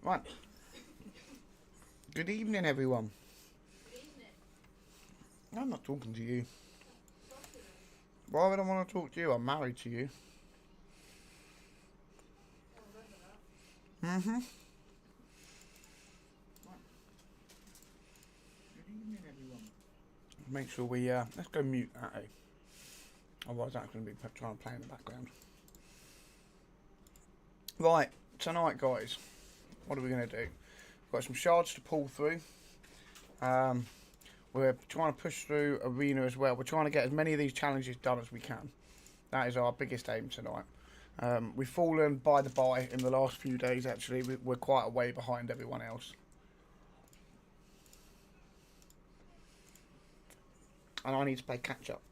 Right. Good evening, everyone. Good evening. I'm not talking to you. Talk to them. Why would I want to talk to you? I'm married to you. I remember that. Mm-hmm. Good evening, everyone. Make sure we, let's go mute that, eh? Otherwise that's going to be trying to play in the background. Right, tonight, guys, what are we going to do? We've got some shards to pull through. We're trying to push through arena as well. We're trying to get as many of these challenges done as we can. That is our biggest aim tonight. We've fallen by the by in the last few days, actually. We're quite a way behind everyone else. And I need to play catch up.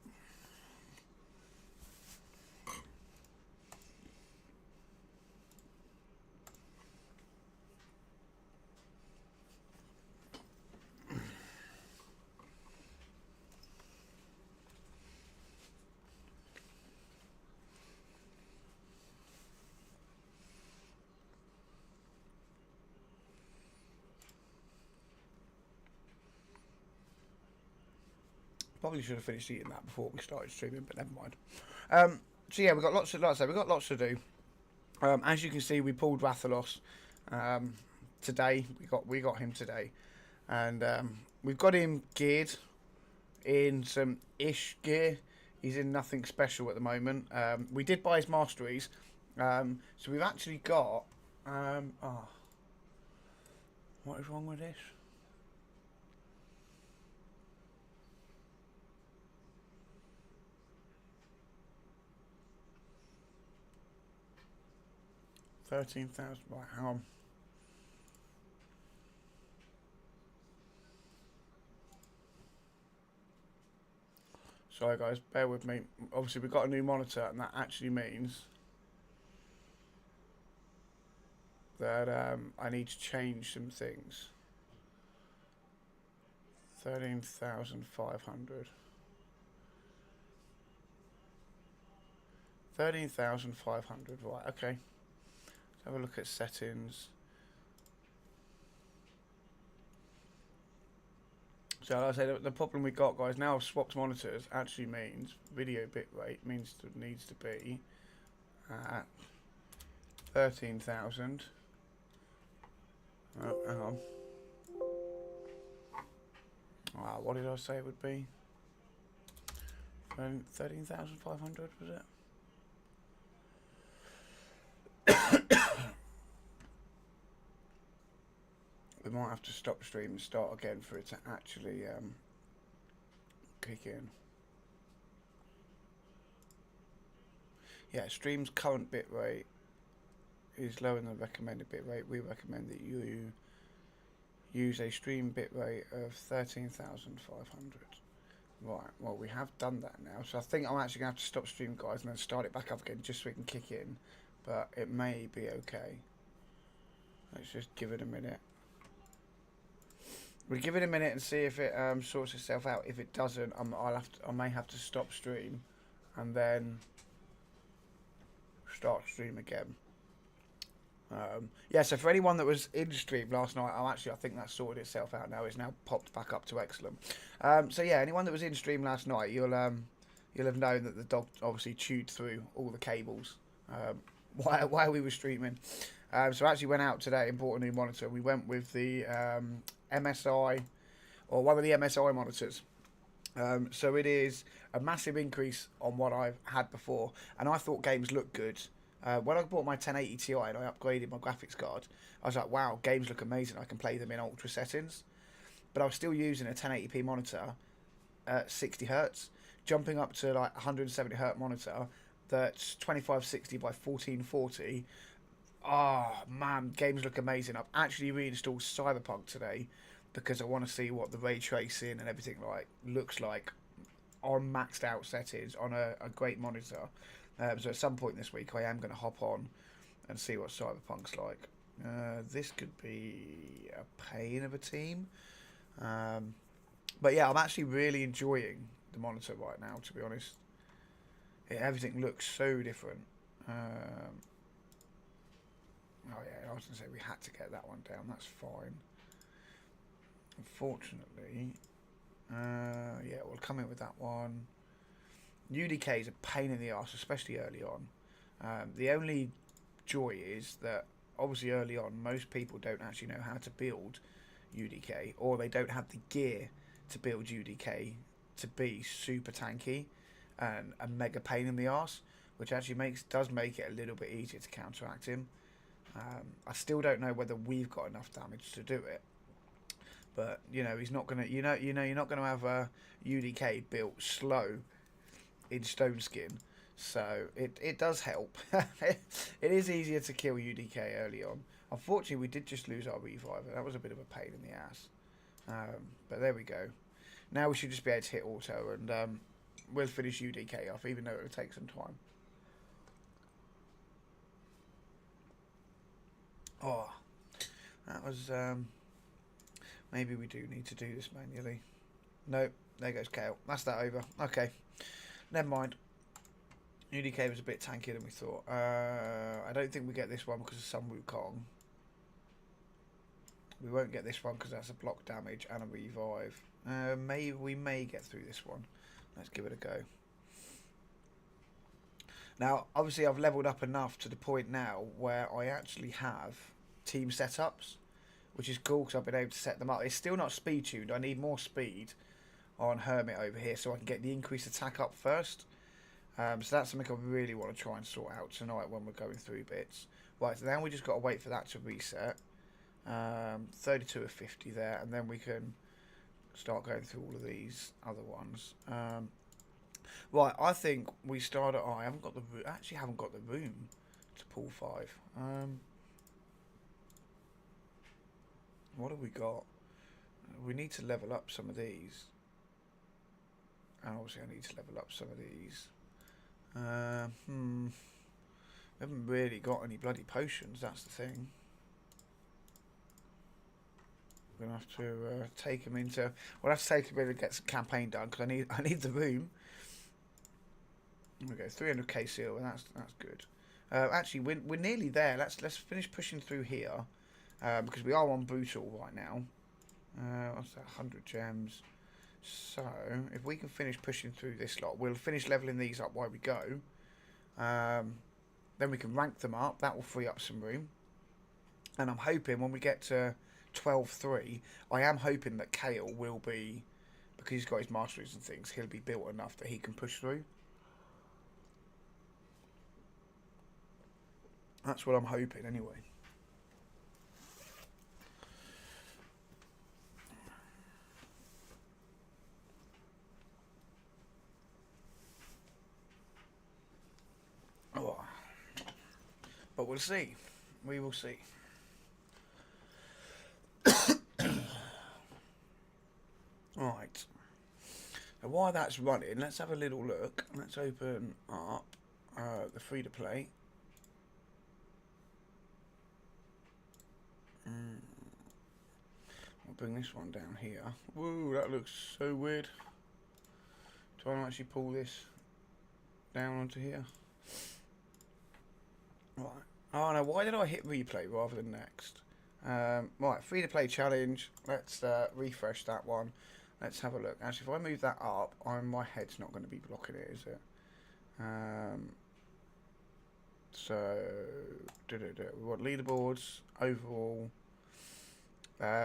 Probably should have finished eating that before we started streaming, but never mind. So yeah, we've got lots of, like I say, we've got lots to do. As you can see, we pulled Rathalos today. We got him today, and we've got him geared in some ish gear. He's in nothing special at the moment. We did buy his masteries, so we've actually got. What is wrong with this? $13,000. Right, hang on. Sorry guys, bear with me. Obviously we've got a new monitor, and that actually means that I need to change some things. 13,500. 13,500. Right, okay. Let's have a look at settings. So like I say, the problem we got, guys, now I've swapped monitors, actually means video bitrate means it needs to be at 13,000. Oh, hang on. What did I say it would be? 13,500 was it? We might have to stop stream and start again for it to actually kick in. Yeah, stream's current bitrate is lower than the recommended bitrate. We recommend that you use a stream bitrate of 13,500. Right, well we have done that now, so I think I'm actually going to have to stop stream, guys, and then start it back up again just so we can kick in, but it may be okay. Let's just give it a minute. We'll give it a minute and see if it sorts itself out. If it doesn't, I may have to stop stream and then start stream again. Yeah, so for anyone that was in stream last night, I think that's sorted itself out now. It's now popped back up to excellent. So yeah, anyone that was in stream last night, you'll have known that the dog obviously chewed through all the cables while we were streaming. So I actually went out today and bought a new monitor. We went with the MSI, or one of the MSI monitors. So it is a massive increase on what I've had before, and I thought games looked good. When I bought my 1080 Ti and I upgraded my graphics card, I was like, wow, games look amazing. I can play them in ultra settings. But I was still using a 1080p monitor at 60 hertz, jumping up to like 170 hertz monitor that's 2560 by 1440. Oh man, games look amazing. I've actually reinstalled Cyberpunk today because I want to see what the ray tracing and everything looks like on maxed out settings on a great monitor. So at some point this week I am going to hop on and see what Cyberpunk's like. This could be a pain of a team. But yeah, I'm actually really enjoying the monitor right now, to be honest. Everything looks so different. Oh yeah, was going to say we had to get that one down. That's fine. Unfortunately, yeah, we'll come in with that one. UDK is a pain in the arse, especially early on. The only joy is that obviously early on, most people don't actually know how to build UDK, or they don't have the gear to build UDK to be super tanky and a mega pain in the arse, which actually does make it a little bit easier to counteract him. I still don't know whether we've got enough damage to do it, but you know he's not gonna. You're not gonna have a UDK built slow in stone skin, so it does help. It is easier to kill UDK early on. Unfortunately, we did just lose our reviver. That was a bit of a pain in the ass. But there we go. Now we should just be able to hit auto, and we'll finish UDK off, even though it'll take some time. Oh, that was... maybe we do need to do this manually. Nope, there goes Kale. That's that over. Okay, never mind. UDK was a bit tankier than we thought. I don't think we get this one because of Sun Wukong. We won't get this one because that's a block damage and a revive. We may get through this one. Let's give it a go. Now, obviously, I've leveled up enough to the point now where I actually have team setups, which is cool because I've been able to set them up. It's still not speed tuned. I need more speed on Hermit over here so I can get the increased attack up first. So that's something I really want to try and sort out tonight when we're going through bits. Right, so now we just got to wait for that to reset. 32 of 50 there, and then we can start going through all of these other ones. Right, I think we start at... I haven't got the... actually haven't got the room to pull 5. What have we got? We need to level up some of these. And obviously I need to level up some of these. We haven't really got any bloody potions, that's the thing. We're going to have to take them into... We'll have to take a bit to get some campaign done, because I need the room. There we go, 300k silver, that's good. Actually, we're nearly there. Let's finish pushing through here, because we are on brutal right now. What's that? 100 gems. So if we can finish pushing through this lot, we'll finish leveling these up while we go. Then we can rank them up. That will free up some room. And I'm hoping when we get to 12-3, I am hoping that Kale will be, because he's got his masteries and things, he'll be built enough that he can push through. That's what I'm hoping, anyway. Oh. But we'll see. We will see. Right. Now, while that's running, let's have a little look. Let's open up the free-to-play. I'll bring this one down here. Whoa, that looks so weird. Do I actually pull this down onto here? Right. Oh no, why did I hit replay rather than next? Right, free to play challenge. Let's refresh that one. Let's have a look. Actually, if I move that up, my head's not going to be blocking it, is it? So, we want leaderboards overall.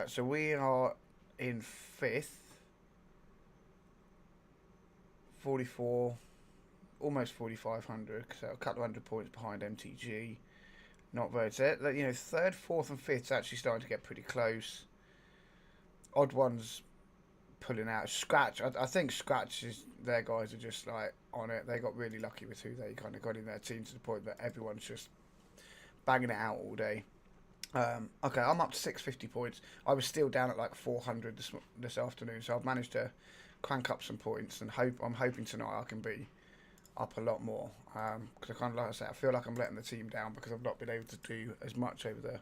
So we are in 5th, 44, almost 4,500. So a couple of 100 points behind MTG. Not very. So, you know, 3rd, 4th, and 5th is actually starting to get pretty close. Odd ones pulling out. Scratch. I think Scratch is. Their guys are just like on it. They got really lucky with who they kind of got in their team to the point that everyone's just banging it out all day. Okay, I'm up to 650 points. I was still down at like 400 this afternoon, so I've managed to crank up some points, and I'm hoping tonight I can be up a lot more. Because I kind of, like I said, I feel like I'm letting the team down because I've not been able to do as much over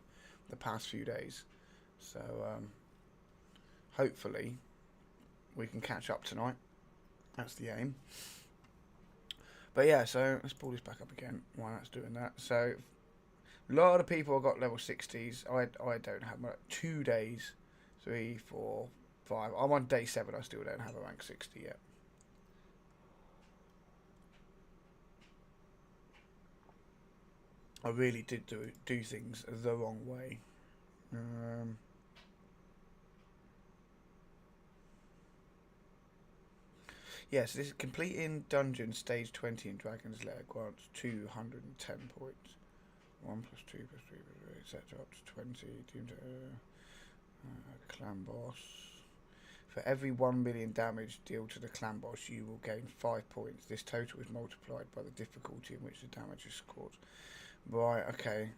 the past few days. So hopefully we can catch up tonight. That's the aim. But yeah, so let's pull this back up again while that's doing that. So A lot of people have got level 60s. I don't have much. 2 days. 3, 4, 5. I'm on day 7. I still don't have a rank 60 yet. I really did do things the wrong way. Yes, this is completing dungeon stage 20 in Dragon's Lair grants 210 points. 1 plus 2 plus 3 plus 3, etc. up to 20. Clan boss. For every 1 million damage dealt to the clan boss, you will gain 5 points. This total is multiplied by the difficulty in which the damage is scored. Right, okay.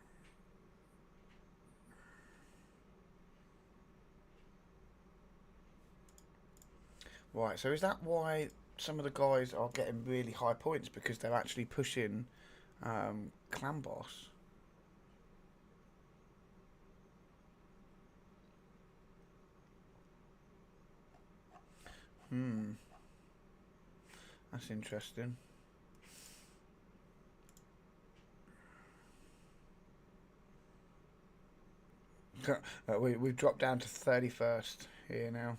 Right, so is that why some of the guys are getting really high points? Because they're actually pushing clan boss? That's interesting. We've dropped down to 31st here now.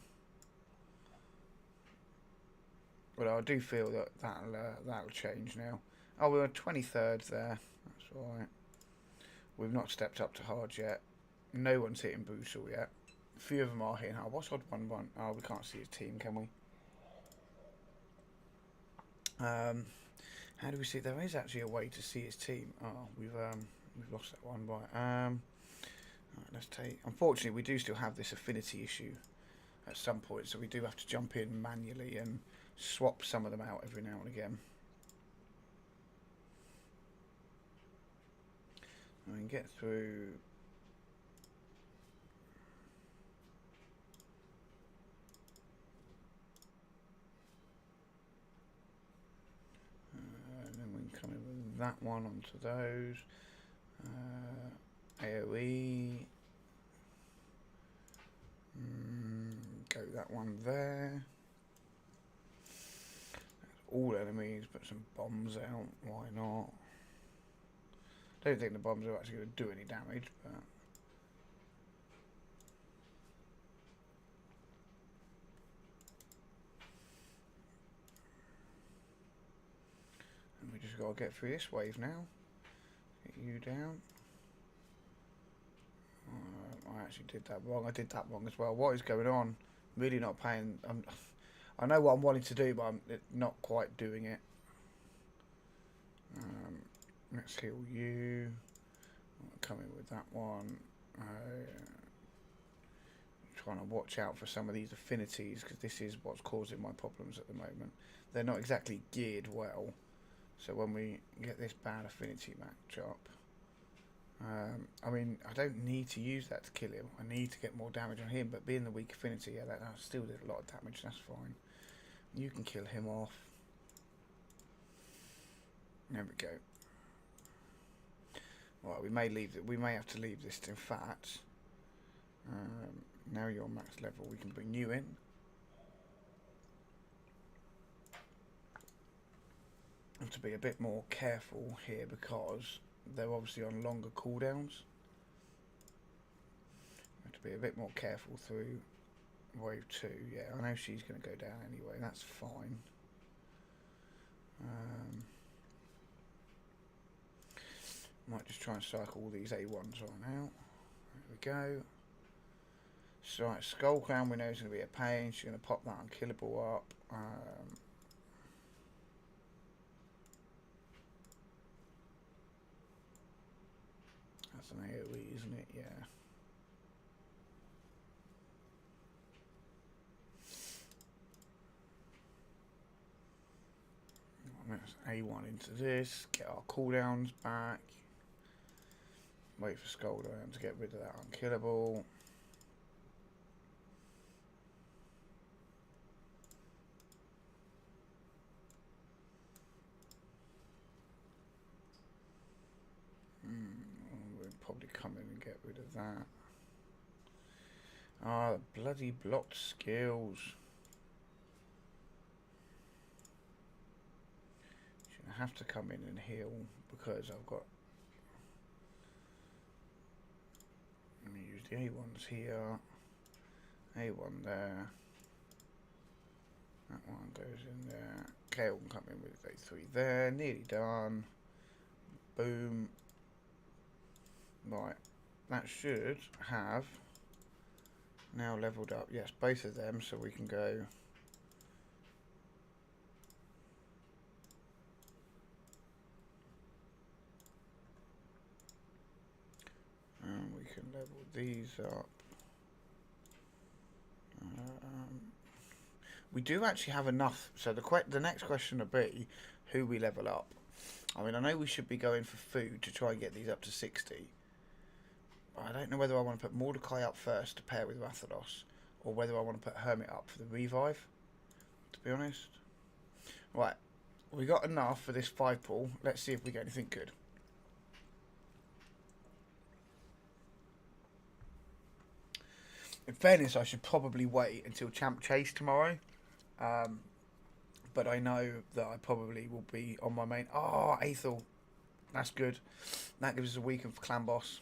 Well, I do feel that that'll change now. Oh, we're on 23rd there. That's right. We've not stepped up to hard yet. No one's hitting brutal yet. A few of them are hitting hard. What's odd 1-1? Oh, we can't see his team, can we? How do we see? There is actually a way to see his team. Oh, we've lost that one. Right. Right, let's take. Unfortunately, we do still have this affinity issue at some point, so we do have to jump in manually and swap some of them out every now and again. I can get through. And then we can come in with that one onto those. AoE. Go that one there. All enemies, put some bombs out. Why not? Don't think the bombs are actually going to do any damage, but and we just got to get through this wave now. Get you down. I actually did that wrong. I did that wrong as well. What is going on? Really not paying. I know what I'm wanting to do, but I'm not quite doing it. Let's heal you. I'll come in with that one. Trying to watch out for some of these affinities because this is what's causing my problems at the moment. They're not exactly geared well. So when we get this bad affinity match up, I mean, I don't need to use that to kill him. I need to get more damage on him, but being the weak affinity, yeah, that still did a lot of damage. That's fine. You can kill him off. There we go. Right, we may leave it. We may have to leave this to fat. Now you're max level. We can bring you in. Have to be a bit more careful here because they're obviously on longer cooldowns. Have to be a bit more careful through wave 2. Yeah, I know she's going to go down anyway. That's fine. Might just try and cycle all these A1s right now. There we go. So, right, Skull Crown we know is going to be a pain. She's going to pop that unkillable up. That's an AoE, isn't it? Yeah. Let's A1 into this. Get our cooldowns back. Wait for Skull Crown to get rid of that unkillable. We'll probably come in and get rid of that. Ah, bloody blocked skills. I have to come in and heal because I've got the A1's here. A1 there. That one goes in there. Kale can come in with A3 there. Nearly done. Boom. Right. That should have now leveled up. Yes, both of them, so we can go. And we can level these up. We do actually have enough. So the next question will be who we level up. I mean, I know we should be going for food to try and get these up to 60. I don't know whether I want to put Mordecai up first to pair with Rathalos, or whether I want to put Hermit up for the revive, to be honest. Right, we got enough for this 5-pull. Let's see if we get anything good. In fairness, I should probably wait until Champ Chase tomorrow. But I know that I probably will be on my main. Oh, Aethel. That's good. That gives us a weekend for Clan Boss.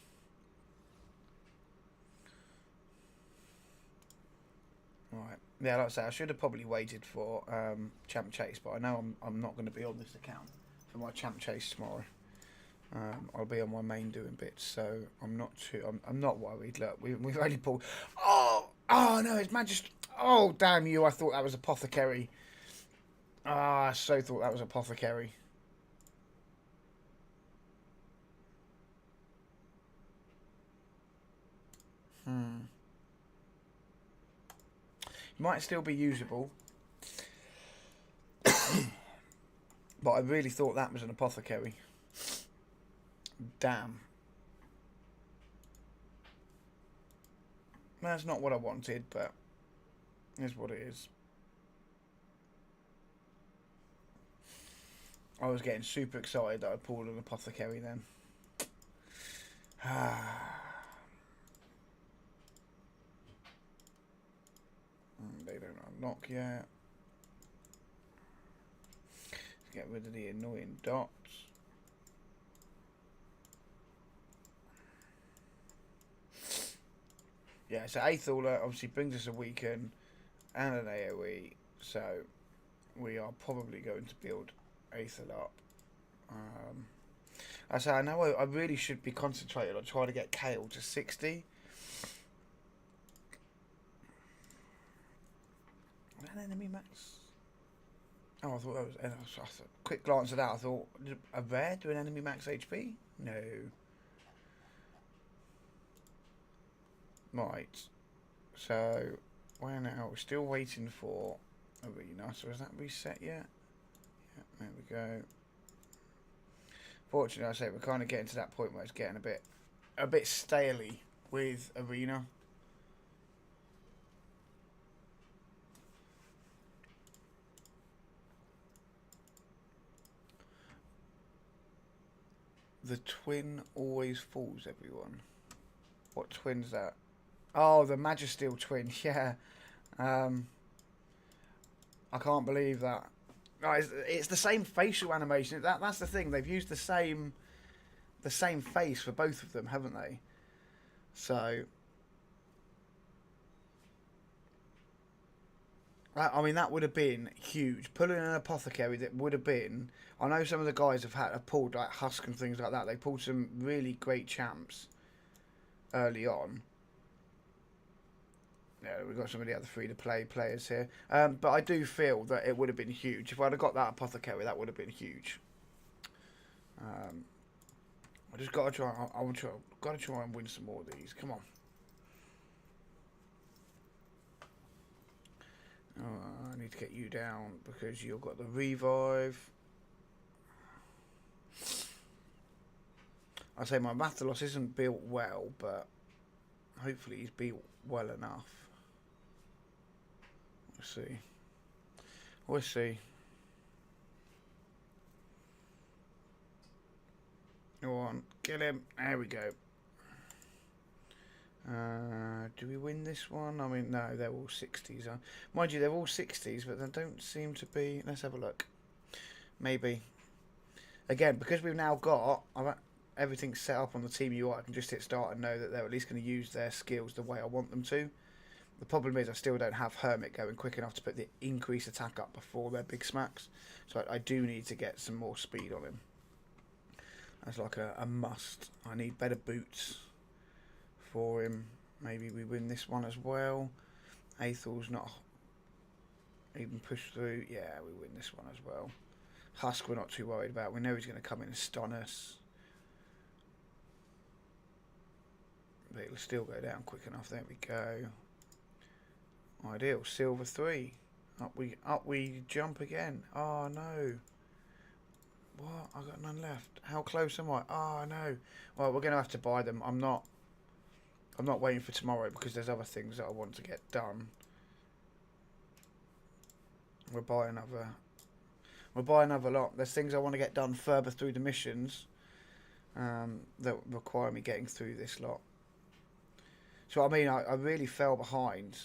Right. Yeah, like I say, I should have probably waited for Champ Chase, but I know I'm not going to be on this account for my Champ Chase tomorrow. I'll be on my main doing bits, so I'm not too. I'm not worried. Look, we've only pulled. Oh no, it's Magist. Oh damn you! I thought that was Apothecary. I so thought that was Apothecary. Might still be usable, but I really thought that was an Apothecary. Damn. That's not what I wanted, but is what it is. I was getting super excited that I pulled an Apothecary then. They don't unlock yet. Let's get rid of the annoying dots. Yeah, so Aethel obviously brings us a weaken and an AoE, so we are probably going to build Aethel up. I say I know I really should be concentrated on trying to get Kale to 60. An enemy max. Oh, I thought that was. Quick glance at that. I thought, a rare do an enemy max HP? No. Right. So, where now? We're still waiting for Arena. So, has that reset yet? Yeah, there we go. Fortunately, I say we're kind of getting to that point where it's getting a bit staley with Arena. The twin always falls, everyone. What twin's that? Oh, the Magisteel twin, yeah. I can't believe that. Oh, it's the same facial animation. That's the thing. They've used the same face for both of them, haven't they? So, I mean, that would have been huge. Pulling an Apothecary, that would have been. I know some of the guys have pulled like Husk and things like that. They pulled some really great champs early on. Yeah, we've got some of the other free-to-play players here. But I do feel that it would have been huge. If I'd have got that Apothecary, that would have been huge. I just got to try. Got to try and win some more of these. Come on. I need to get you down because you've got the revive. I say my Rathalos isn't built well, but hopefully he's built well enough. We'll see. We'll see. Go on, get him. There we go. Do we win this one? I mean, no, they're all 60s. Mind you, they're all 60s, but they don't seem to be. Let's have a look. Maybe. Again, because we've now got. everything's set up on the team UI, I can just hit start and know that they're at least going to use their skills the way I want them to. The problem is I still don't have Hermit going quick enough to put the increased attack up before their big smacks. So I do need to get some more speed on him. That's like a must. I need better boots for him. Maybe we win this one as well. Athel's not even push through. Yeah, we win this one as well. Husk we're not too worried about. We know he's going to come in and stun us. But it'll still go down quick enough. There we go. Ideal. Silver 3. Up we jump again. Oh no. What? I got none left. How close am I? Oh no. Well, we're gonna have to buy them. I'm not waiting for tomorrow because there's other things that I want to get done. We'll buy another lot. There's things I want to get done further through the missions that require me getting through this lot. So I mean, I really fell behind,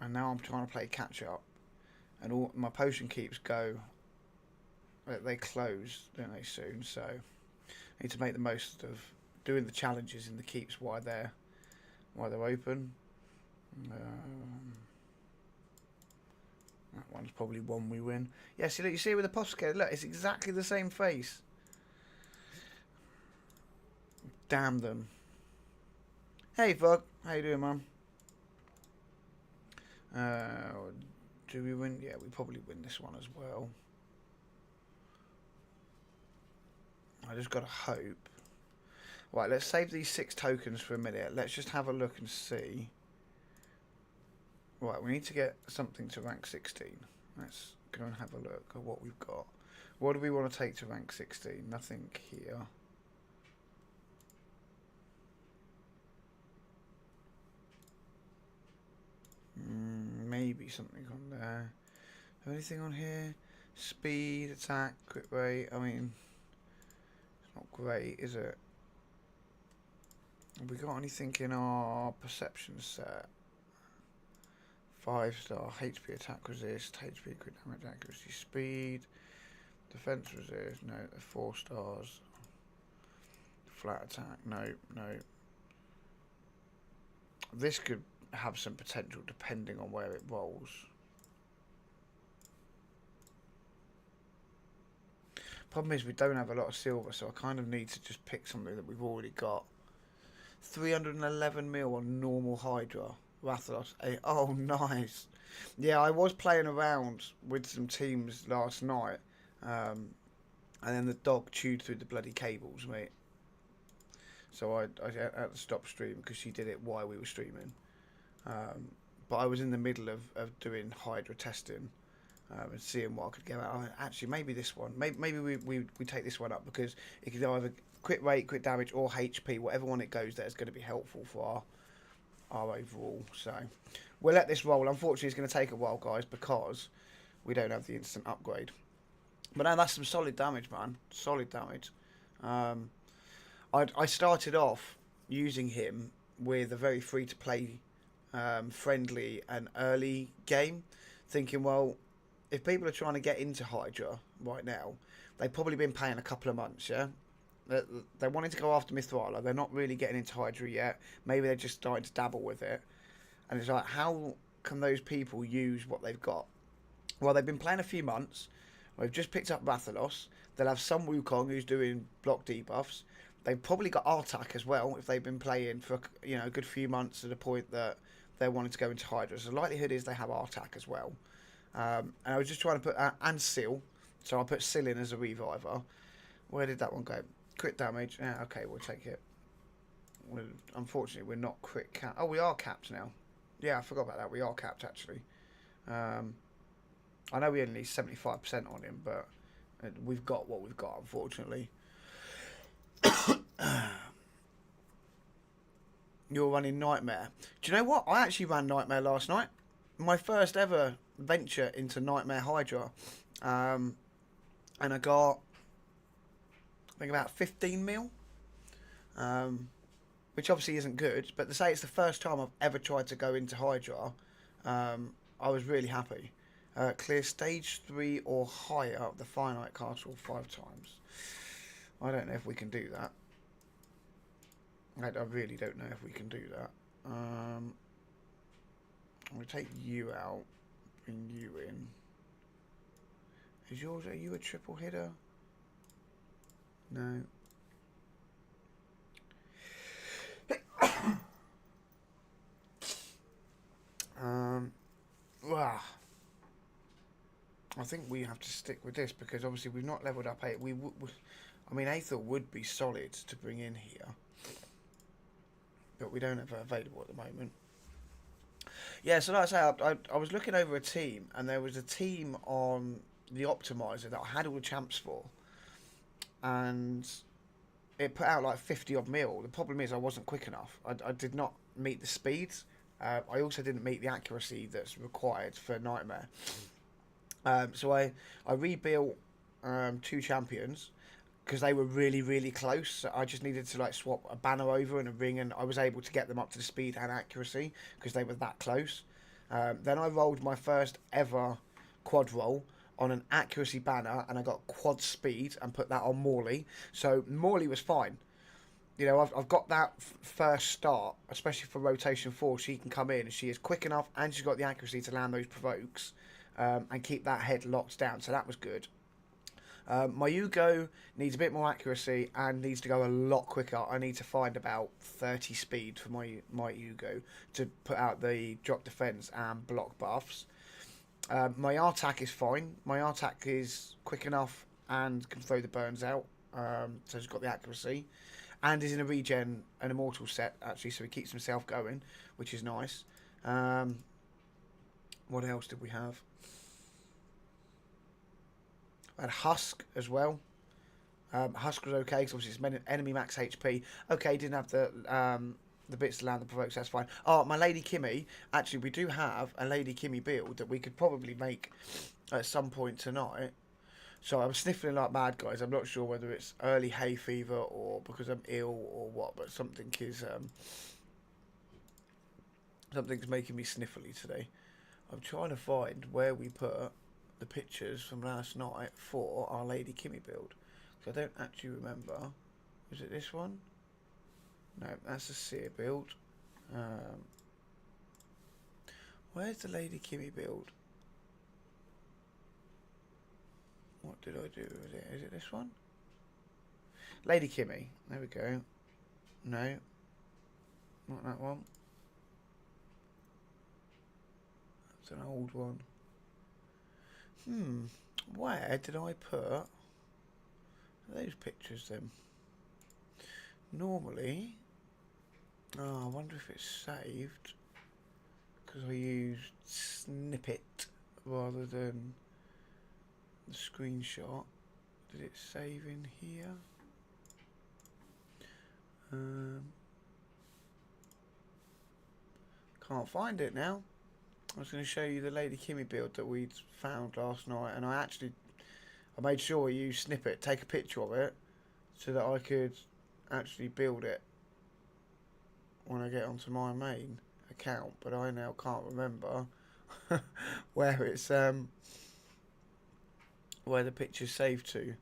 and now I'm trying to play catch up, and all my potion keeps go. They close, don't they, soon? So I need to make the most of doing the challenges in the keeps while they're open. That one's probably one we win. Yeah, see, look, you see with the postcode, look, it's exactly the same face. Damn them. Hey, Vug, how you doing, man? Do we win? Yeah, we probably win this one as well. I just gotta hope. Right, let's save these 6 tokens for a minute. Let's just have a look and see. Right, we need to get something to rank 16. Let's go and have a look at what we've got. What do we want to take to rank 16? Nothing here. Maybe something on there. Anything on here? Speed, attack, crit rate. I mean, it's not great, is it? Have we got anything in our perception set? 5-star, HP attack resist, HP crit damage accuracy speed, defense resist, no, 4 stars. Flat attack, no. This could have some potential depending on where it rolls. Problem is we don't have a lot of silver, so I kind of need to just pick something that we've already got. 311 mil on normal Hydra. Rathalos. Oh, nice. Yeah, I was playing around with some teams last night, and then the dog chewed through the bloody cables, mate. So I had to stop stream because she did it while we were streaming. But I was in the middle of doing Hydra testing and seeing what I could get out. Actually, maybe this one. Maybe we take this one up because it could either crit rate, crit damage, or HP. Whatever one it goes there is going to be helpful for our overall. So we'll let this roll. Unfortunately, it's going to take a while, guys, because we don't have the instant upgrade. But now that's some solid damage, man. Solid damage. I started off using him with a very free-to-play, friendly and early game, thinking, well, if people are trying to get into Hydra right now, they've probably been paying a couple of months, yeah? They're wanting to go after Mithrala. They're not really getting into Hydra yet. Maybe they're just starting to dabble with it. And it's like, how can those people use what they've got? Well, they've been playing a few months. We've just picked up Rathalos. They'll have some Wukong who's doing block debuffs. They've probably got Artak as well if they've been playing for a good few months to the point that they're wanting to go into Hydra. So the likelihood is they have Artak as well. And I was just trying to put and Seal. So I put Seal in as a reviver. Where did that one go? Crit damage. Yeah, okay, we'll take it. Unfortunately, we're not crit capped. Oh, we are capped now. Yeah, I forgot about that. We are capped, actually. I know we only need 75% on him, but we've got what we've got, unfortunately. You're running Nightmare. Do you know what? I actually ran Nightmare last night. My first ever venture into Nightmare Hydra. And I got, I think, about 15 mil. Which obviously isn't good, but to say it's the first time I've ever tried to go into Hydra, I was really happy. Clear stage 3 or higher of the Finite Castle 5 times. I don't know if we can do that. I really don't know if we can do that. I'm going to take you out, bring you in. Is yours, are you a triple hitter? No. Well, I think we have to stick with this because obviously we've not leveled up 8. I mean, Aether would be solid to bring in here, but we don't have it available at the moment. Yeah, so like I say, I was looking over a team, and there was a team on the Optimizer that I had all the champs for, and it put out like 50 odd mil. The problem is I wasn't quick enough. I did not meet the speeds. I also didn't meet the accuracy that's required for Nightmare. So I rebuilt 2 champions because they were really, really close. So I just needed to like swap a banner over and a ring, and I was able to get them up to the speed and accuracy because they were that close. Then I rolled my first ever quad roll on an accuracy banner, and I got quad speed and put that on Morley. So Morley was fine. You know, I've got that first start, especially for rotation 4. She can come in and she is quick enough, and she's got the accuracy to land those provokes and keep that head locked down. So that was good. My Yugo needs a bit more accuracy and needs to go a lot quicker. I need to find about 30 speed for my Yugo to put out the drop defense and block buffs. My Artak is fine. My Artak is quick enough and can throw the burns out. So he's got the accuracy. And is in a regen, an immortal set, actually, so he keeps himself going, which is nice. What else did we have? I had Husk as well. Husk was okay because obviously it's enemy max HP. Okay, didn't have the bits to land the provokes. That's fine. Oh, my Lady Kimmy. Actually, we do have a Lady Kimmy build that we could probably make at some point tonight. So I'm sniffling like mad, guys. I'm not sure whether it's early hay fever or because I'm ill or what, but something is something's making me sniffly today. I'm trying to find where we put the pictures from last night for our Lady Kimmy build. So I don't actually remember. Was it this one? No, that's a Seer build. Where's the Lady Kimmy build? What did I do with it? Is it this one? Lady Kimmy. There we go. No. Not that one. That's an old one. Where did I put those pictures then? Normally, I wonder if it's saved because I used snippet rather than the screenshot. Did it save in here? Can't find it now. I was going to show you the Lady Kimmy build that we'd found last night, and I made sure I used snippet, take a picture of it, so that I could actually build it when I get onto my main account. But I now can't remember where it's where the picture's saved to,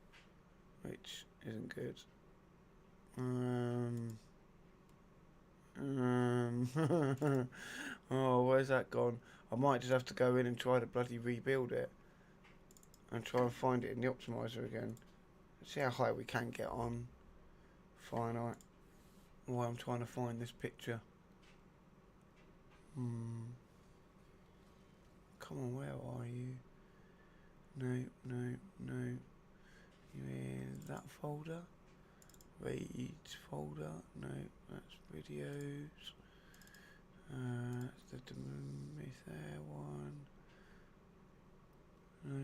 which isn't good. Oh, where's that gone? I might just have to go in and try to bloody rebuild it and try and find it in the optimizer again. See how high we can get on finite while I'm trying to find this picture. Come on, where are you? No. You in that folder? Raids folder? No, that's videos. That's the Mythair one. No,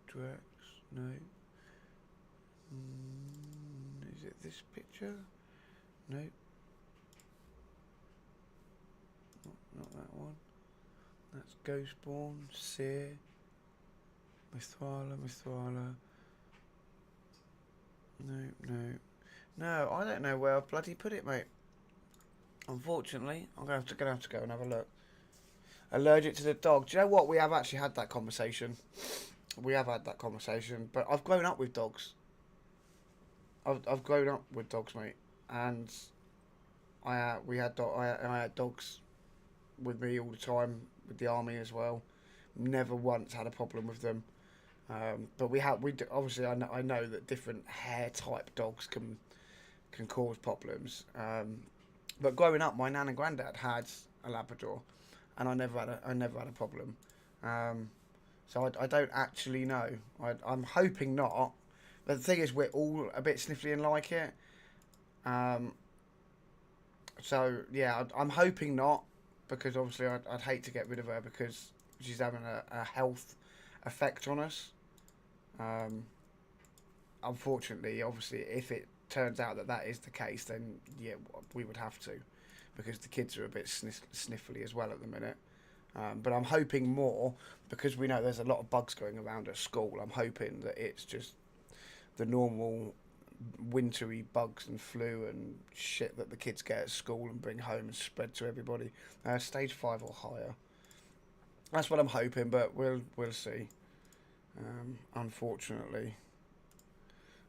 Drex, no. Is it this picture? No. Not that one. That's Ghostborn, Seer, Mithralia. No, I don't know where I've bloody put it, mate. Unfortunately, I'm gonna have to go and have a look. Allergic to the dog. Do you know what? We have actually had that conversation. But I've grown up with dogs. I've grown up with dogs, mate, and I had dogs with me all the time with the army as well. Never once had a problem with them. But obviously I know that different hair type dogs can cause problems. But growing up, my nan and granddad had a Labrador, and I never had a problem. So I don't actually know. I'm hoping not. But the thing is, we're all a bit sniffly and like it. Um, so yeah, I'm hoping not, because obviously I'd hate to get rid of her because she's having a health effect on us. Um, Unfortunately, obviously, if it turns out that that is the case, then yeah, we would have to, because the kids are a bit sniffly as well at the minute. But I'm hoping more, because we know there's a lot of bugs going around at school. I'm hoping that it's just the normal wintry bugs and flu and shit that the kids get at school and bring home and spread to everybody. Stage 5 or higher. That's what I'm hoping, but we'll see. Unfortunately,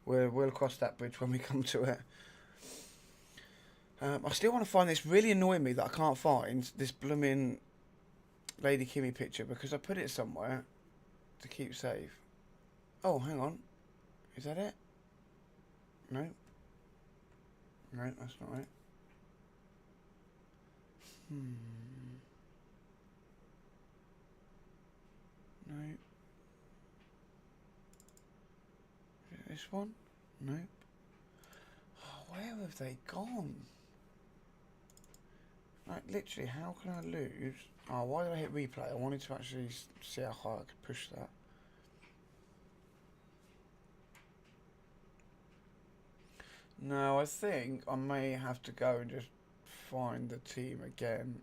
we'll cross that bridge when we come to it. I still want to find this. Really annoying me that I can't find this blooming Lady Kimmy picture, because I put it somewhere to keep safe. Oh, hang on. Is that it? No. No, that's not it. No. Is it this one? Nope. Oh, where have they gone? Like, literally, how can I lose? Oh, why did I hit replay? I wanted to actually see how high I could push that. No, I think I may have to go and just find the team again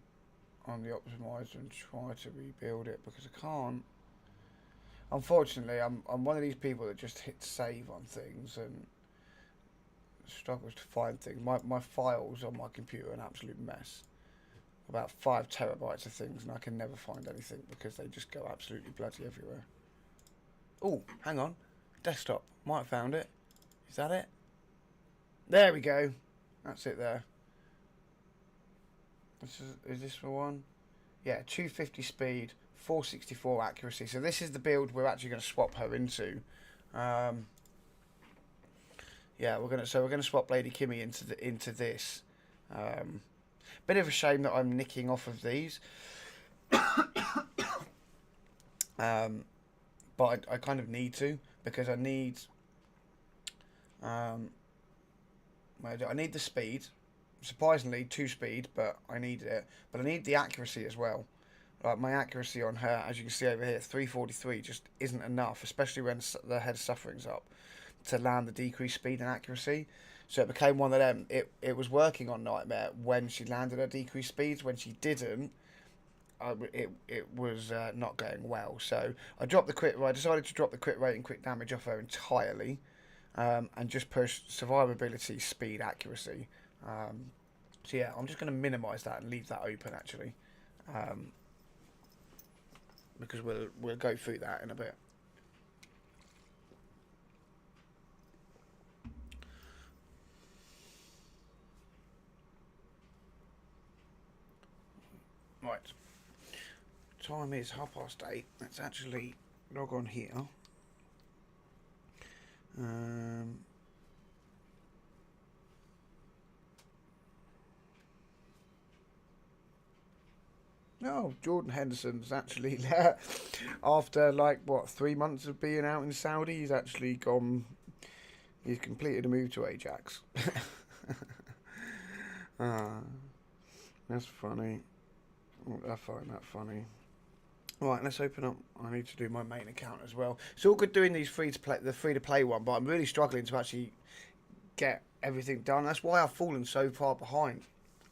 on the optimizer and try to rebuild it, because I can't. Unfortunately, I'm one of these people that just hit save on things and struggles to find things. My files on my computer are an absolute mess. About 5 terabytes of things, and I can never find anything because they just go absolutely bloody everywhere. Oh, hang on. Desktop. Might have found it. Is that it? There we go. That's it there. Is this the one? Yeah, 250 speed, 464 accuracy. So this is the build we're actually going to swap her into. Yeah, we're gonna swap Lady Kimmy into this. Bit of a shame that I'm nicking off of these. But I kind of need to, because I need I need the speed. Surprisingly, 2 speed, but I need it. But I need the accuracy as well. Like, my accuracy on her, as you can see over here, 343, just isn't enough, especially when the head suffering's up, to land the decreased speed and accuracy. So it became one of them. It was working on Nightmare when she landed her decreased speeds. When she didn't, it was not going well. So I decided to drop the crit rate and crit damage off her entirely, and just push survivability, speed, accuracy. So yeah, I'm just going to minimise that and leave that open, actually, because we'll go through that in a bit. Right. Time is 8:30. Let's actually log on here. No, Jordan Henderson's actually there. After, like, what, 3 months of being out in Saudi, he's actually gone. He's completed a move to Ajax. That's funny. I find that funny. Right, let's open up. I need to do my main account as well. It's all good doing these free to play one, but I'm really struggling to actually get everything done. That's why I've fallen so far behind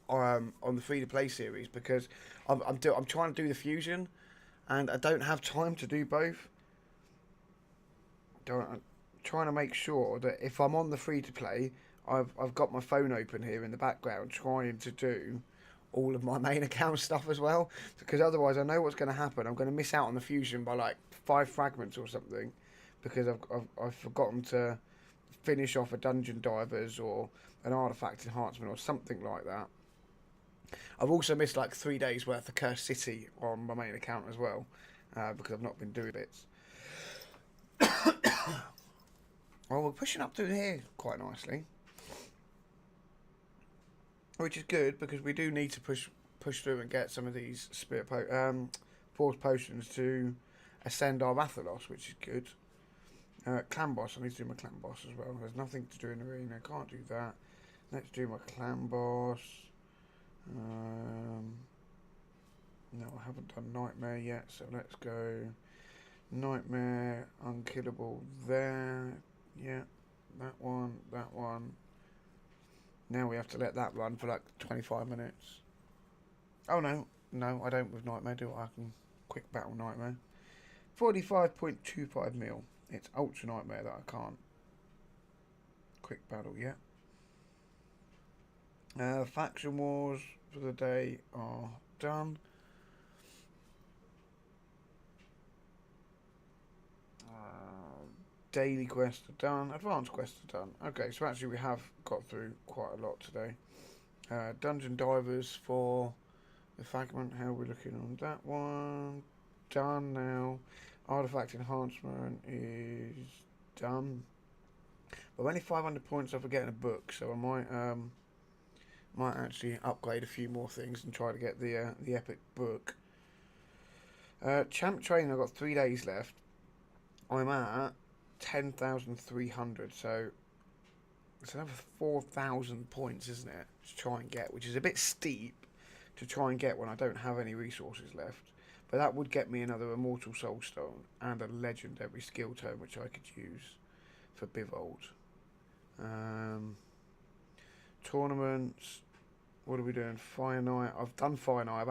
on the free to play series, because I'm trying to do the fusion, and I don't have time to do both. I'm trying to make sure that if I'm on the free to play, I've got my phone open here in the background trying to do all of my main account stuff as well, because otherwise I know what's going to happen. I'm going to miss out on the fusion by like 5 fragments or something, because I've forgotten to finish off a dungeon divers or an artifact enhancement or something like that. I've also missed like 3 days worth of Cursed City on my main account as well, because I've not been doing bits. Well, we're pushing up through here quite nicely, which is good because we do need to push through and get some of these force potions to ascend our Rathalos, which is good. Clan boss, I need to do my clan boss as well. There's nothing to do in the arena, I can't do that. Let's do my clan boss. No, I haven't done Nightmare yet, so let's go Nightmare, Unkillable there. Yeah, that one, that one. Now we have to let that run for like 25 minutes. Oh no, I don't with Nightmare, do I? I can quick battle Nightmare. 45.25 mil. It's Ultra Nightmare that I can't quick battle yet. Faction Wars for the day are done. Daily quests are done. Advanced quests are done. Okay, so actually we have got through quite a lot today. Dungeon divers for the fragment. How are we looking on that one? Done now. Artifact enhancement is done. We're only 500 points off of getting a book, so I might actually upgrade a few more things and try to get the epic book. Champ training, I've got 3 days left. I'm at 10,300, so it's another 4,000 points, isn't it, to try and get, which is a bit steep to try and get when I don't have any resources left. But that would get me another Immortal Soulstone and a legendary skill tome, which I could use for Bivold. Tournaments. What are we doing? Fire Knight. I've done Fire Knight.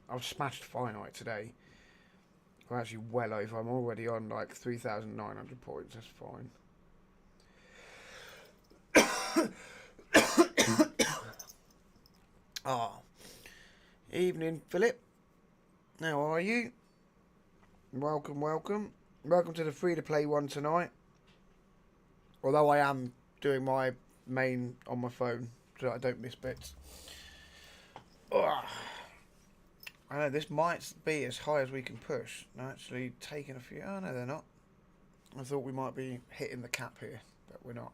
I've smashed Fire Knight today. I'm actually well over. I'm already on like 3,900 points. That's fine. Evening, Philip. How are you? Welcome. Welcome to the free-to-play one tonight. Although I am doing my main on my phone so I don't miss bits. I know this might be as high as we can push. I'm actually taking a few. Oh no, they're not. I thought we might be hitting the cap here, but we're not.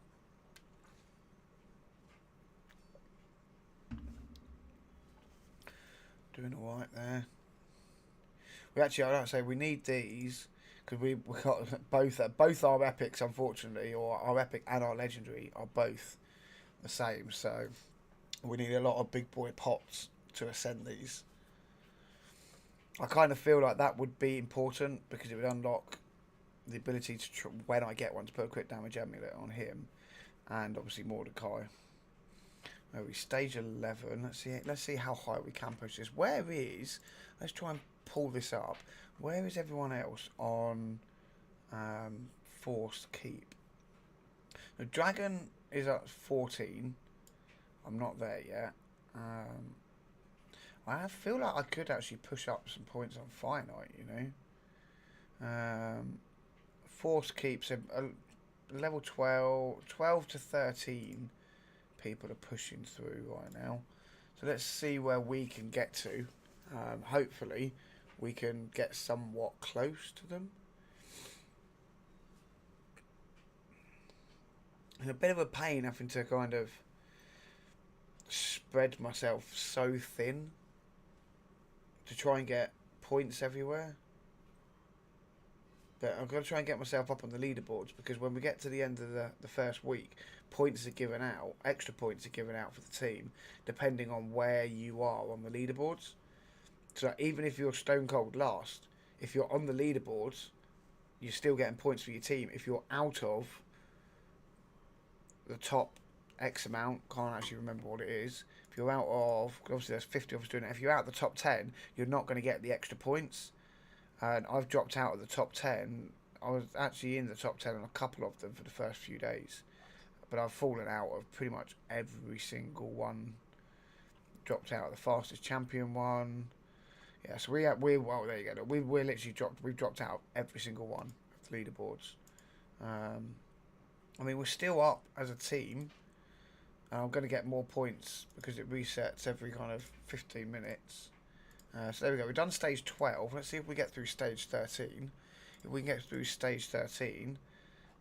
Doing all right there. We actually, I don't say we need these because we got both our epics, unfortunately, or our epic and our legendary are both the same. So we need a lot of big boy pots to ascend these. I kind of feel like that would be important because it would unlock the ability to when I get one to put a crit damage amulet on him, and obviously Mordecai. We stage 11. Let's see how high we can push this. Where is? Let's try and pull this up. Where is everyone else on Forced Keep? The Dragon is at 14. I'm not there yet. I feel like I could actually push up some points on Fire Knight, you know. Forced Keeps a level 12 to 13 people are pushing through right now. So let's see where we can get to. Hopefully we can get somewhat close to them. It's a bit of a pain having to kind of spread myself so thin to try and get points everywhere. But I've got to try and get myself up on the leaderboards because when we get to the end of the first week, points are given out, extra points are given out for the team, depending on where you are on the leaderboards. So even if you're stone cold last, if you're on the leaderboards, you're still getting points for your team. If you're out of the top X amount, can't actually remember what it is. If you're out of, obviously there's 50 of us doing it. If you're out of the top 10, you're not going to get the extra points. And I've dropped out of the top 10. I was actually in the top 10 on a couple of them for the first few days. But I've fallen out of pretty much every single one. Dropped out of the fastest champion one. Yeah, so well, there you go. We've dropped out of every single one of the leaderboards. I mean, we're still up as a team. And I'm going to get more points because it resets every kind of 15 minutes. So there we go. We've done stage 12. Let's see if we get through stage 13. If we can get through stage 13,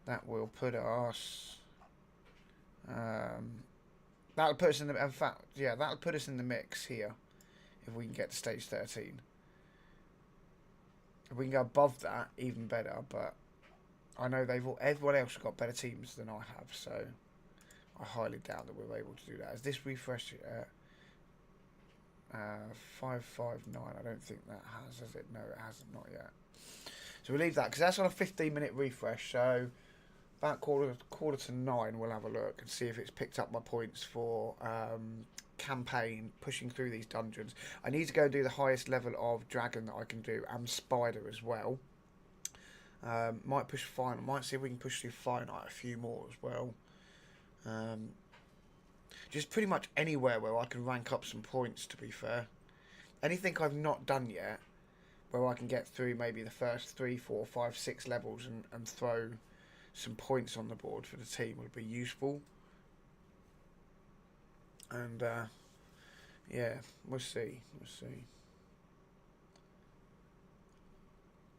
that will put us... that'll put us in the... In fact, yeah, that'll put us in the mix here. If we can get to stage 13. If we can go above that, even better. But I know everyone else has got better teams than I have, so I highly doubt that we're able to do that. Is this refresh 559? I don't think that has it? No, it hasn't, not yet. So we'll leave that because that's on a 15-minute refresh. So about quarter to 9, we'll have a look and see if it's picked up my points for campaign pushing through these dungeons. I need to go and do the highest level of dragon that I can do and spider as well. Might push final. Might see if we can push through finite a few more as well. Just pretty much anywhere where I can rank up some points, to be fair. Anything I've not done yet, where I can get through maybe the first 3, 4, 5, 6 levels and throw some points on the board for the team would be useful. And, yeah, we'll see. We'll see.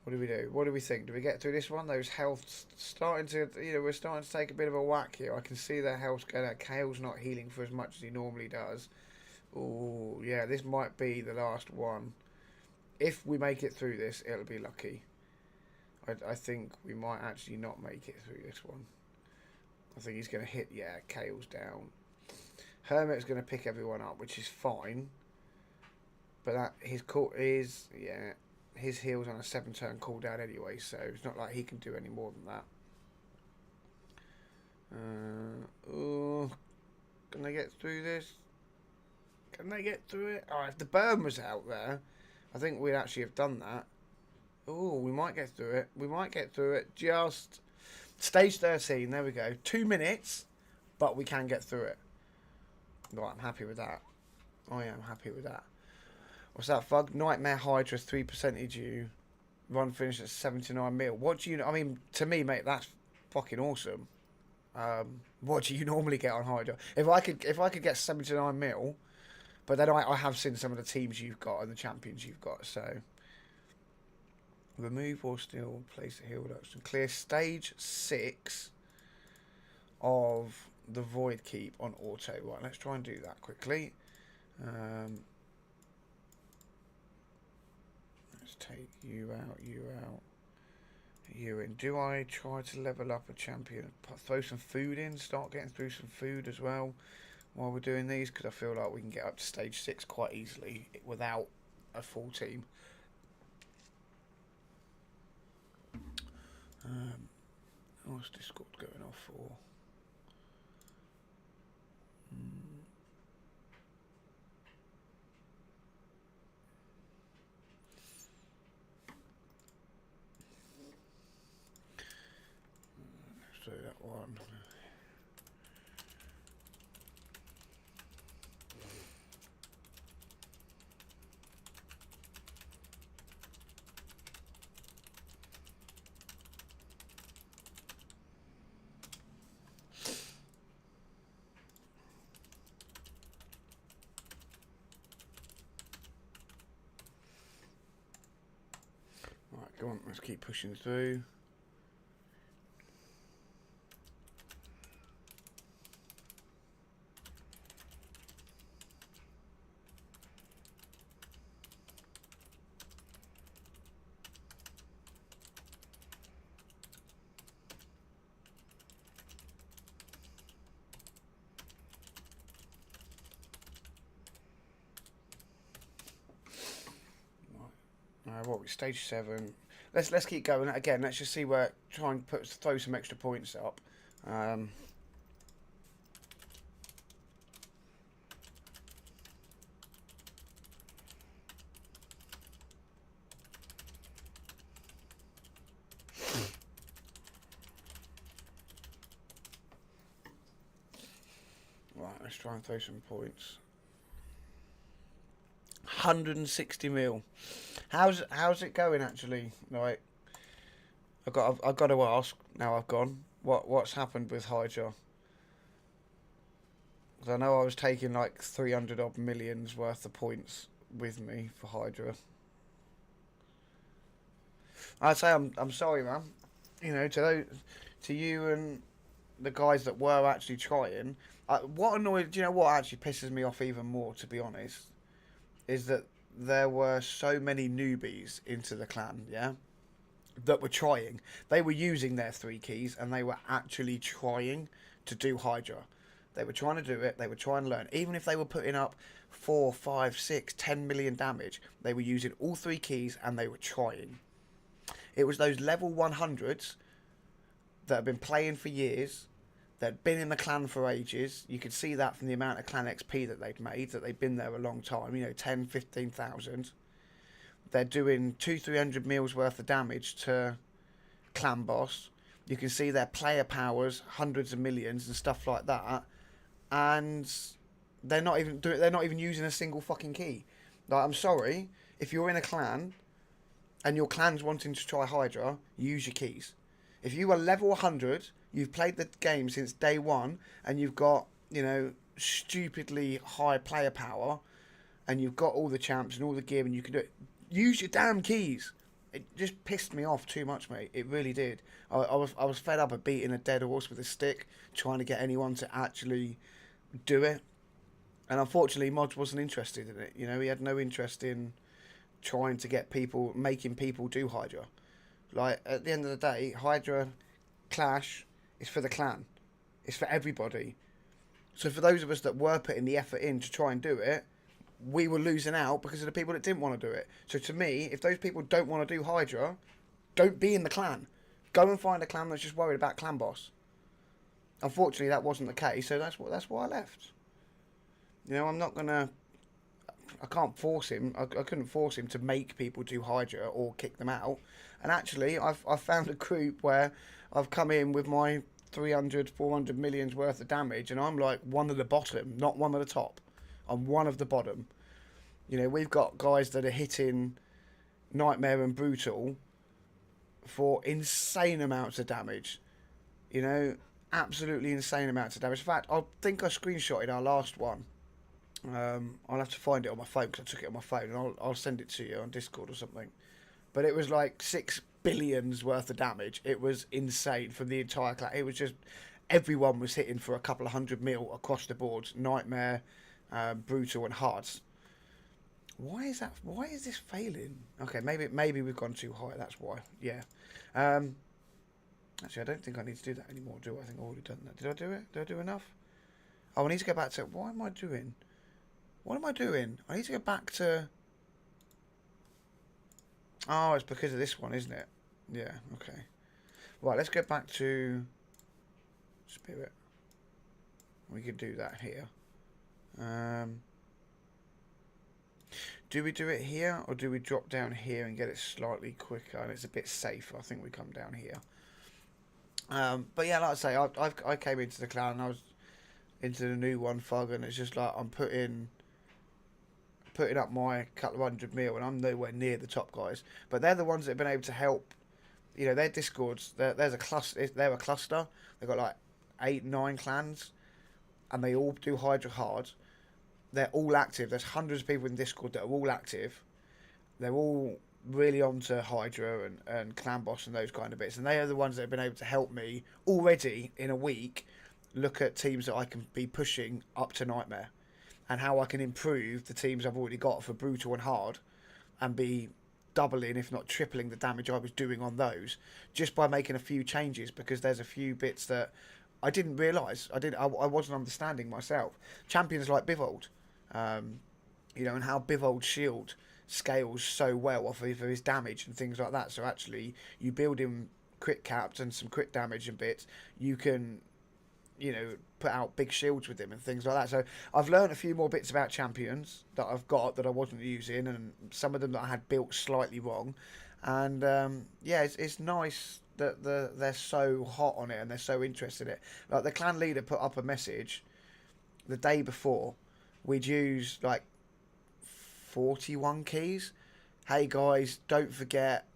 What do we do? What do we think? Do we get through this one? Those healths starting to, we're starting to take a bit of a whack here. I can see their health's going out. Kale's not healing for as much as he normally does. Oh, yeah, this might be the last one. If we make it through this, it'll be lucky. I think we might actually not make it through this one. I think he's going to hit, yeah, Kale's down. Hermit's going to pick everyone up, which is fine. But that his heal's on a 7-turn cooldown anyway, so it's not like he can do any more than that. Oh, can they get through this? Can they get through it? Oh, if the burn was out there, I think we'd actually have done that. Oh, we might get through it. We might get through it. Just stage 13. There we go. 2 minutes, but we can get through it. Right, I'm happy with that. I am happy with that. What's that, Fug? Nightmare Hydra 3% you. Run finish at 79 mil. What do you... I mean, to me, mate, that's fucking awesome. What do you normally get on Hydra? If I could get 79 mil, but then I have seen some of the teams you've got and the champions you've got, so... Remove or still place a heal reduction. Clear stage 6 of the Void Keep on auto. Right, let's try and do that quickly. Let's take you out, you in. Do I try to level up a champion? Throw some food in, start getting through some food as well while we're doing these, because I feel like we can get up to stage 6 quite easily without a full team. What's Discord going off for? Let's do that one. Right, go on, let's keep pushing through. What we stage 7. Let's keep going again. Let's just see where try and throw some extra points up. Right, let's try and throw some points. 160 mil. How's it going actually? Right, I've got to ask now. I've gone. what's happened with Hydra. 'Cause I know I was taking like 300 odd millions worth of points with me for Hydra. I'd say I'm sorry, man. You know, to you and the guys that were actually trying. What annoyed? Do you know what actually pisses me off even more? To be honest, is that there were so many newbies into the clan. Yeah, that were trying. They were using their 3 keys and they were actually trying to do Hydra. They were trying to do it. They were trying to learn. Even if they were putting up 4, 5, 6, 10 million damage, they were using all 3 keys and they were trying. It was those level 100s that have been playing for years, that had been in the clan for ages. You could see that from the amount of clan XP that they'd made, that they'd been there a long time, you know, 10, 15,000. They're doing 200-300 mils worth of damage to clan boss. You can see their player powers, hundreds of millions and stuff like that. And they're not even using a single fucking key. Like, I'm sorry, if you're in a clan and your clan's wanting to try Hydra, use your keys. If you are level 100, you've played the game since day one, and you've got, you know, stupidly high player power, and you've got all the champs and all the gear, and you can do it, use your damn keys. It just pissed me off too much, mate. It really did. I was fed up of beating a dead horse with a stick, trying to get anyone to actually do it. And unfortunately, Mod wasn't interested in it. You know, he had no interest in trying to get people, making people do Hydra. Like, at the end of the day, Hydra Clash is for the clan. It's for everybody. So for those of us that were putting the effort in to try and do it, we were losing out because of the people that didn't want to do it. So to me, if those people don't want to do Hydra, don't be in the clan. Go and find a clan that's just worried about clan boss. Unfortunately, that wasn't the case, so that's why I left. You know, I'm not gonna. I can't force him. I couldn't force him to make people do Hydra or kick them out. And actually, I've found a group where I've come in with my 300, 400 millions worth of damage, and I'm like one of the bottom, not one of the top. I'm one of the bottom. You know, we've got guys that are hitting Nightmare and Brutal for insane amounts of damage. You know, absolutely insane amounts of damage. In fact, I think I screenshotted our last one. I'll have to find it on my phone because I took it on my phone, and I'll send it to you on Discord or something. But it was like 6 billions worth of damage. It was insane from the entire class. It was just everyone was hitting for a couple of 100 mil across the board. Nightmare, Brutal, and Hearts. Why is that? Why is this failing? Okay, maybe we've gone too high. That's why. Yeah. Actually, I don't think I need to do that anymore, do I? I think I've already done that. Did I do it? Did I do enough? Oh, I need to go back to... What am I doing? What am I doing? I need to go back to... Oh, it's because of this one, isn't it? Yeah, okay. Right, let's go back to... Spirit. We could do that here. Do we do it here, or do we drop down here and get it slightly quicker? And it's a bit safer. I think we come down here. But yeah, like I say, I came into the clan and I was into the new one, Fug, and it's just like I'm putting up my couple of 100 mil, and I'm nowhere near the top guys. But they're the ones that have been able to help. You know, their discords. There's a cluster. They're a cluster. They've got like 8, 9 clans, and they all do Hydra hard. They're all active. There's hundreds of people in Discord that are all active. They're all really onto Hydra and Clan Boss and those kind of bits. And they are the ones that have been able to help me already in a week look at teams that I can be pushing up to Nightmare, and how I can improve the teams I've already got for Brutal and Hard, and be doubling, if not tripling, the damage I was doing on those just by making a few changes, because there's a few bits that I didn't realise. I wasn't understanding myself. Champions like Bivold, you know, and how Bivold's shield scales so well off of his damage and things like that. So actually, you build him crit caps and some crit damage and bits, you can, you know, put out big shields with him and things like that. So I've learned a few more bits about champions that I've got that I wasn't using, and some of them that I had built slightly wrong. And yeah, it's nice that they're so hot on it and they're so interested in it. Like, the clan leader put up a message the day before. We'd used like 41 keys. Hey guys, don't forget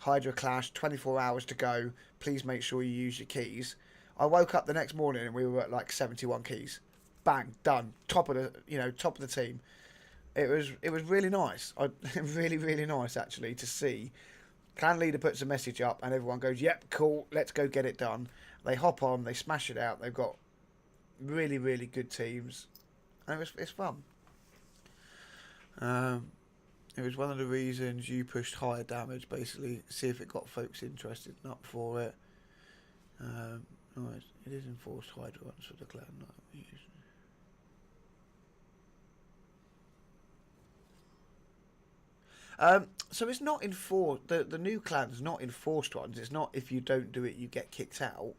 Hydra clash, 24 hours to go. Please make sure you use your keys. I woke up the next morning and we were at like 71 keys. Bang, done. Top of the team. It was really nice. Really nice actually to see. Clan leader puts a message up and everyone goes, "Yep, cool. Let's go get it done." They hop on, they smash it out. They've got really good teams, and it's fun. It was one of the reasons you pushed higher damage, basically, see if it got folks interested and up for it. Right, it is enforced Hydra ones for the clan. So it's not enforced. The new clan's not enforced ones. It's not if you don't do it, you get kicked out.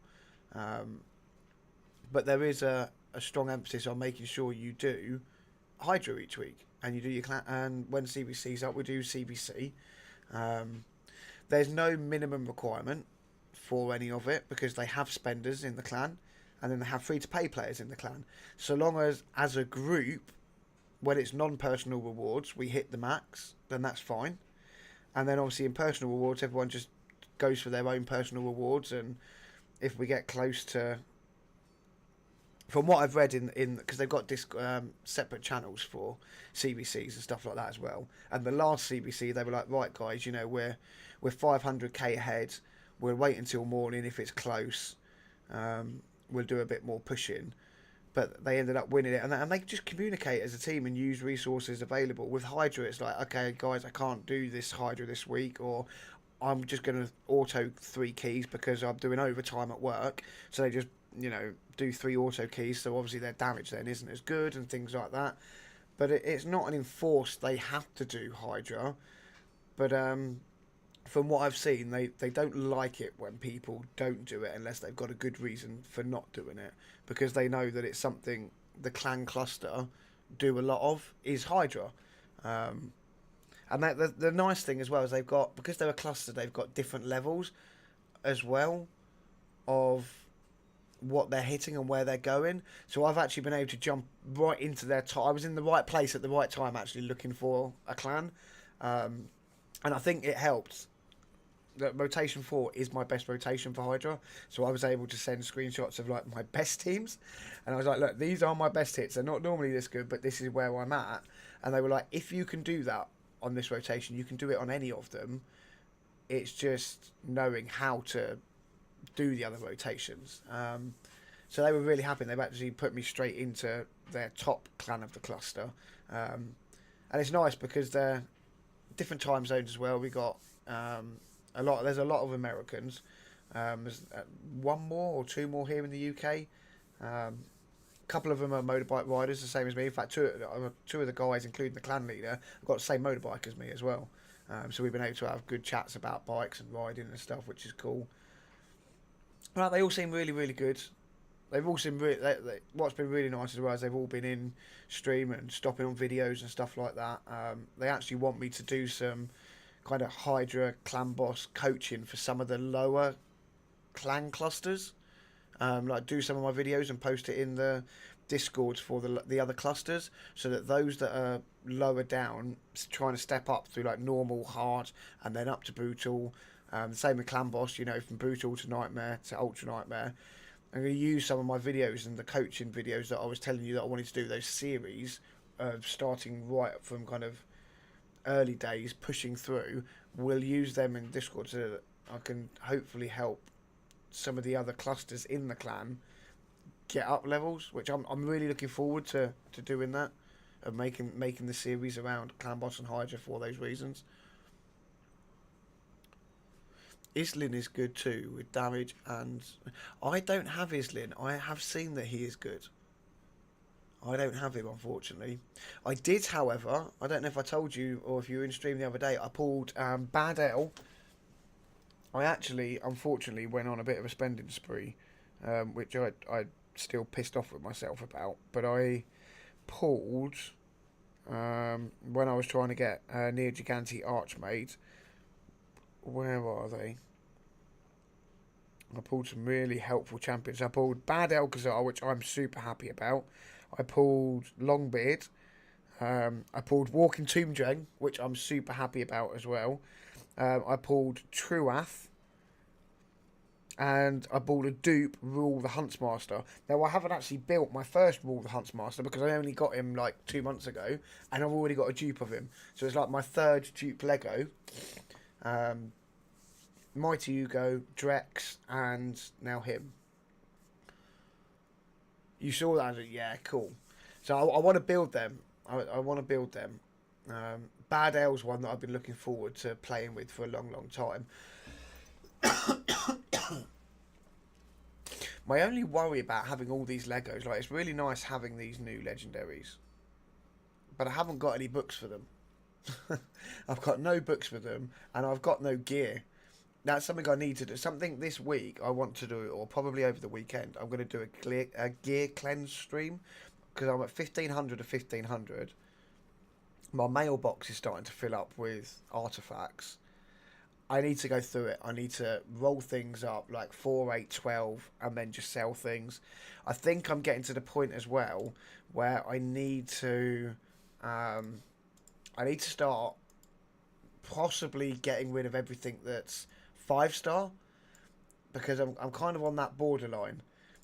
But there is a strong emphasis on making sure you do Hydra each week, and you do your clan. And when CBC's up, we do CBC. There's no minimum requirement for any of it because they have spenders in the clan, and then they have free-to-pay players in the clan. So long as a group, when it's non-personal rewards, we hit the max, then that's fine. And then obviously in personal rewards, everyone just goes for their own personal rewards, and if we get close to, from what I've read in because they've got separate channels for CBCs and stuff like that as well. And the last CBC, they were like, right guys, we're 500k ahead. We'll wait until morning if it's close. We'll do a bit more pushing. But they ended up winning it, and they just communicate as a team and use resources available. With Hydra, it's like, okay, guys, I can't do this Hydra this week, or I'm just going to auto 3 keys because I'm doing overtime at work. So they just, do 3 auto keys. So obviously their damage then isn't as good and things like that. But it's not an enforced, they have to do Hydra. But from what I've seen, they don't like it when people don't do it unless they've got a good reason for not doing it, because they know that it's something the clan cluster do a lot of is Hydra. And the nice thing as well is they've got, because they're a cluster, they've got different levels as well of what they're hitting and where they're going. So I've actually been able to jump right into their top. I was in the right place at the right time actually looking for a clan. And I think it helped. That rotation 4 is my best rotation for Hydra, so I was able to send screenshots of like my best teams, and I was like, look, these are my best hits. They're not normally this good, but this is where I'm at. And they were like, if you can do that on this rotation, you can do it on any of them. It's just knowing how to do the other rotations. So they were really happy. They've actually put me straight into their top clan of the cluster, and it's nice because they're different time zones as well. We got there's a lot of Americans. There's one more or 2 more here in the UK. A couple of them are motorbike riders, the same as me. In fact, two of the guys, including the clan leader, have got the same motorbike as me as well. So we've been able to have good chats about bikes and riding and stuff, which is cool. Right, they all seem really good. They've all seemed what's been really nice as well is they've all been in stream and stopping on videos and stuff like that. They actually want me to do some kind of Hydra clan boss coaching for some of the lower clan clusters. Like do some of my videos and post it in the discords for the other clusters, so that those that are lower down trying to step up through like normal, hard, and then up to brutal. The same with clan boss, from brutal to nightmare to ultra nightmare. I'm going to use some of my videos and the coaching videos that I was telling you that I wanted to do, those series of starting right from kind of early days, pushing through. We'll use them in Discord so that I can hopefully help some of the other clusters in the clan get up levels, which I'm really looking forward to doing that, of making the series around clan boss and Hydra for those reasons. Islin is good too with damage, and I don't have Islin. I have seen that he is good. I don't have him, unfortunately. I did, however, I don't know if I told you or if you were in stream the other day, I pulled Bad L. I actually, unfortunately, went on a bit of a spending spree, which I still pissed off with myself about. But I pulled, when I was trying to get Near Gigante Archmaid, where are they? I pulled some really helpful champions. I pulled Bad Elkazar, which I'm super happy about. I pulled Longbeard. I pulled Walking Tomb Drain, which I'm super happy about as well. I pulled Truath, and I bought a dupe Rule the Huntsmaster. Now I haven't actually built my first Rule the Huntsmaster because I only got him like 2 months ago, and I've already got a dupe of him. So it's like my third dupe Lego. Mighty Hugo, Drex, and now him. You saw that? Yeah, cool. So I want to build them. I want to build them. Bad L's one that I've been looking forward to playing with for a long, long time. My only worry about having all these Legos, like, it's really nice having these new legendaries, but I haven't got any books for them. I've got no books for them, and I've got no gear. That's something I need to do. Something this week I want to do, or probably over the weekend. I'm going to do a gear cleanse stream because I'm at 1500 to 1500. My mailbox is starting to fill up with artifacts. I need to go through it. I need to roll things up like 4, 8, 12 and then just sell things. I think I'm getting to the point as well where I need to start possibly getting rid of everything that's 5-star, because I'm kind of on that borderline.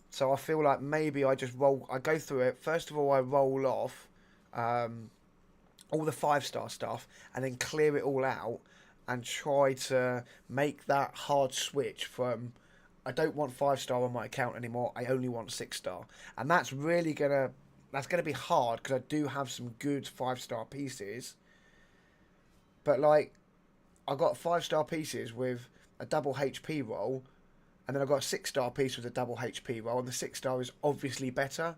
So I feel like maybe I go through it. First of all, I roll off all the 5-star stuff and then clear it all out and try to make that hard switch from, I don't want 5-star on my account anymore, I only want 6-star. And that's really gonna be hard because I do have some good 5-star pieces. But like, I got 5-star pieces with a double HP roll, and then I got a 6-star piece with a double HP roll, and the 6-star is obviously better.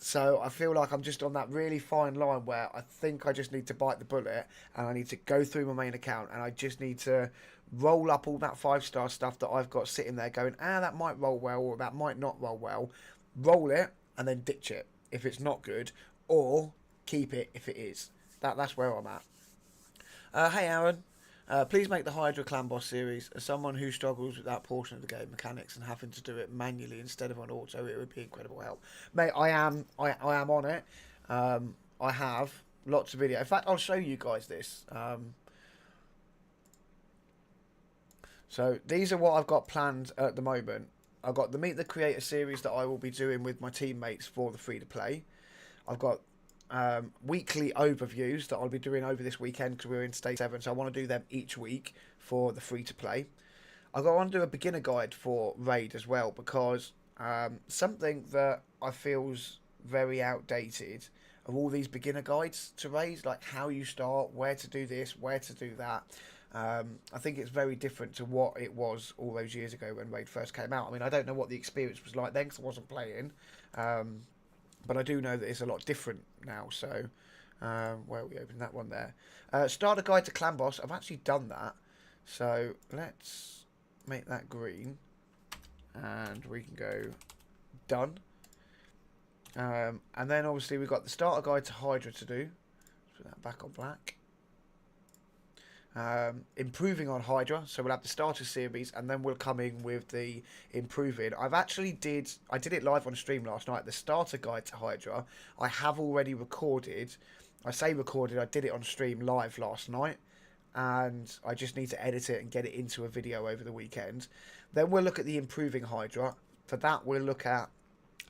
So I feel like I'm just on that really fine line where I think I just need to bite the bullet, and I need to go through my main account, and I just need to roll up all that 5-star stuff that I've got sitting there going, that might roll well, or that might not roll well. Roll it and then ditch it if it's not good, or keep it if it is. That's where I'm at. Hey Aaron. Please make the Hydra Clan Boss series. As someone who struggles with that portion of the game mechanics and having to do it manually instead of on auto, it would be incredible help. Mate, I am on it. I have lots of video. In fact, I'll show you guys this. So these are what I've got planned at the moment. I've got the Meet the Creator series that I will be doing with my teammates for the free to play. I've got weekly overviews that I'll be doing over this weekend because we're in stage 7, so I want to do them each week for the free to play. I want to do a beginner guide for Raid as well, because something that I feel's very outdated of all these beginner guides to Raid, like how you start, where to do this, where to do that. I think it's very different to what it was all those years ago when Raid first came out. I mean, I don't know what the experience was like then because I wasn't playing. But I do know that it's a lot different now. So, where we open that one there. Starter guide to Clan Boss. I've actually done that. So, let's make that green. And we can go done. And then, obviously, we've got the starter guide to Hydra to do. Let's put that back on black. Improving on Hydra, so we'll have the starter series, and then we'll come in with the improving. I did it live on stream last night. The starter guide to Hydra, I have already recorded. I say recorded, I did it on stream live last night, and I just need to edit it and get it into a video over the weekend. Then we'll look at the improving Hydra. For that, we'll look at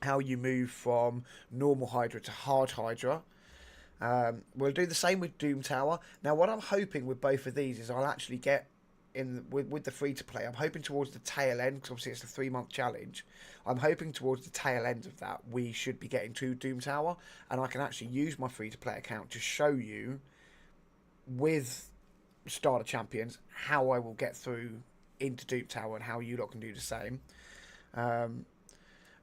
how you move from normal Hydra to hard Hydra. We'll do the same with Doom Tower. Now, what I'm hoping with both of these is I'll actually get in with the free to play. I'm hoping towards the tail end, because obviously it's a 3-month challenge. I'm hoping towards the tail end of that we should be getting to Doom Tower, and I can actually use my free to play account to show you with starter champions how I will get through into Doom Tower and how you lot can do the same.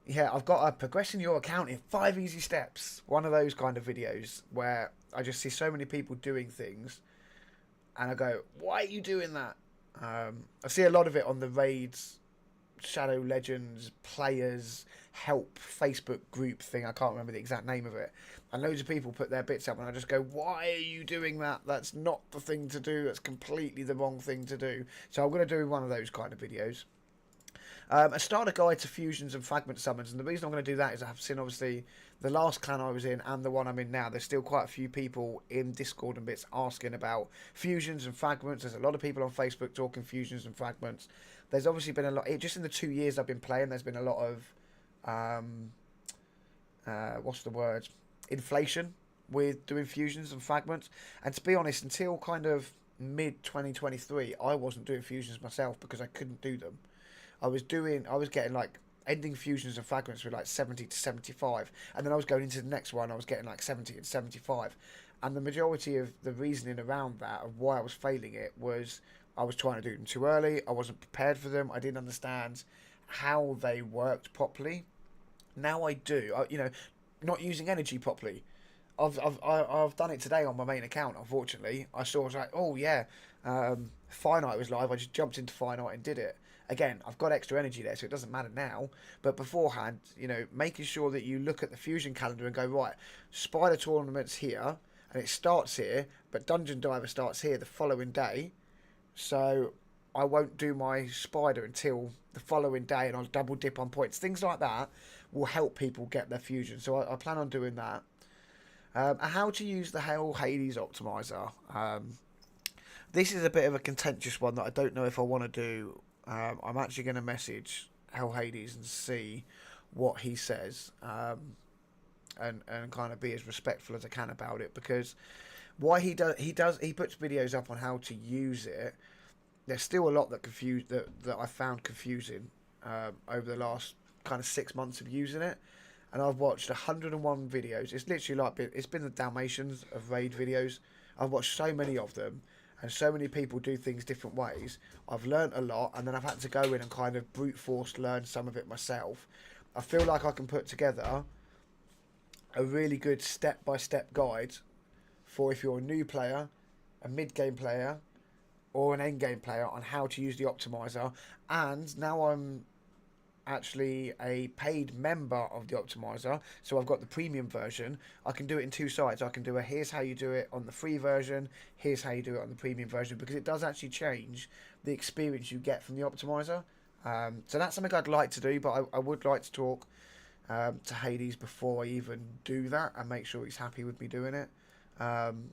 Yeah, I've got a progressing your account in 5 easy steps. One of those kind of videos where I just see so many people doing things and I go, why are you doing that? I see a lot of it on the Raids, Shadow Legends, Players, Help, Facebook group thing. I can't remember the exact name of it. And loads of people put their bits up and I just go, why are you doing that? That's not the thing to do. That's completely the wrong thing to do. So I'm going to do one of those kind of videos. A starter guide to fusions and fragment summons, and the reason I'm going to do that is I've seen obviously the last clan I was in and the one I'm in now, there's still quite a few people in Discord and bits asking about fusions and fragments. There's a lot of people on Facebook talking fusions and fragments. There's obviously been a lot, just in the 2 years I've been playing, there's been a lot of, what's the word, inflation with doing fusions and fragments. And to be honest, until kind of mid 2023, I wasn't doing fusions myself because I couldn't do them. I was getting like ending fusions and fragments with like 70 to 75, and then I was going into the next one, I was getting like 70 and 75. And the majority of the reasoning around that, of why I was failing it, was I was trying to do them too early, I wasn't prepared for them, I didn't understand how they worked properly. Now I do, not using energy properly. I've done it today on my main account. Unfortunately, I saw, I was like, oh yeah, finite was live. I just jumped into finite and did it. Again, I've got extra energy there, so it doesn't matter now. But beforehand, making sure that you look at the fusion calendar and go, right, Spider tournament's here and it starts here, but Dungeon Diver starts here the following day. So I won't do my Spider until the following day, and I'll double dip on points. Things like that will help people get their fusion. So I plan on doing that. How to use the HADES optimizer. This is a bit of a contentious one that I don't know if I want to do. I'm actually going to message HADES and see what he says, and kind of be as respectful as I can about it, because why he puts videos up on how to use it. There's still a lot that I found confusing over the last kind of 6 months of using it. And I've watched 101 videos. It's literally like, it's been the Dalmatians of raid videos. I've watched so many of them, and so many people do things different ways. I've learnt a lot, and then I've had to go in and kind of brute force learn some of it myself. I feel like I can put together a really good step-by-step guide for if you're a new player, a mid-game player, or an end-game player on how to use the optimizer. And now I'm actually a paid member of the optimizer, so I've got the premium version. I can do it in two sides. I can do a here's how you do it on the free version, here's how you do it on the premium version, because it does actually change the experience you get from the optimizer. So that's something I'd like to do, but I would like to talk to HADES before I even do that and make sure he's happy with me doing it. And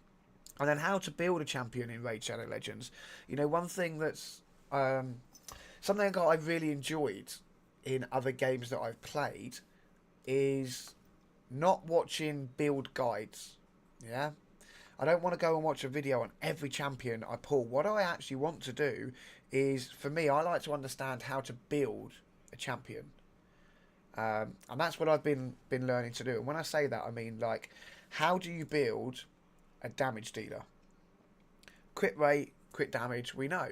then how to build a champion in Raid Shadow Legends. One thing that's something that I really enjoyed in other games that I've played is not watching build guides. Yeah, I don't want to go and watch a video on every champion I pull. What I actually want to do is, for me, I like to understand how to build a champion, and that's what I've been learning to do. And when I say that, I mean, like, how do you build a damage dealer? Crit rate, crit damage, we know.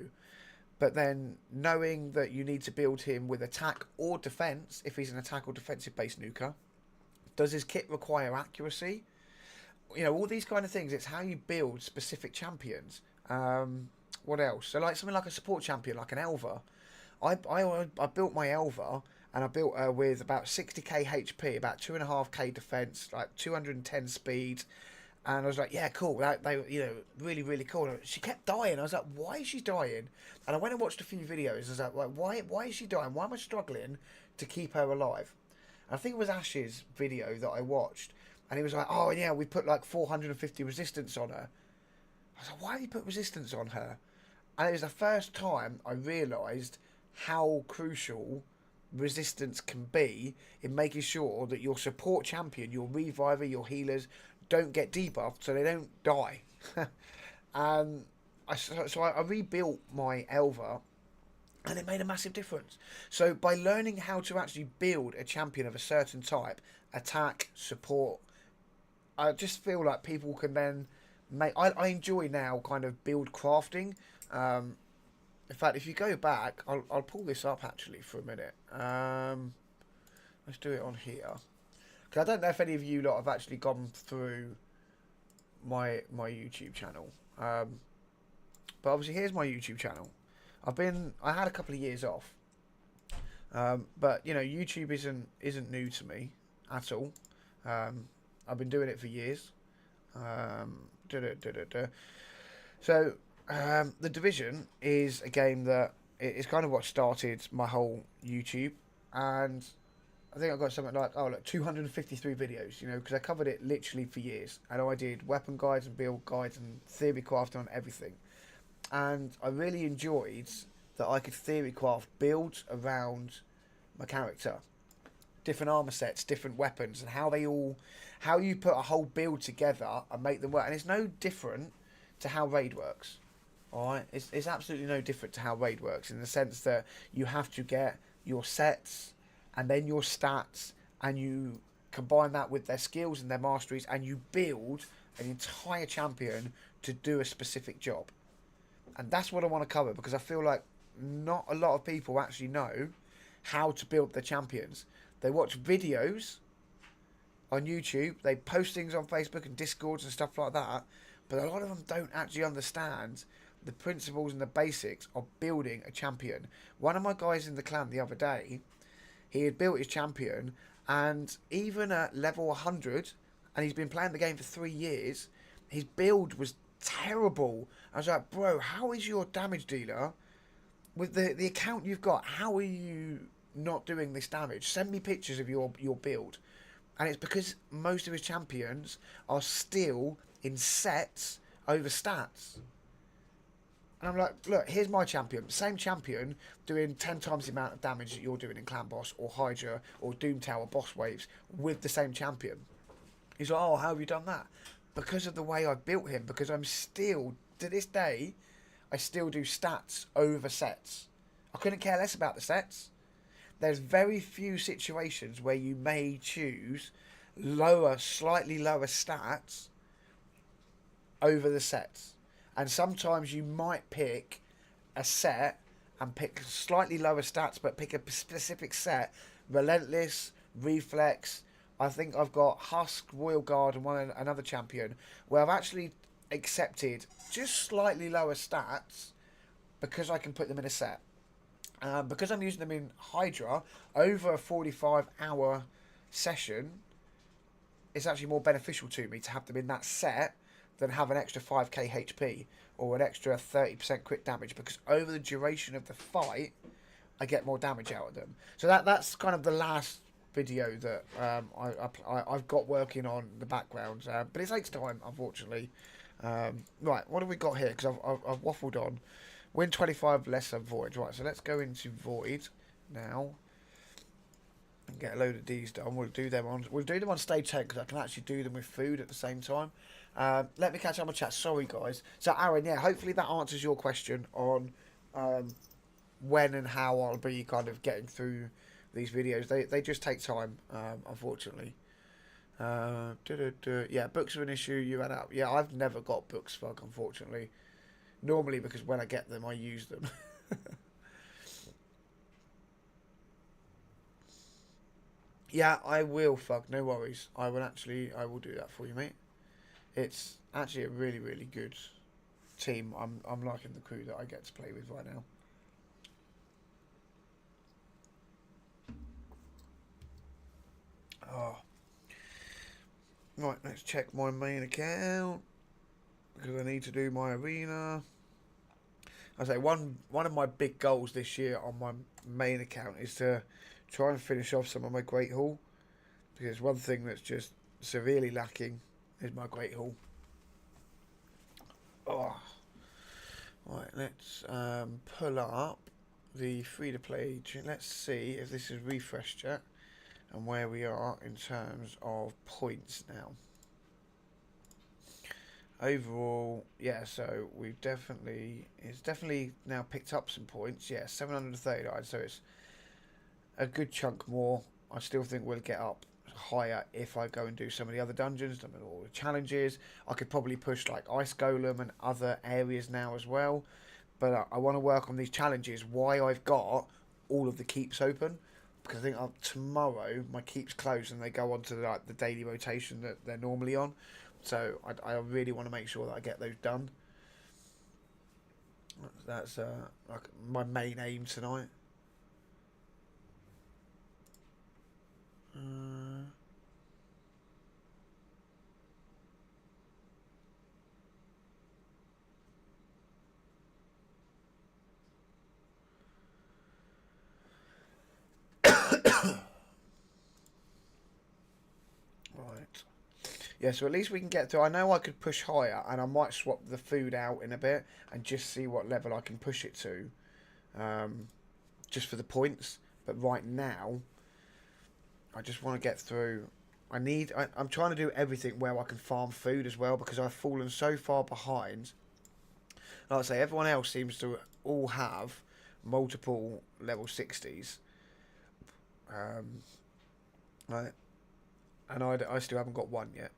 But then knowing that you need to build him with attack or defense, if he's an attack or defensive based nuker. Does his kit require accuracy? All these kind of things. It's how you build specific champions. What else? So like something like a support champion, like an Elver. I built my Elver, and I built her with about 60k HP, about 2.5k defense, like 210 speed. And I was like, yeah, cool. Really, really cool. She kept dying. I was like, why is she dying? And I went and watched a few videos. I was like, why is she dying? Why am I struggling to keep her alive? And I think it was Ash's video that I watched. And he was like, oh, yeah, we put like 450 resistance on her. I was like, why have you put resistance on her? And it was the first time I realised how crucial resistance can be in making sure that your support champion, your reviver, your healers, don't get debuffed so they don't die. And I rebuilt my Elver, and it made a massive difference. So by learning how to actually build a champion of a certain type, attack, support, I just feel like people can then make... I enjoy now kind of build crafting. In fact, if you go back, I'll pull this up actually for a minute. Let's do it on here. Because I don't know if any of you lot have actually gone through my YouTube channel. But obviously here's my YouTube channel. I had a couple of years off. But YouTube isn't new to me at all. I've been doing it for years. So The Division is a game that is kind of what started my whole YouTube, and I think I got something like, oh look, 253 videos, you know, because I covered it literally for years. And I did weapon guides and build guides and theory crafting on everything. And I really enjoyed that I could theory craft builds around my character. Different armor sets, different weapons, and how you put a whole build together and make them work. And it's no different to how raid works. Alright? It's absolutely no different to how raid works in the sense that you have to get your sets and then your stats and you combine that with their skills and their masteries and you build an entire champion to do a specific job. And that's what I want to cover because I feel like not a lot of people actually know how to build their champions. They watch videos on YouTube, they post things on Facebook and Discords and stuff like that, but a lot of them don't actually understand the principles and the basics of building a champion. One of my guys in the clan the other day, he had built his champion, and even at level 100, and he's been playing the game for 3 years, his build was terrible. I was like, bro, how is your damage dealer, with the account you've got, how are you not doing this damage? Send me pictures of your build. And it's because most of his champions are still in sets over stats. And I'm like, look, here's my champion. Same champion doing 10 times the amount of damage that you're doing in Clan Boss or Hydra or Doom Tower boss waves with the same champion. He's like, oh, how have you done that? Because of the way I built him, because I'm still, to this day, I still do stats over sets. I couldn't care less about the sets. There's very few situations where you may choose slightly lower stats over the sets. And sometimes you might pick a set and pick slightly lower stats, but pick a specific set. Relentless, Reflex. I think I've got Husk, Royal Guard, and another champion where I've actually accepted just slightly lower stats because I can put them in a set. Because I'm using them in Hydra, over a 45-hour session, it's actually more beneficial to me to have them in that set than have an extra 5k HP or an extra 30% crit damage, because over the duration of the fight I get more damage out of them. So that's kind of the last video that I've got working on the background, but it takes time, unfortunately. Right, what have we got here? Because I've waffled on. Win 25 lesser voids. Right, so let's go into void now and get a load of these done. We'll do them on stage 10 because I can actually do them with food at the same time. Let me catch up on chat. Sorry, guys. So, Aaron, yeah, hopefully that answers your question on when and how I'll be kind of getting through these videos. They just take time, unfortunately. Yeah, books are an issue. You ran out. Yeah, I've never got books, fuck, unfortunately. Normally, because when I get them, I use them. Yeah, I will, fuck. No worries. I will do that for you, mate. It's actually a really, really good team. I'm liking the crew that I get to play with right now. Oh. Right, let's check my main account because I need to do my arena. I say one of my big goals this year on my main account is to try and finish off some of my Great Hall, because one thing that's just severely lacking is my Great Hall. Oh. Right, let's pull up the free-to-play. Let's see if this is refreshed yet and where we are in terms of points now. Overall, yeah, so it's definitely now picked up some points. Yeah, 739, so it's a good chunk more. I still think we'll get up higher if I go and do some of the other dungeons, some of all the challenges. I could probably push like Ice Golem and other areas now as well. But I want to work on these challenges, why I've got all of the keeps open. Because I think tomorrow my keeps close and they go on to the daily rotation that they're normally on. So I really want to make sure that I get those done. That's like my main aim tonight. Yeah, so at least we can get through. I know I could push higher, and I might swap the food out in a bit and just see what level I can push it to, just for the points. But right now, I just want to get through. I'm trying to do everything where I can farm food as well because I've fallen so far behind. Like I say, everyone else seems to all have multiple level 60s. Right, and I still haven't got one yet.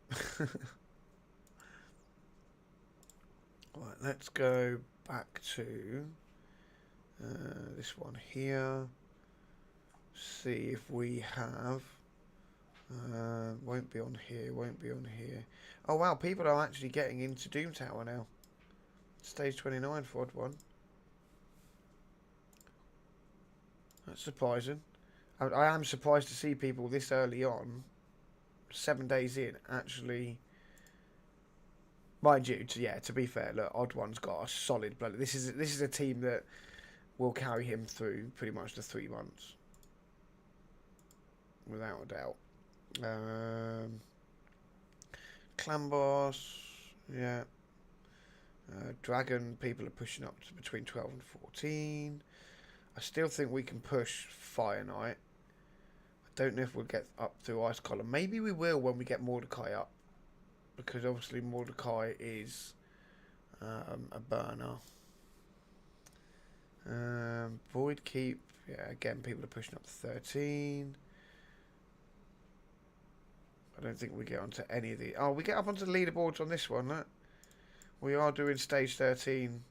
Right, let's go back to this one here. See if we have. Won't be on here. Won't be on here. Oh wow! People are actually getting into Doom Tower now. Stage 29 for odd one. That's surprising. I am surprised to see people this early on, 7 days in, actually. Mind you, to be fair, look, Odd One's got a solid blood. This is a team that will carry him through pretty much the 3 months, without a doubt. Clan boss, yeah. Dragon, people are pushing up to between 12 and 14. I still think we can push Fire Knight. I don't know if we'll get up through Ice Column. Maybe we will when we get Mordecai up, because obviously Mordecai is a burner. Void Keep, yeah, again, people are pushing up to 13. I don't think we get onto any of the... Oh, we get up onto the leaderboards on this one, look. We are doing stage 13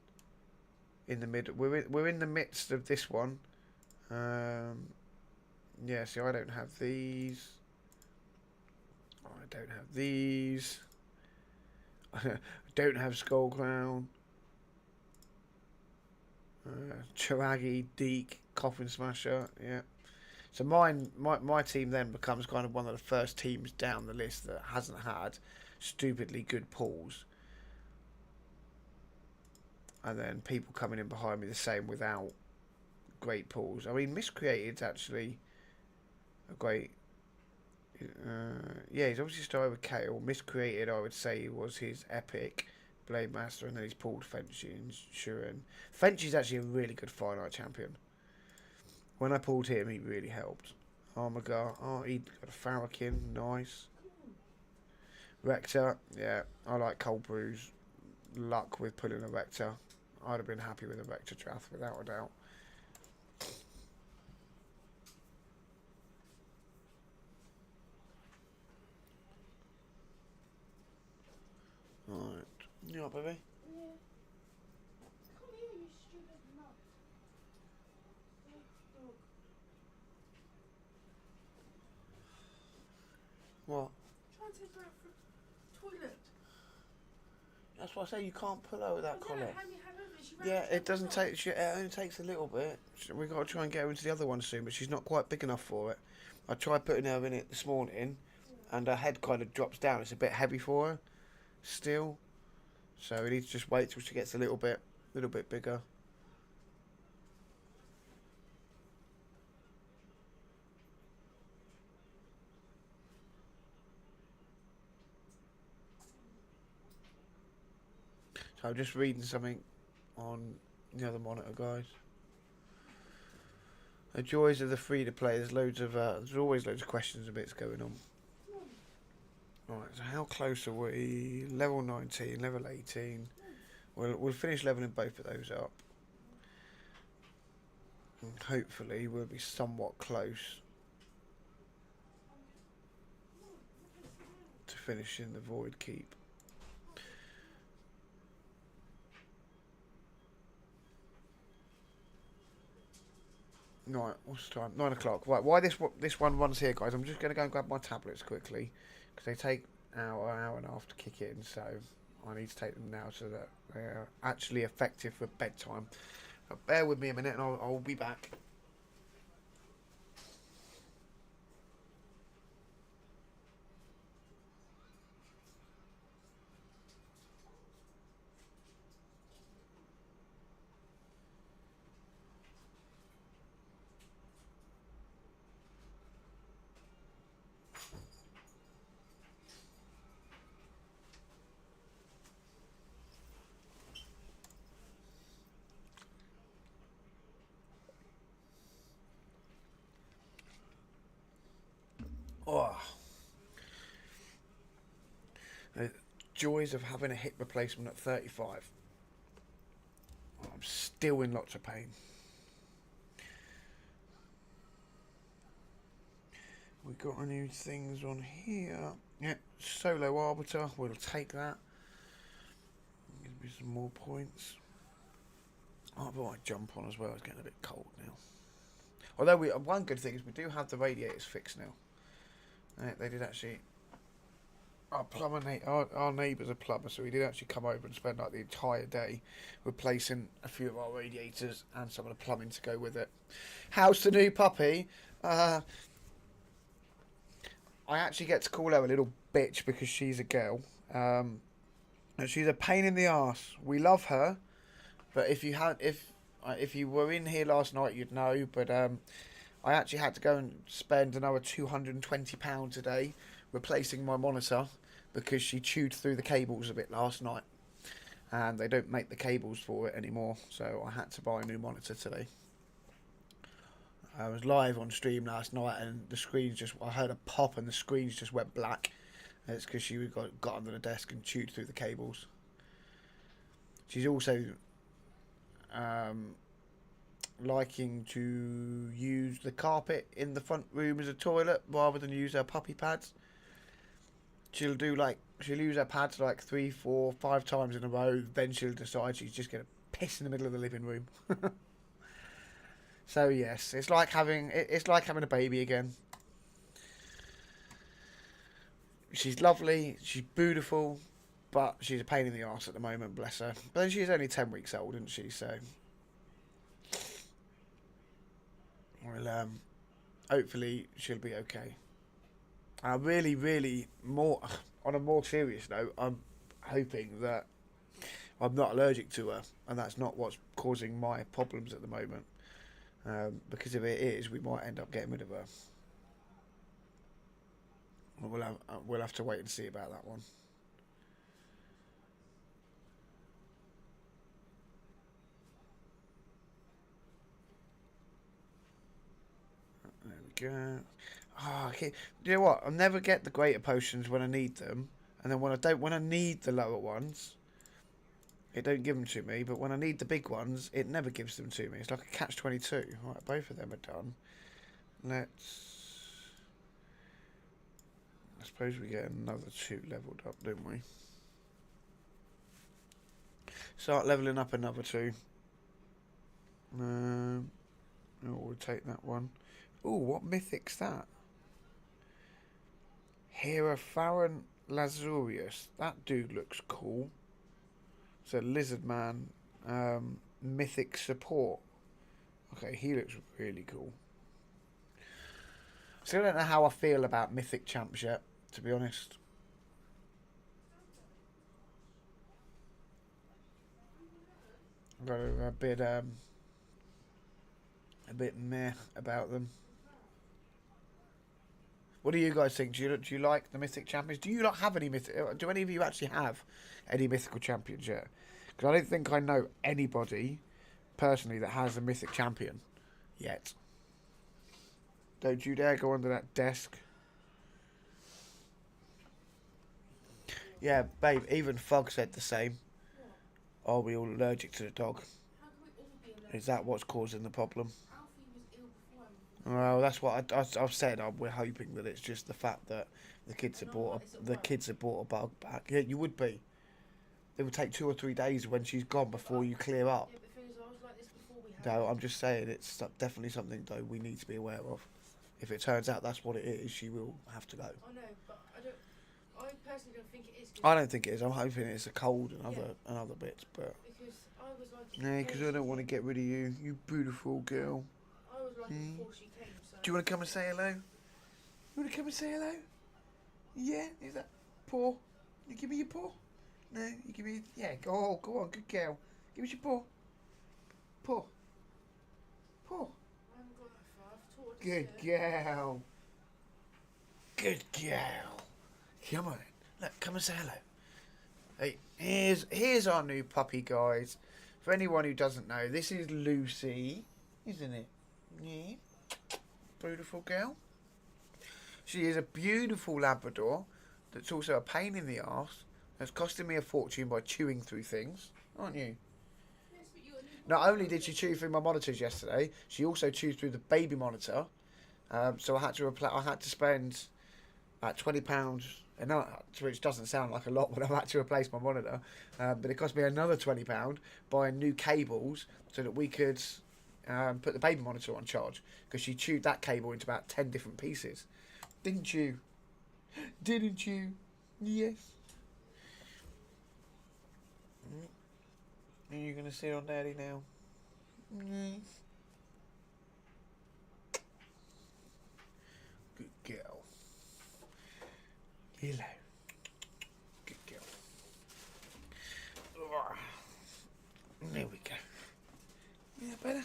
in the mid. We're in the midst of this one. Yeah, see, I don't have these. I don't have these. I don't have Skull Crown. Chiragi, Deke, Coffin Smasher, yeah. So my team then becomes kind of one of the first teams down the list that hasn't had stupidly good pulls. And then people coming in behind me the same without great pulls. I mean, Miscreated's actually a great... yeah, he's obviously started with Kale. Miscreated, I would say, was his epic Blade Master, and then he's pulled Fenchy and Shuren. Fenchy's actually a really good Fire Knight champion. When I pulled him, he really helped. Armagar, oh, he got a Farrakin, nice. Rector, yeah, I like Cold Brew's luck with pulling a Rector. I'd have been happy with a Rector draft without a doubt. Right. You up, baby? Yeah. Come here, you stupid nut. Dog. What? Try and take her out for the toilet. That's why I say you can't pull her with that collar. She Yeah, it doesn't take. It only takes a little bit. We've got to try and get her into the other one soon, but she's not quite big enough for it. I tried putting her in it this morning, and her head kind of drops down. It's a bit heavy for her, still. So we need to just wait till she gets a little bit bigger. So I'm just reading something on the other monitor, guys. The joys of the free to play. There's always loads of questions and bits going on. Right, so how close are we? Level 19, level 18. We'll finish leveling both of those up. And hopefully we'll be somewhat close to finishing the Void Keep. Right, what's the time? 9 o'clock. Right, why this one runs here, guys? I'm just going to go and grab my tablets quickly, because they take an hour and a half to kick in, so I need to take them now so that they're actually effective for bedtime. But bear with me a minute and I'll be back. joys of having a hip replacement at 35. I'm still in lots of pain. We got any things on here? Yeah, solo arbiter. We'll take that. Give me some more points. Oh, but I jump on as well. It's getting a bit cold now. Although one good thing is we do have the radiators fixed now. They did actually. Our neighbour's a plumber, so he did actually come over and spend like the entire day replacing a few of our radiators and some of the plumbing to go with it. How's the new puppy? I actually get to call her a little bitch because she's a girl. And she's a pain in the arse. We love her, but if you were in here last night, you'd know. But I actually had to go and spend another £220 today replacing my monitor because she chewed through the cables a bit last night, and they don't make the cables for it anymore. So I had to buy a new monitor today. I was live on stream last night, and the screens I heard a pop, and the screens just went black. And it's because she got under the desk and chewed through the cables. She's also liking to use the carpet in the front room as a toilet rather than use her puppy pads. She'll use her pads like 3, 4, 5 times in a row. Then she'll decide she's just going to piss in the middle of the living room. So yes, it's like having a baby again. She's lovely, she's beautiful, but she's a pain in the arse at the moment, bless her. But then she's only 10 weeks old, isn't she? So, well, hopefully she'll be okay. Really, on a more serious note, I'm hoping that I'm not allergic to her, and that's not what's causing my problems at the moment. Because if it is, we might end up getting rid of her. We'll have to wait and see about that one. There we go. Okay. Do you know what? I never get the greater potions when I need them, and then when I need the lower ones, it don't give them to me. But when I need the big ones, it never gives them to me. It's like a catch-22. Right, both of them are done. I suppose we get another 2 leveled up, don't we? Start leveling up another 2. We'll take that one. Ooh, what mythic's that? Hieropharon Lazurius. That dude looks cool. It's a lizard man. Mythic support. Okay, he looks really cool. Still don't know how I feel about mythic champs yet, to be honest. I've got a bit meh about them. What do you guys think? Do you like the mythic champions? Do you not have any mythic? Do any of you actually have any mythical champions yet? Because I don't think I know anybody personally that has a mythic champion yet. Don't you dare go under that desk. Yeah, babe, even Fog said the same. Are we all allergic to the dog? How can we all be allergic? Is that what's causing the problem? Alfie was ill before. Well, that's what I've said. We're hoping that it's just the fact that the kids have brought a bug back. Yeah, you would be. It would take 2 or 3 days when she's gone before you clear up. Yeah, but the thing is, I was like this before we had No, it. I'm just saying it's definitely something though we need to be aware of. If it turns out that's what it is, she will have to go. I know, but I personally don't think it is. I don't think it is. I'm hoping it's a cold and other bits, but Because I was like. yeah, because I don't want to get rid of you, you beautiful girl. I was like it before she came. So. Do you want to come and say hello? You want to come and say hello? Yeah, is that paw? You give me your paw? No, you give me. Yeah, go on, good girl. Give us your paw. Paw. Paw. I haven't got that far. I've taught Good girl. Good girl. Come on. Look, come and say hello. Hey, here's our new puppy, guys. For anyone who doesn't know, this is Lucy, isn't it? Yeah. Beautiful girl. She is a beautiful Labrador that's also a pain in the arse. It's costing me a fortune by chewing through things, aren't you? Yes, but you're a new Not only did she chew through my monitors yesterday, she also chewed through the baby monitor. So I had to spend £20. And no, which doesn't sound like a lot when I've had to replace my monitor, but it cost me another £20 buying new cables so that we could put the baby monitor on charge because she chewed that cable into about 10 different pieces. Didn't you? Didn't you? Yes. Are you going to sit on Daddy now? Good girl. Hello. Good girl. There we go. Yeah, better.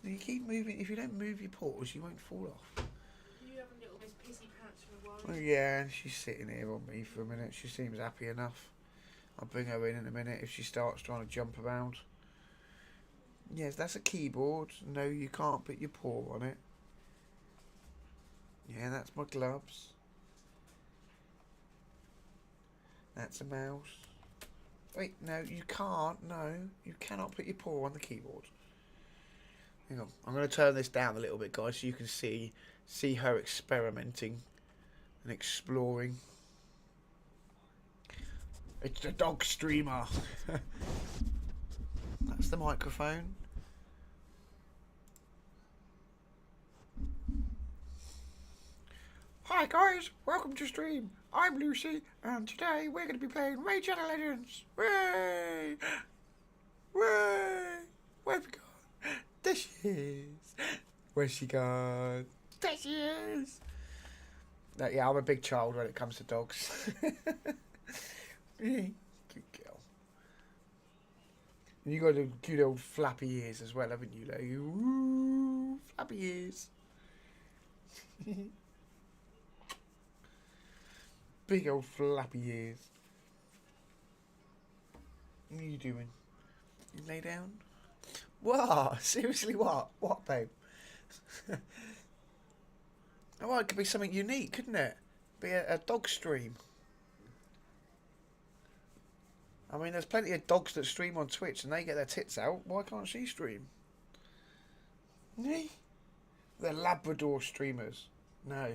You keep moving. If you don't move your paws, you won't fall off. You have a little Miss Pissy Pants for a while. Oh, yeah, she's sitting here on me for a minute. She seems happy enough. I'll bring her in a minute if she starts trying to jump around. Yes, that's a keyboard. No, you can't put your paw on it. Yeah, that's my gloves. That's a mouse. Wait, no, you can't. No, you cannot put your paw on the keyboard. Hang on, I'm going to turn this down a little bit, guys, so you can see her experimenting and exploring. It's the dog streamer. That's the microphone. Hi guys, welcome to stream. I'm Lucy, and today we're going to be playing Raid Shadow Legends. Way! Way! Where's she gone? There she is. Where's she gone? There she is. Yeah, I'm a big child when it comes to dogs. Good girl. And you got the cute old flappy ears as well, haven't you? Like, ooh, flappy ears. Big old flappy ears. What are you doing? You lay down? What? Seriously, what? What, babe? Oh, it could be something unique, couldn't it? Be a dog stream. I mean, there's plenty of dogs that stream on Twitch and they get their tits out. Why can't she stream? They're Labrador streamers. No.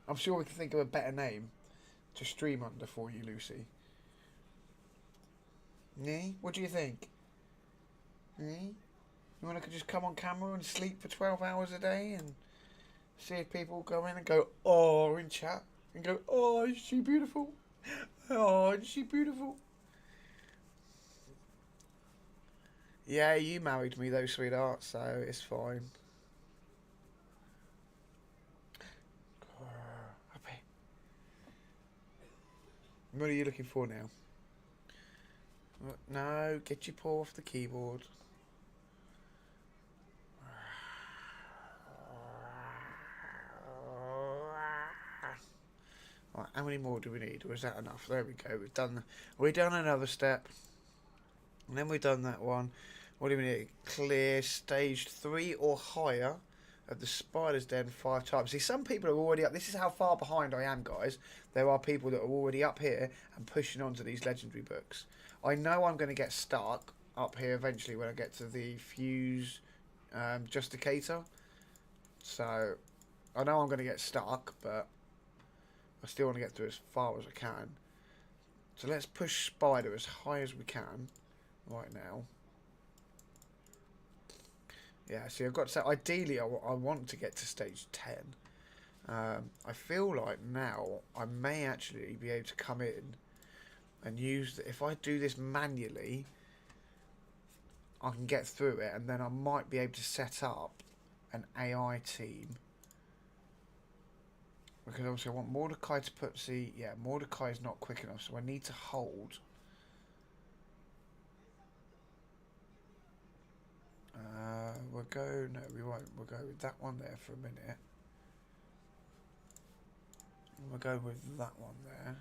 I'm sure we can think of a better name to stream under for you, Lucy. What do you think? You want to just come on camera and sleep for 12 hours a day and see if people go in and go, oh, in chat? And go, oh, is she beautiful? Oh, is she beautiful? Yeah, you married me though, sweetheart, so it's fine. What are you looking for now? No, get your paw off the keyboard. Right, how many more do we need? Or is that enough? There we go. We've done another step. And then we've done that one. What do we need? Clear stage 3 or higher of the spider's den 5 times. See, some people are already up. This is how far behind I am, guys. There are people that are already up here and pushing on to these legendary books. I know I'm going to get stuck up here eventually when I get to the fuse justicator. So, I know I'm going to get stuck, but I still want to get through as far as I can. So let's push spider as high as we can right now. Yeah, see, I've got to say, ideally, I want to get to stage 10. I feel like now I may actually be able to come in and use... if I do this manually, I can get through it, and then I might be able to set up an AI team. Because obviously I want Mordecai to put... see, yeah, Mordecai is not quick enough, so I need to hold... we'll go... no, we won't. We'll go with that one there for a minute. We'll go with that one there.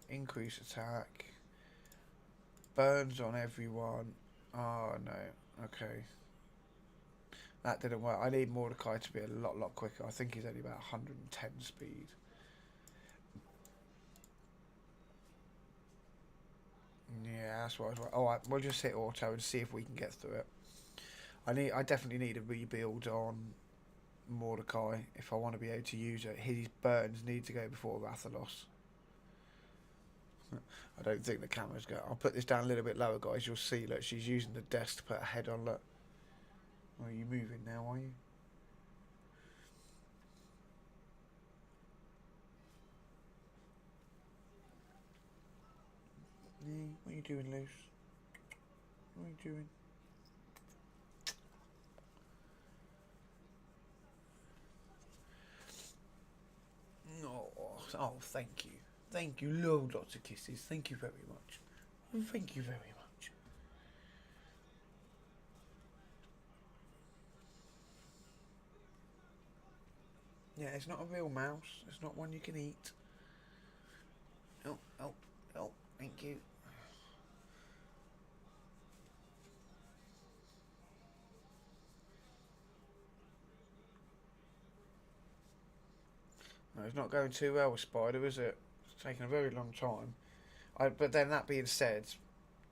Increase attack. Burns on everyone. Oh, no. Okay. That didn't work. I need Mordecai to be a lot quicker. I think he's only about 110 speed. that's right. Alright, we'll just hit auto and see if we can get through it. I definitely need a rebuild on Mordecai if I want to be able to use it. His burns need to go before Rathalos. I don't think the camera's going. I'll put this down a little bit lower, guys. You'll see. Look, she's using the desk to put her head on. Look. Oh, are you moving now? Are you? What are you doing, Luce? What are you doing? Oh, thank you. Thank you. Lots of kisses. Thank you very much. Thank you very much. Yeah, it's not a real mouse. It's not one you can eat. Oh, oh, oh, thank you. No, it's not going too well with Spider, is it? It's taking a very long time. But then that being said,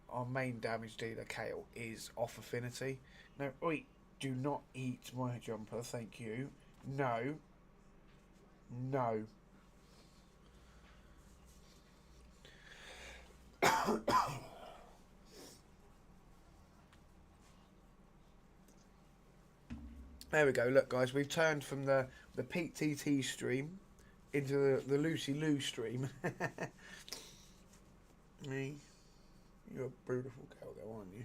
our main damage dealer, Kale, is off affinity. No, wait, do not eat my jumper, thank you. No. No. There we go, look guys, we've turned from the Pete TT stream into the Lucy Lou stream. Me. You're a beautiful girl though, aren't you?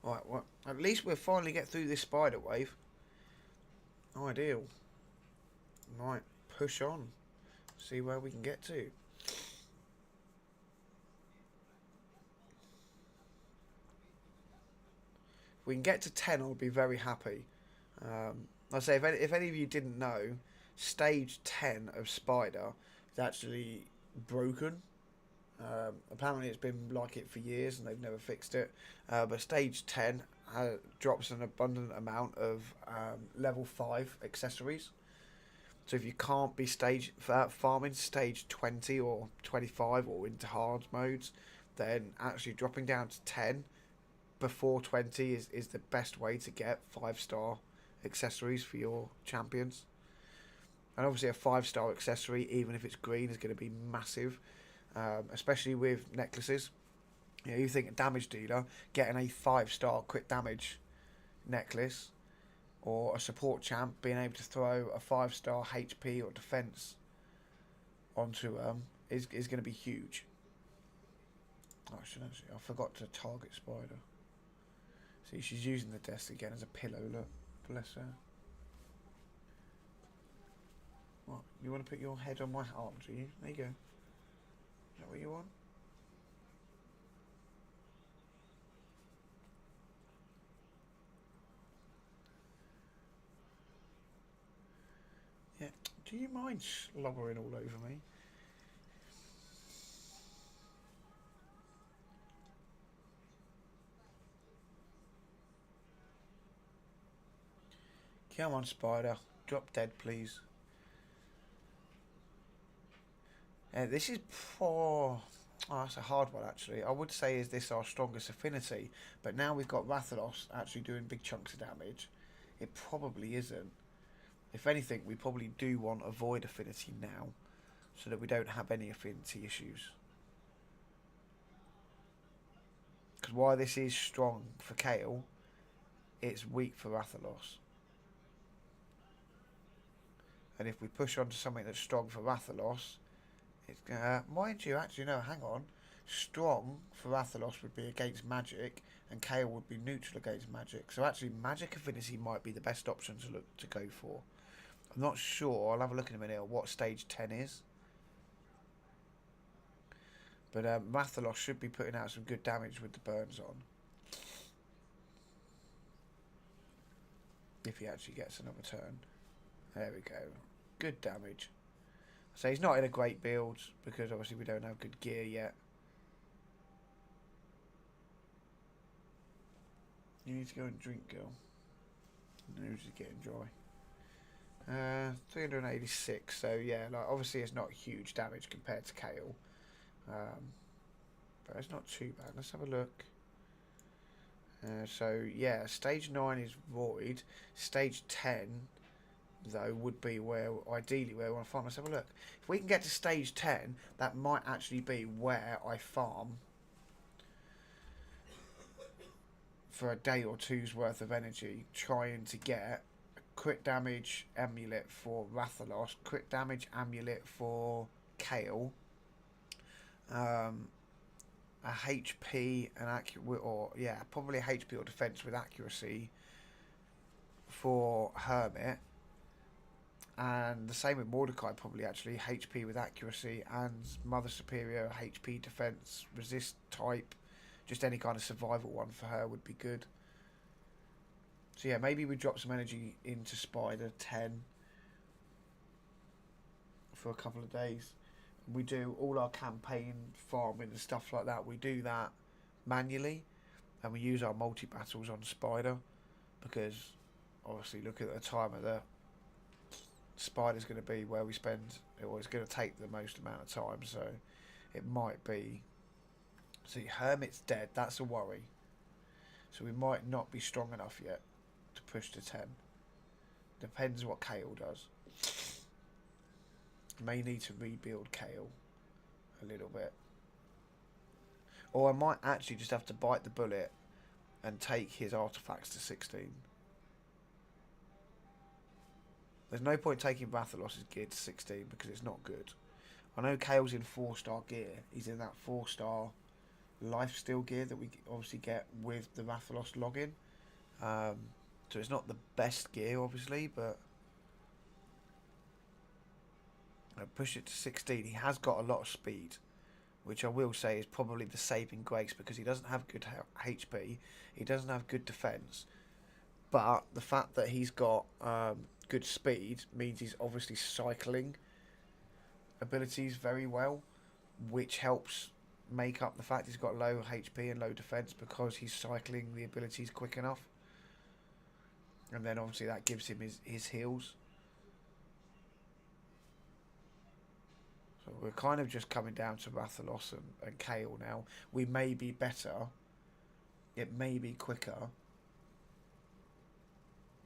Alright, well, at least we'll finally get through this spider wave. Ideal. Right, push on. See where we can get to. If we can get to 10, I'll be very happy. I say, if any of you didn't know, stage 10 of Spider is actually broken. Apparently it's been like it for years and they've never fixed it. But stage 10 drops an abundant amount of level 5 accessories. So if you can't be farming stage 20 or 25 or into hard modes, then actually dropping down to 10 before 20 is the best way to get 5-star accessories for your champions. And obviously a 5-star accessory, even if it's green, is going to be massive, especially with necklaces. You know, you think a damage dealer getting a 5-star crit damage necklace, or a support champ being able to throw a 5-star HP or defense onto is going to be huge. Oh, I forgot to target Spider. See, she's using the desk again as a pillow. Look, bless her. What? You want to put your head on my arm, do you? There you go. Is that what you want? Yeah. Do you mind slobbering all over me? Come on, Spider. Drop dead, please. This is poor. Oh, that's a hard one, actually. I would say is this our strongest affinity, but now we've got Rathalos actually doing big chunks of damage. It probably isn't. If anything, we probably do want a void affinity now, so that we don't have any affinity issues. Because while this is strong for Kale, it's weak for Rathalos. And if we push on to something that's strong for Rathalos, it's mind you, actually no, hang on. Strong for Rathalos would be against magic, and Kale would be neutral against magic. So actually, magic affinity might be the best option to go for. I'm not sure. I'll have a look in a minute at what stage 10 is. But Rathalos should be putting out some good damage with the burns on. If he actually gets another turn. There we go. Good damage. So he's not in a great build because obviously we don't have good gear yet. You need to go and drink, girl. Nose is getting dry. 386. So yeah, like obviously it's not huge damage compared to Kale, but but it's not too bad. Let's have a look. So yeah, stage 9 is void. Stage 10 though would be where ideally where I want to farm. Let's have a look. If we can get to stage 10, that might actually be where I farm for a day or two's worth of energy, trying to get a crit damage amulet for Rathalos, crit damage amulet for Kale, a HP and accurate, or yeah, probably a HP or defense with accuracy for Hermit, and the same with Mordecai, probably actually HP with accuracy and Mother Superior HP defense resist type. Just any kind of survival one for her would be good. So yeah, maybe we drop some energy into Spider 10 for a couple of days. We do all our campaign farming and stuff like that. We do that manually, and we use our multi battles on Spider because obviously look at the time of the Spider's going to be where we spend, or it's going to take the most amount of time. So it might be. See, Hermit's dead. That's a worry. So we might not be strong enough yet to push to 10. Depends what Kale does. May need to rebuild Kale a little bit. Or I might actually just have to bite the bullet and take his artifacts to 16. There's no point taking Rathalos' gear to 16 because it's not good. I know Kale's in 4-star gear. He's in that 4-star lifesteal gear that we obviously get with the Rathalos login. So it's not the best gear, obviously, but I push it to 16. He has got a lot of speed, which I will say is probably the saving grace because he doesn't have good HP. He doesn't have good defense. But the fact that he's got good speed means he's obviously cycling abilities very well, which helps make up the fact he's got low HP and low defense because he's cycling the abilities quick enough. And then obviously that gives him his heals. So we're kind of just coming down to Rathalos and Kale now. We may be better. It may be quicker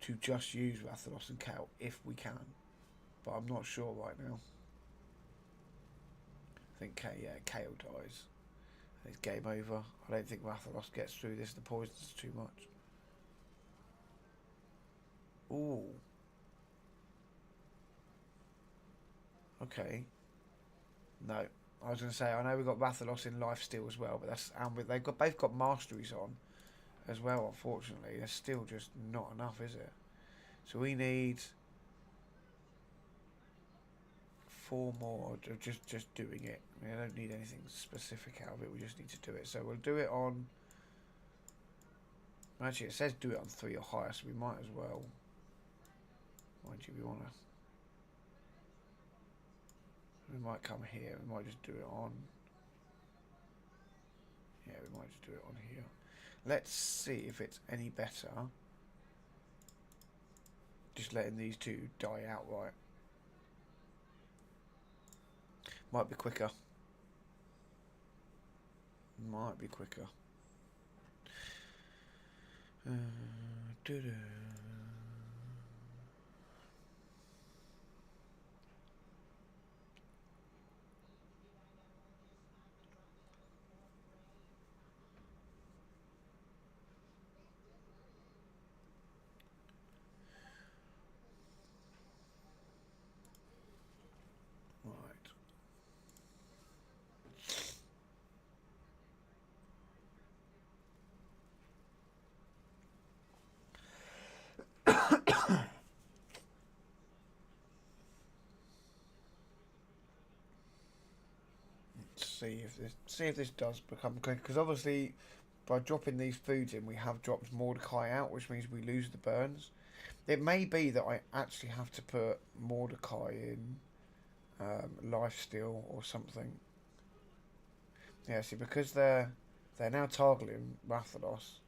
to just use Rathalos and Kale if we can. But I'm not sure right now. I think Kale dies. And it's game over. I don't think Rathalos gets through this. The poison's too much. Ooh. Okay. No. I was going to say, I know we've got Rathalos in lifesteal as well, but that's they've both got masteries on as well, unfortunately. There's still just not enough, is it? So we need 4 more of just doing it. I mean, I don't need anything specific out of it, we just need to do it. So we'll do it on... Actually, it says do it on 3 or higher, so we might as well... Mind you, we want to... We might come here, we might just do it on... Yeah, we might just do it on here. Let's see if it's any better. Just letting these two die outright. Might be quicker. Might be quicker. Doo-doo. See if this does become quick, because obviously by dropping these foods in we have dropped Mordecai out, which means we lose the burns. It may be that I actually have to put Mordecai in lifesteal or something. Yeah, see, because they're now targeting Rathalos.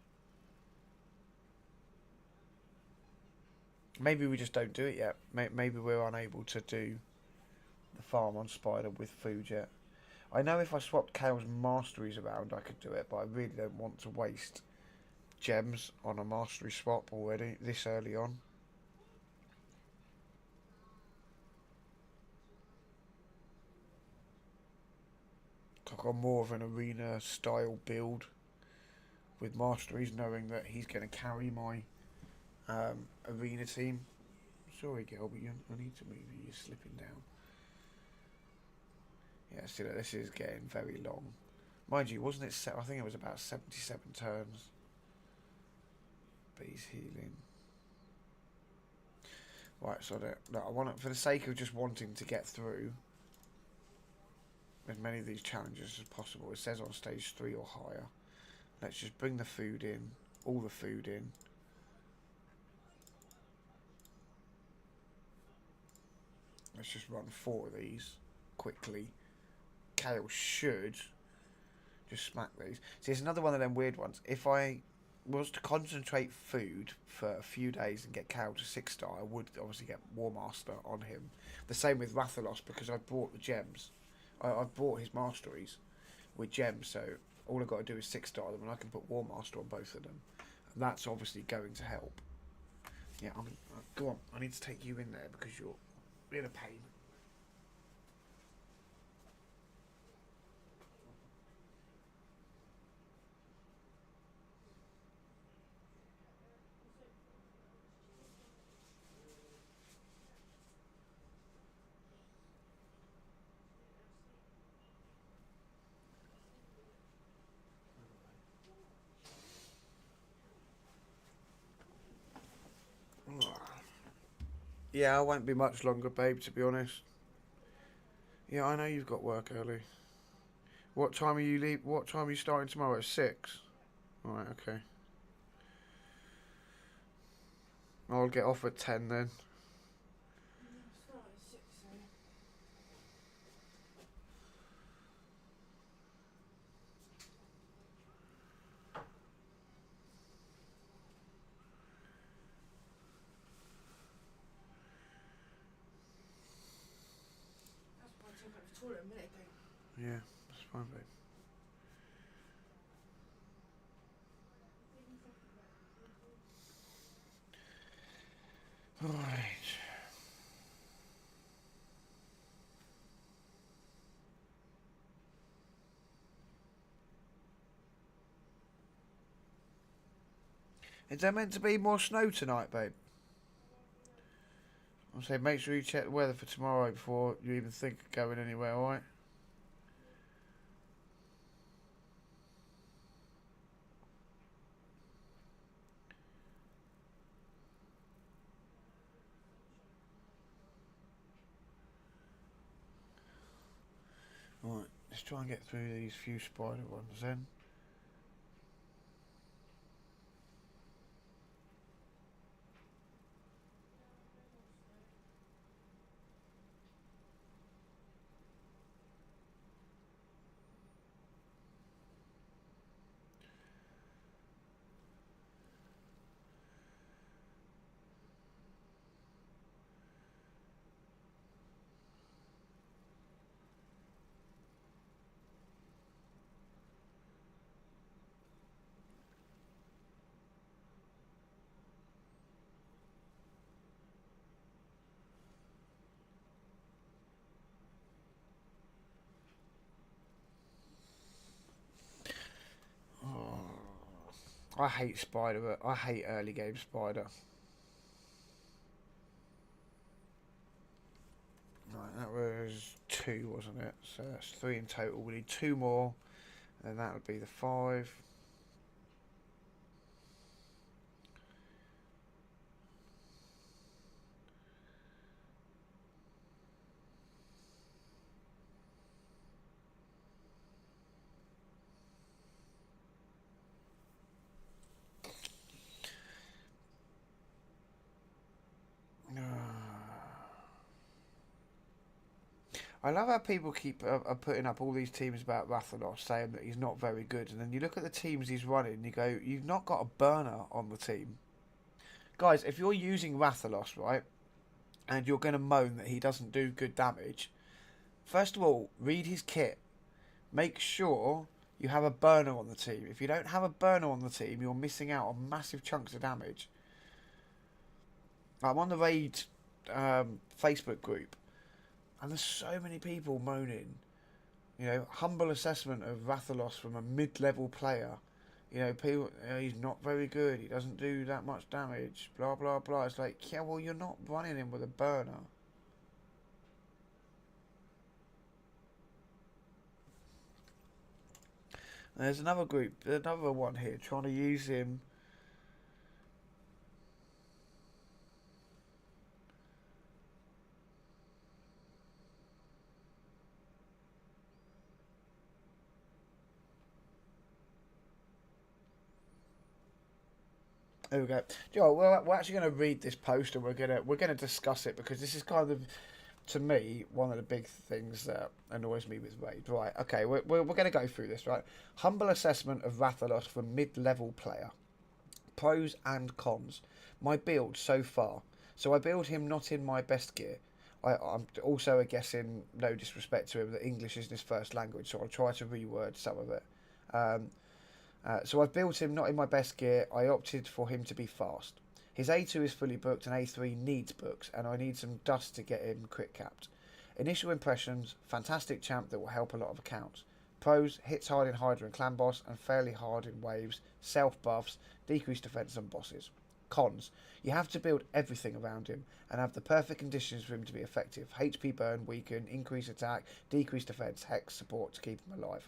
Maybe we just don't do it yet. Maybe we're unable to do the farm on Spider with food yet. I know if I swapped Kale's masteries around, I could do it, but I really don't want to waste gems on a mastery swap already this early on. I've got more of an arena style build with masteries, knowing that he's going to carry my arena team. Sorry, girl, but I need to move you. You're slipping down. Yeah, see, this is getting very long. Mind you, wasn't it? I think it was about 77 turns. But he's healing. Right, so I want, for the sake of just wanting to get through as many of these challenges as possible. It says on stage 3 or higher. Let's just bring the food in, all the food in. Let's just run 4 of these quickly. Kale should just smack these. See, it's another one of them weird ones. If I was to concentrate food for a few days and get Kale to 6-star, I would obviously get War Master on him. The same with Rathalos, because I bought the gems. I bought his masteries with gems, so all I've got to do is 6-star them, and I can put War Master on both of them. And that's obviously going to help. Yeah, go on. I need to take you in there because you're in a pain. Yeah, I won't be much longer, babe, to be honest. Yeah, I know you've got work early. What time are you What time are you starting tomorrow? At 6? Alright, okay. I'll get off at 10 then. Yeah, that's fine, babe. Alright. Is there meant to be more snow tonight, babe? I'll say make sure you check the weather for tomorrow before you even think of going anywhere, alright? Alright, let's try and get through these few spider ones then. I hate spider, I hate early game spider. Right, that was 2, wasn't it? So that's 3 in total. We need 2 more, and that would be the 5. I love how people keep are putting up all these teams about Rathalos, saying that he's not very good, and then you look at the teams he's running, and you go, you've not got a burner on the team. Guys, if you're using Rathalos, right, and you're going to moan that he doesn't do good damage, first of all, read his kit. make sure you have a burner on the team. If you don't have a burner on the team, you're missing out on massive chunks of damage. I'm on the Raid Facebook group, and there's so many people moaning. You know, humble assessment of Rathalos from a mid-level player. You know, people, he's not very good. He doesn't do that much damage. Blah blah blah. It's like, yeah, well, you're not running him with a burner. There's another group, another one here trying to use him. There we go. Joe, we're actually going to read this post and we're gonna discuss it, because this is kind of, to me, one of the big things that annoys me with Raid. Right, okay, we're going to go through this, right? Humble assessment of Rathalos for mid-level player. Pros and cons. My build so far. So I build him not in my best gear. I'm also guessing, no disrespect to him, that English isn't his first language, so I'll try to reword some of it. So I've built him not in my best gear. I opted for him to be fast. His A2 is fully booked and A3 needs books, and I need some dust to get him crit capped. Initial impressions, fantastic champ that will help a lot of accounts. Pros, hits hard in Hydra and Clan Boss and fairly hard in waves, self buffs, decreased defense and bosses. Cons, you have to build everything around him and have the perfect conditions for him to be effective. HP burn, weaken, increase attack, decrease defense, hex support to keep him alive.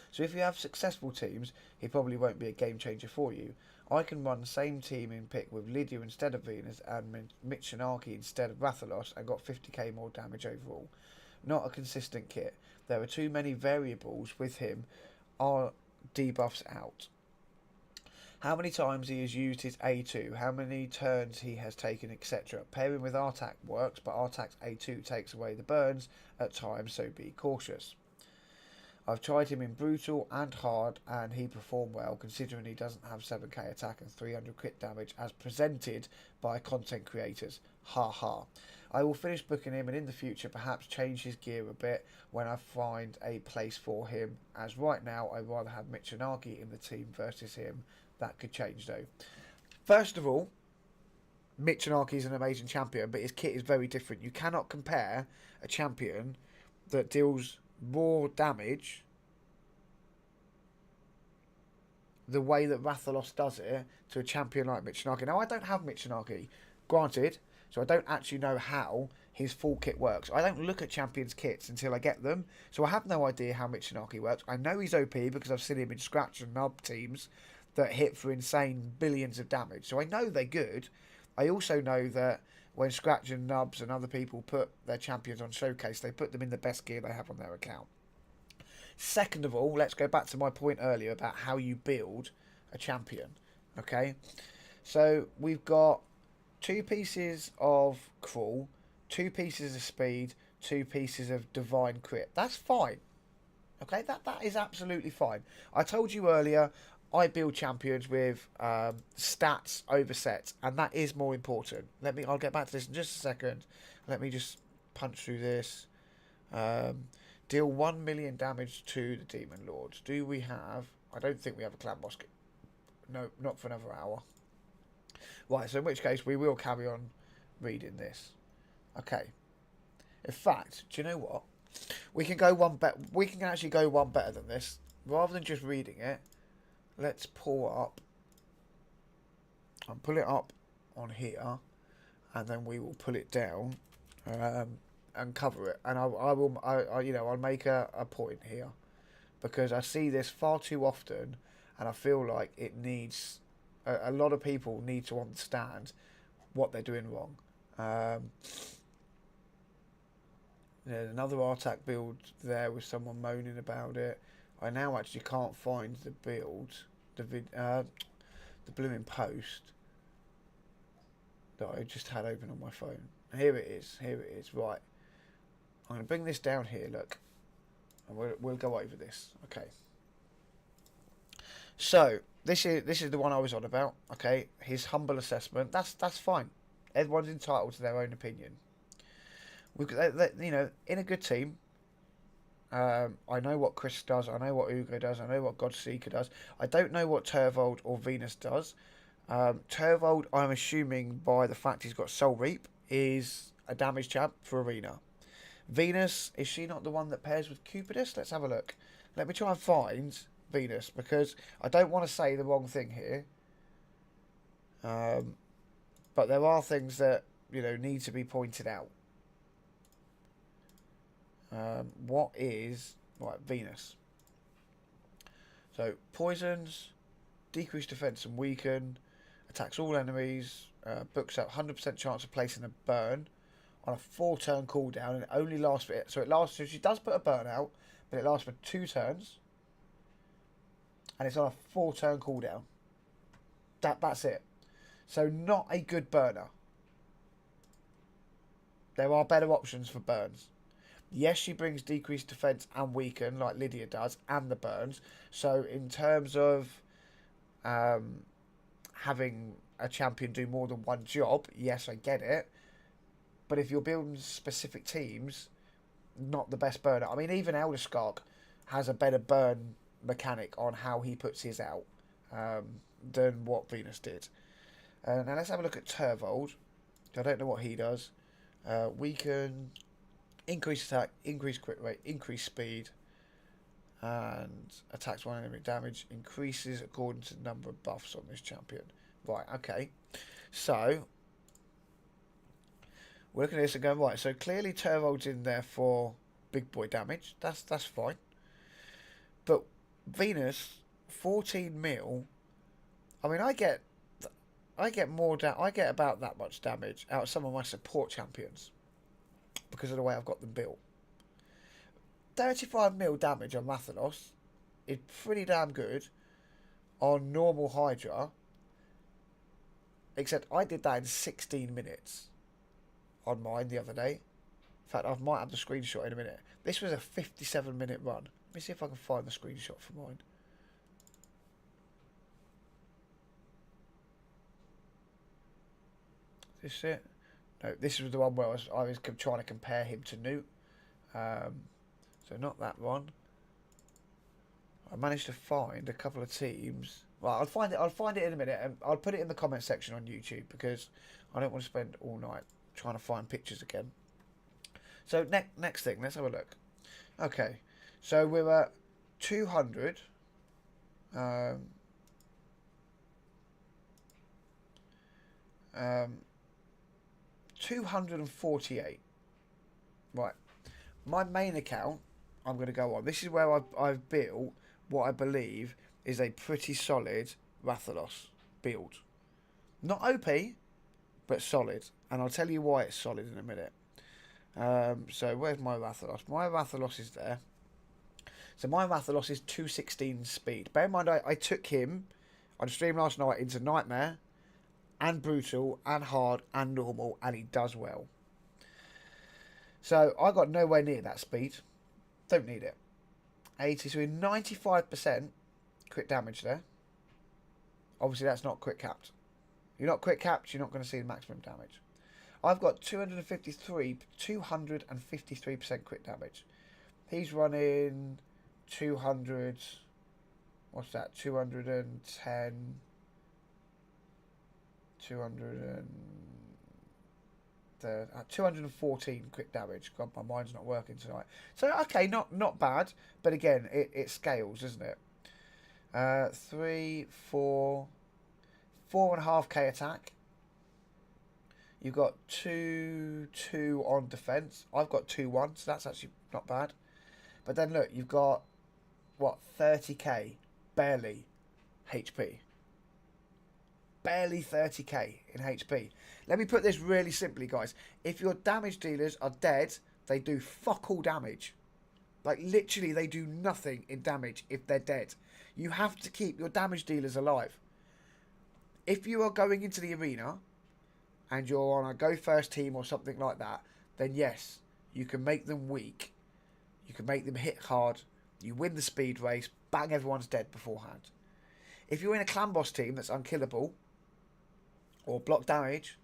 So if you have successful teams, he probably won't be a game changer for you. I can run the same team in pick with Lydia instead of Venus and Michinaki instead of Rathalos and got 50k more damage overall. Not a consistent kit. There are too many variables with him. Are debuffs out? How many times he has used his A2, how many turns he has taken, etc. Pairing with Artak works, but Artak's A2 takes away the burns at times, so be cautious. I've tried him in brutal and hard, and he performed well, considering he doesn't have 7k attack and 300 crit damage as presented by content creators. Ha ha. I will finish booking him, and in the future perhaps change his gear a bit when I find a place for him, as right now I'd rather have Michinaki in the team versus him. That could change though. First of all, Michinaki is an amazing champion, but his kit is very different. You cannot compare a champion that deals raw damage the way that Rathalos does it to a champion like Michinaki. Now, I don't have Michinaki, granted, so I don't actually know how his full kit works. I don't look at champions' kits until I get them, so I have no idea how Michinaki works. I know he's OP because I've seen him in Scratch and Nub teams that hit for insane billions of damage, so I know they're good. I also know that when Scratch and Nubs and other people put their champions on Showcase, they put them in the best gear they have on their account. Second of all, let's go back to my point earlier about how you build a champion. Okay, so we've got 2 pieces of crawl, 2 pieces of speed, 2 pieces of divine crit. That's fine. Okay, that is absolutely fine. I told you earlier, I build champions with stats over sets, and that is more important. I'll get back to this in just a second. Let me just punch through this. Deal 1 million damage to the Demon Lords. Do we have... I don't think we have a Clan Boss. No, not for another hour. Right, so in which case we will carry on reading this. Okay. In fact, do you know what? We can go one better. We can actually go one better than this. Rather than just reading it, let's pull up and pull it up on here, and then we will pull it down and cover it. And I'll make a point here, because I see this far too often, and I feel like it needs a lot of people need to understand what they're doing wrong. There's another Artak build there with someone moaning about it. I now actually can't find the build, the blooming post that I just had open on my phone. Here it is. Right, I'm going to bring this down here. Look, and we'll go over this. Okay. So this is the one I was on about. Okay, his humble assessment. That's fine. Everyone's entitled to their own opinion. We've got, in a good team, I know what Chris does. I know what Ugo does. I know what Godseeker does. I don't know what Turvold or Venus does. Turvold, I'm assuming by the fact he's got Soul Reap, is a damage champ for Arena. Venus, is she not the one that pairs with Cupidus? Let's have a look. Let me try and find Venus, because I don't want to say the wrong thing here. But there are things that, need to be pointed out. What is... Right, Venus. So, poisons, decrease defense and weaken, attacks all enemies, books up 100% chance of placing a burn on a 4-turn cooldown, and it only lasts for it. So it lasts, so she does put a burn out, but it lasts for 2 turns, and it's on a 4-turn cooldown. That's it. So not a good burner. There are better options for burns. Yes, she brings decreased defense and weaken like Lydia does, and the burns. So in terms of having a champion do more than one job, yes, I get it. But if you're building specific teams, not the best burner. I mean, even Elder Skark has a better burn mechanic on how he puts his out than what Venus did. Now let's have a look at Turvold. I don't know what he does. Weaken, increase attack, increase crit rate, increase speed, and attacks one enemy damage increases according to the number of buffs on this champion. Right, okay. So we're looking at this and going, right, so clearly Turvold's in there for big boy damage. That's fine. But Venus, 14 mil. I mean, I get more I get about that much damage out of some of my support champions because of the way I've got them built. 35 mil damage on Rathalos is pretty damn good on normal Hydra. Except I did that in 16 minutes on mine the other day. In fact, I might have the screenshot in a minute. This was a 57-minute run. Let me see if I can find the screenshot for mine. Is this it? No, this was the one where I was trying to compare him to Newt. So not that one. I managed to find a couple of teams. Well, I'll find it in a minute, and I'll put it in the comment section on YouTube because I don't want to spend all night trying to find pictures again. So next thing, let's have a look. Okay, so we're at 200. 248. Right, my main account I'm going to go on. This is where I've built what I believe is a pretty solid Rathalos build. Not OP, but solid. And I'll tell you why it's solid in a minute. So where's my Rathalos? My Rathalos is there. So my Rathalos is 216 speed. Bear in mind, I took him on stream last night into Nightmare and Brutal and Hard and Normal, and he does well. So I got nowhere near that speed. Don't need it. 80, so 95% crit damage there. Obviously that's not crit capped. You're not crit capped, you're not going to see the maximum damage. I've got 253% crit damage. He's running 200. What's that? 210. 214 quick damage. God, my mind's not working tonight. So okay, not bad, but again, it scales, isn't it? 3, 4, 4.5k attack. You've got 2 on defense. I've got 2-1, so that's actually not bad. But then look, you've got what, 30k barely HP. Barely 30k in HP. Let me put this really simply, guys. If your damage dealers are dead, they do fuck all damage. Like, literally, they do nothing in damage if they're dead. You have to keep your damage dealers alive. If you are going into the arena and you're on a go first team or something like that, then yes, you can make them weak. You can make them hit hard. You win the speed race. Bang, everyone's dead beforehand. If you're in a clan boss team that's unkillable or block damage,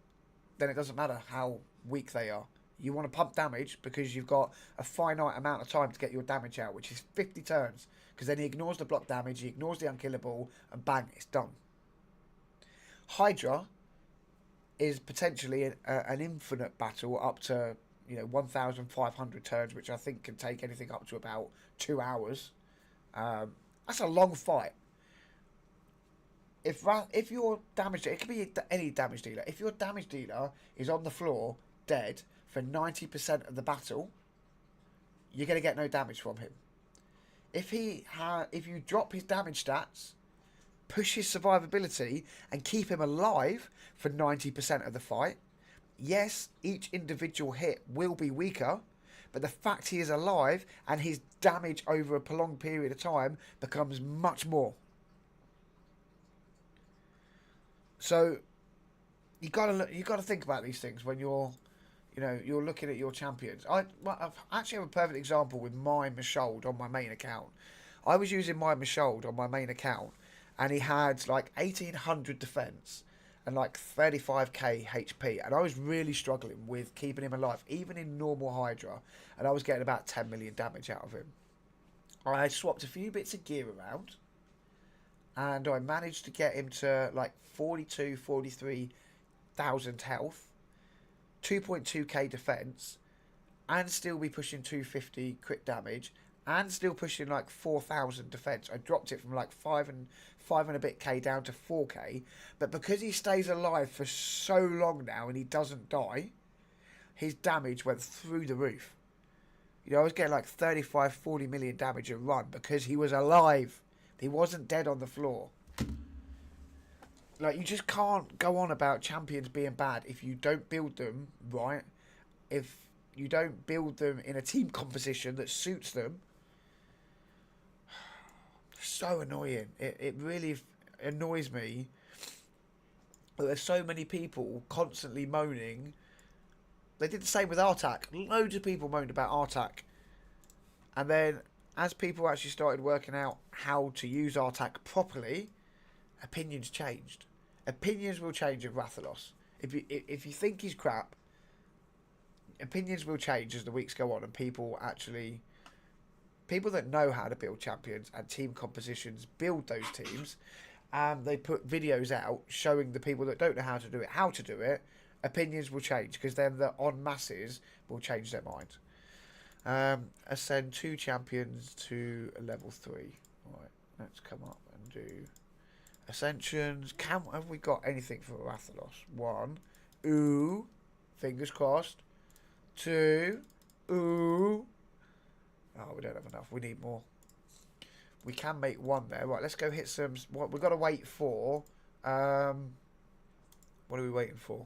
then it doesn't matter how weak they are. You want to pump damage because you've got a finite amount of time to get your damage out, which is 50 turns. Because then he ignores the block damage, he ignores the unkillable, and bang, it's done. Hydra is potentially an infinite battle up to 1,500 turns, which I think can take anything up to about 2 hours. That's a long fight. If your damage, it could be any damage dealer. If your damage dealer is on the floor dead for 90% of the battle, you're going to get no damage from him. If you drop his damage stats, push his survivability, and keep him alive for 90% of the fight, yes, each individual hit will be weaker, but the fact he is alive and his damage over a prolonged period of time becomes much more. So you gotta think about these things when you're looking at your champions. I've actually have a perfect example with my Mashold on my main account. I was using my Mashold on my main account, and he had like 1,800 defense and like 35k HP, and I was really struggling with keeping him alive, even in normal Hydra, and I was getting about 10 million damage out of him. I swapped a few bits of gear around, and I managed to get him to like 43,000 health, 2.2k defense, and still be pushing 250 crit damage, and still pushing like 4,000 defense. I dropped it from like 5 and a bit k down to 4k, but because he stays alive for so long now and he doesn't die, his damage went through the roof. I was getting like 35, 40 million damage a run because he was alive. He wasn't dead on the floor. Like, you just can't go on about champions being bad if you don't build them right, if you don't build them in a team composition that suits them. So annoying. It really annoys me that there's so many people constantly moaning. They did the same with Artak. Loads of people moaned about Artak. And then, as people actually started working out how to use Artak properly, opinions changed. Opinions will change of Rathalos. If you think he's crap, opinions will change as the weeks go on, and people that know how to build champions and team compositions build those teams, and they put videos out showing the people that don't know how to do it. Opinions will change, because then the en masses will change their mind. Ascend 2 champions to level 3. Right, let's come up and do ascensions. Have we got anything for Rathalos? 1. Ooh. Fingers crossed. 2. Ooh. Oh, we don't have enough. We need more. We can make 1 there. Right, let's go hit some. What we've got to wait for. What are we waiting for?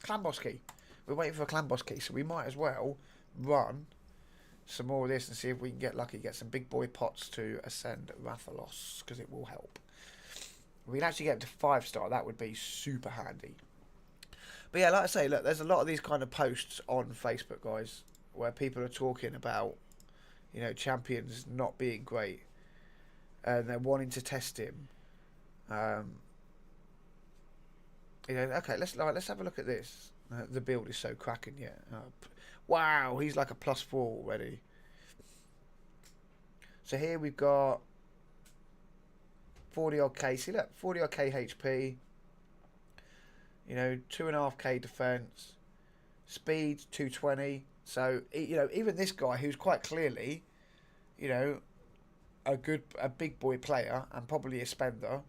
Clan boss key. We're waiting for a clan boss key, so we might as well run some more of this and see if we can get lucky, get some big boy pots to ascend Rathalos, because it will help. If we can actually get to 5-star, that would be super handy. But yeah, like I say, look, there's a lot of these kind of posts on Facebook, guys, where people are talking about, champions not being great, and they're wanting to test him. Okay, let's have a look at this. The build is so cracking, yeah. Wow, he's like a +4 already. So here we've got 40 odd K. See, look, 40 odd K HP. 2.5k defense. Speed 220. So even this guy, who's quite clearly, a big boy player and probably a spender.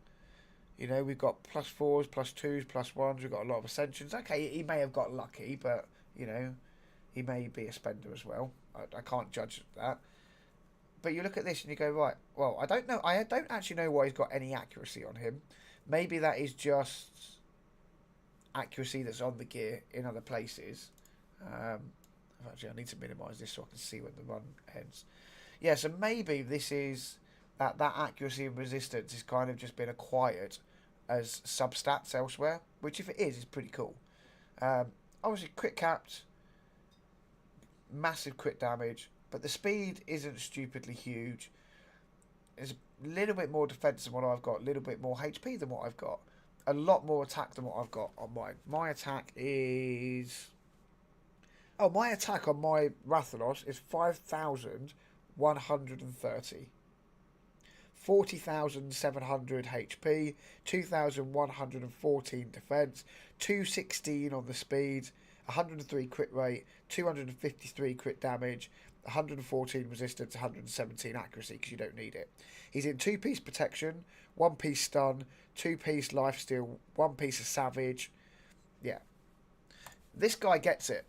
We've got +4s, +2s, +1s. We've got a lot of ascensions. Okay, he may have got lucky, but he may be a spender as well. I can't judge that. But you look at this and you go, right, well, I don't know. I don't actually know why he's got any accuracy on him. Maybe that is just accuracy that's on the gear in other places. Actually, I need to minimise this so I can see when the run ends. Yeah, so maybe this is that accuracy and resistance has kind of just been acquired as substats elsewhere, which if it is pretty cool. Obviously, crit capped, massive crit damage, but the speed isn't stupidly huge. It's a little bit more defense than what I've got, a little bit more HP than what I've got. a lot more attack than what I've got on mine. My attack is... Oh, my attack on my Rathalos is 5,130. 40,700 HP, 2,114 defense, 216 on the speed, 103 crit rate, 253 crit damage, 114 resistance, 117 accuracy because you don't need it. He's in 2-piece protection, 1-piece stun, 2-piece lifesteal, 1-piece of savage. Yeah. This guy gets it.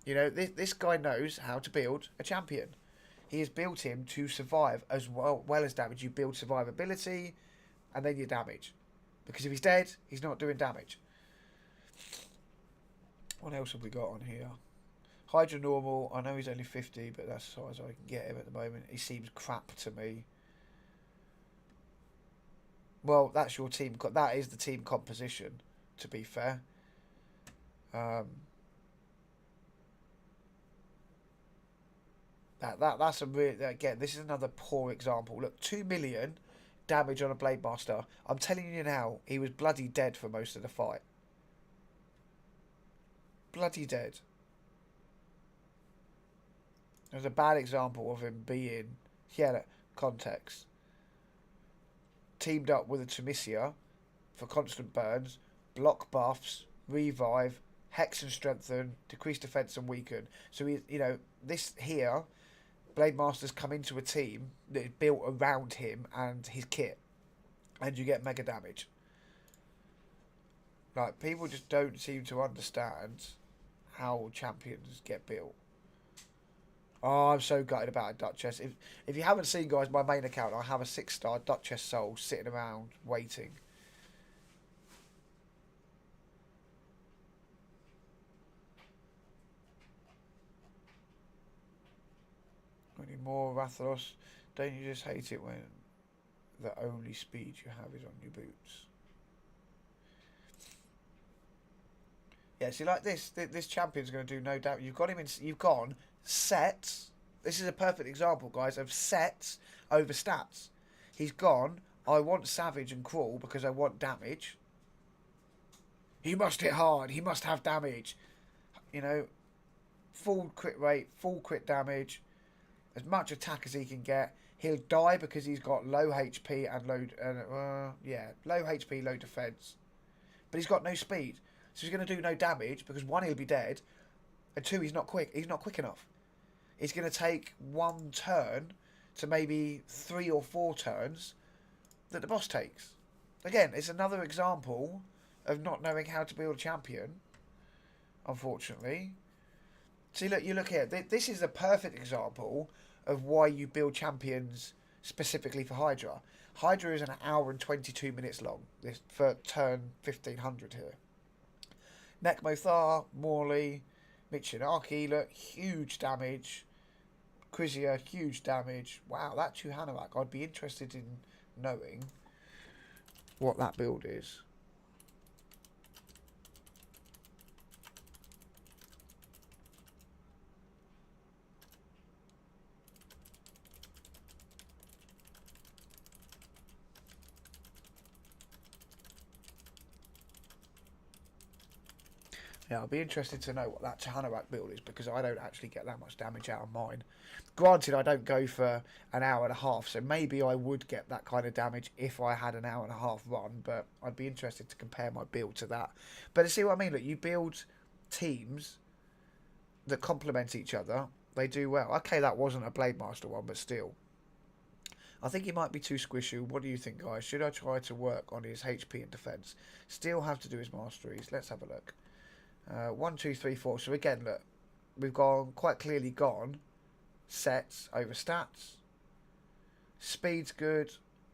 You know, this guy knows how to build a champion. He has built him to survive as well as damage. You build survivability and then your damage. Because if he's dead, he's not doing damage. What else have we got on here? Hydra normal. I know he's only 50, but that's as far as I can get him at the moment. He seems crap to me. Well, that's your team. That is the team composition, to be fair. That's a real... Again, this is another poor example. Look, 2 million damage on a Blade Master. I'm telling you now, he was bloody dead for most of the fight. Bloody dead. There's a bad example of him being... Yeah, context. Teamed up with a Temesia for constant burns, block buffs, revive, hex and strengthen, decrease defense and weaken. So, you know, this here... Blade Masters come into a team that is built around him and his kit, and you get mega damage. Like, people just don't seem to understand how champions get built. Oh, I'm so gutted about a Duchess. If you haven't seen, guys, my main account, I have a 6-star Duchess soul sitting around waiting. Any more Rathalos? Don't you just hate it when the only speed you have is on your boots? Yeah, see, like this champion's going to do no doubt. You've got him in. You've gone sets. This is a perfect example, guys, of sets over stats. He's gone. I want savage and crawl because I want damage. He must hit hard. He must have damage. You know, full crit rate, full crit damage. As much attack as he can get. He'll die because he's got low HP and low HP, low defense. But he's got no speed. So he's going to do no damage because 1, he'll be dead. And 2, he's not quick. He's not quick enough. It's going to take 1 turn to maybe 3 or 4 turns that the boss takes. Again, it's another example of not knowing how to build a champion. Unfortunately. See, look, you look here. This is a perfect example of why you build champions specifically for Hydra. Hydra is an hour and 22 minutes long. This for turn 1500 here. Nekmothar, Morley, Michinaki, look, huge damage. Quizia, huge damage. Wow, that Chuhanarak. I'd be interested in knowing what that build is. Yeah, I'll be interested to know what that Tahanarak build is because I don't actually get that much damage out of mine. Granted, I don't go for an hour and a half, so maybe I would get that kind of damage if I had an hour and a half run, but I'd be interested to compare my build to that. But see what I mean? Look, you build teams that complement each other. They do well. Okay, that wasn't a Blade Master one, but still. I think he might be too squishy. What do you think, guys? Should I try to work on his HP and defense? Still have to do his masteries. Let's have a look. 1, 2, 3, 4. So again, look, we've quite clearly gone sets over stats. Speed's good,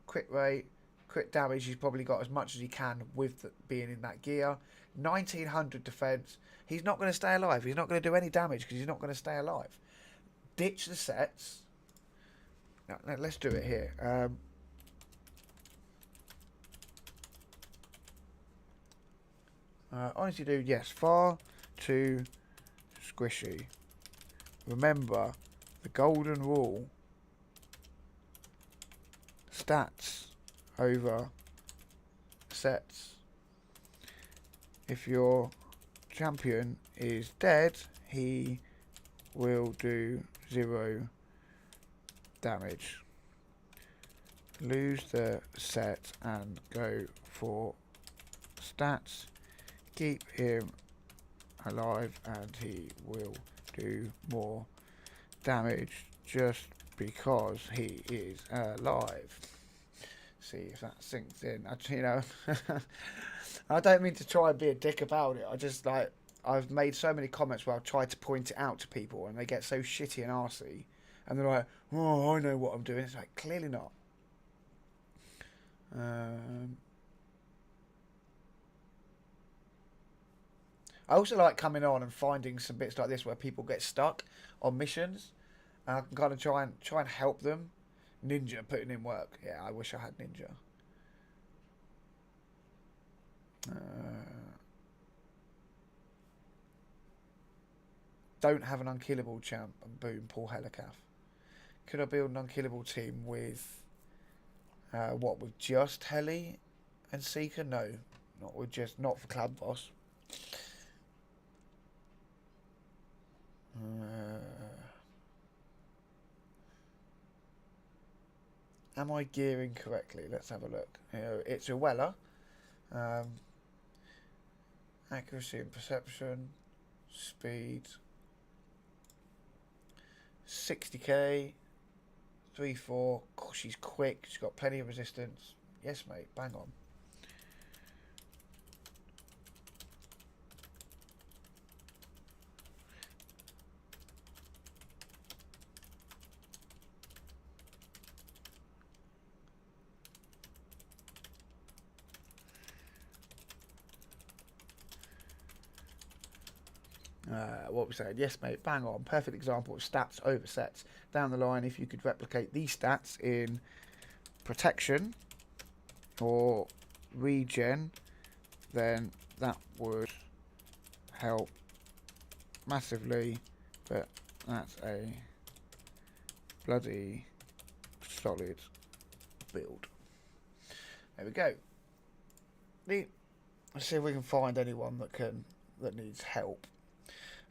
crit rate, crit damage. He's probably got as much as he can with being in that gear. 1900 defense. He's not going to stay alive. He's not going to do any damage because he's not going to stay alive. Ditch the sets. No, let's do it here. Honestly, dude, yes, far too squishy. Remember the golden rule: stats over sets. If your champion is dead, he will do 0 damage. Lose the set and go for stats. Keep him alive and he will do more damage just because he is alive. See if that sinks in. You know, I don't mean to try and be a dick about it. I just like, I've made so many comments where I've tried to point it out to people and they get so shitty and arsey and they're like, oh, I know what I'm doing. It's like, clearly not. I also like coming on and finding some bits like this where people get stuck on missions, and I can kind of try and help them. Ninja putting in work. Yeah, I wish I had Ninja. Don't have an unkillable champ, and boom, Paul Helicath. Could I build an unkillable team with what, with just Heli and Seeker? No, not for Club Boss. Am I gearing correctly? Let's have a look. It's a Weller. Accuracy and perception, speed, 60k, 3-4. Gosh, she's quick. She's got plenty of resistance. Yes, mate. Bang on. What we saying? Yes, mate. Bang on. Perfect example of stats over sets. Down the line, if you could replicate these stats in protection or regen, then that would help massively. But that's a bloody solid build. There we go. Let's see if we can find anyone that needs help.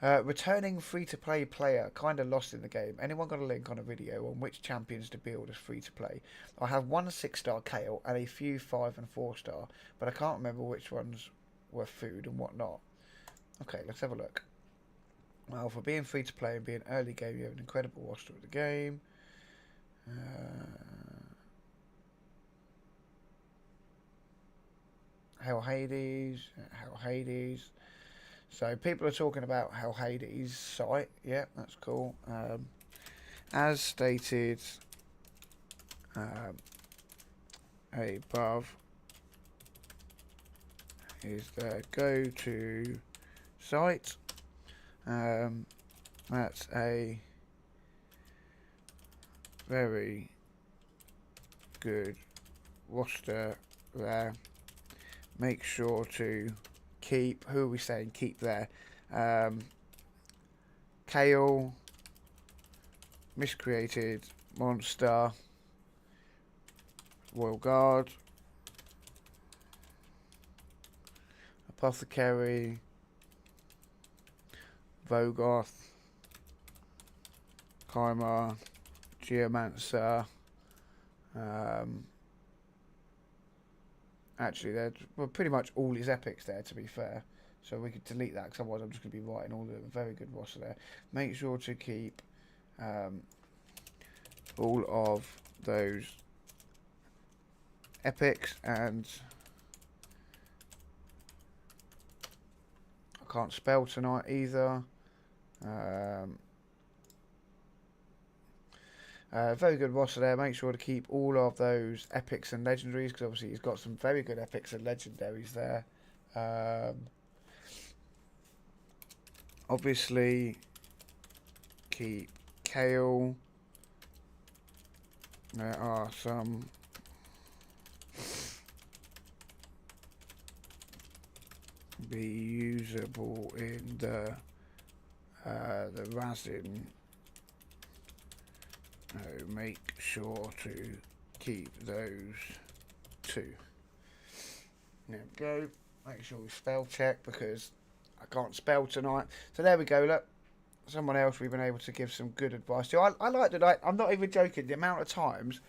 Returning free-to-play player, kind of lost in the game. Anyone got a link on a video on which champions to build as free-to-play? I have one 6-star Kale and a few 5 and 4-star, but I can't remember which ones were food and what not. Okay, let's have a look. Well, for being free-to-play and being early game, you have an incredible roster of the game. HADES. So people are talking about HADES site. Yeah, that's cool. As stated above is the go-to site. That's a very good roster there. Make sure to keep, who are we saying keep there? Kale, Miscreated, Monster, Royal Guard, Apothecary, Vogoth, Chimera, Geomancer. Actually, they're pretty much all his epics there, to be fair. So we could delete that, because otherwise I'm just going to be writing all the very good roster there. Make sure to keep all of those epics, and I can't spell tonight either. Very good roster there. Make sure to keep all of those epics and legendaries, because obviously he's got some very good epics and legendaries there. Obviously, keep Kale. There are some be usable in the resin. Make sure to keep those too. There we go. Make sure we spell check because I can't spell tonight. So there we go, look. Someone else we've been able to give some good advice to. I like that. I'm not even joking. The amount of times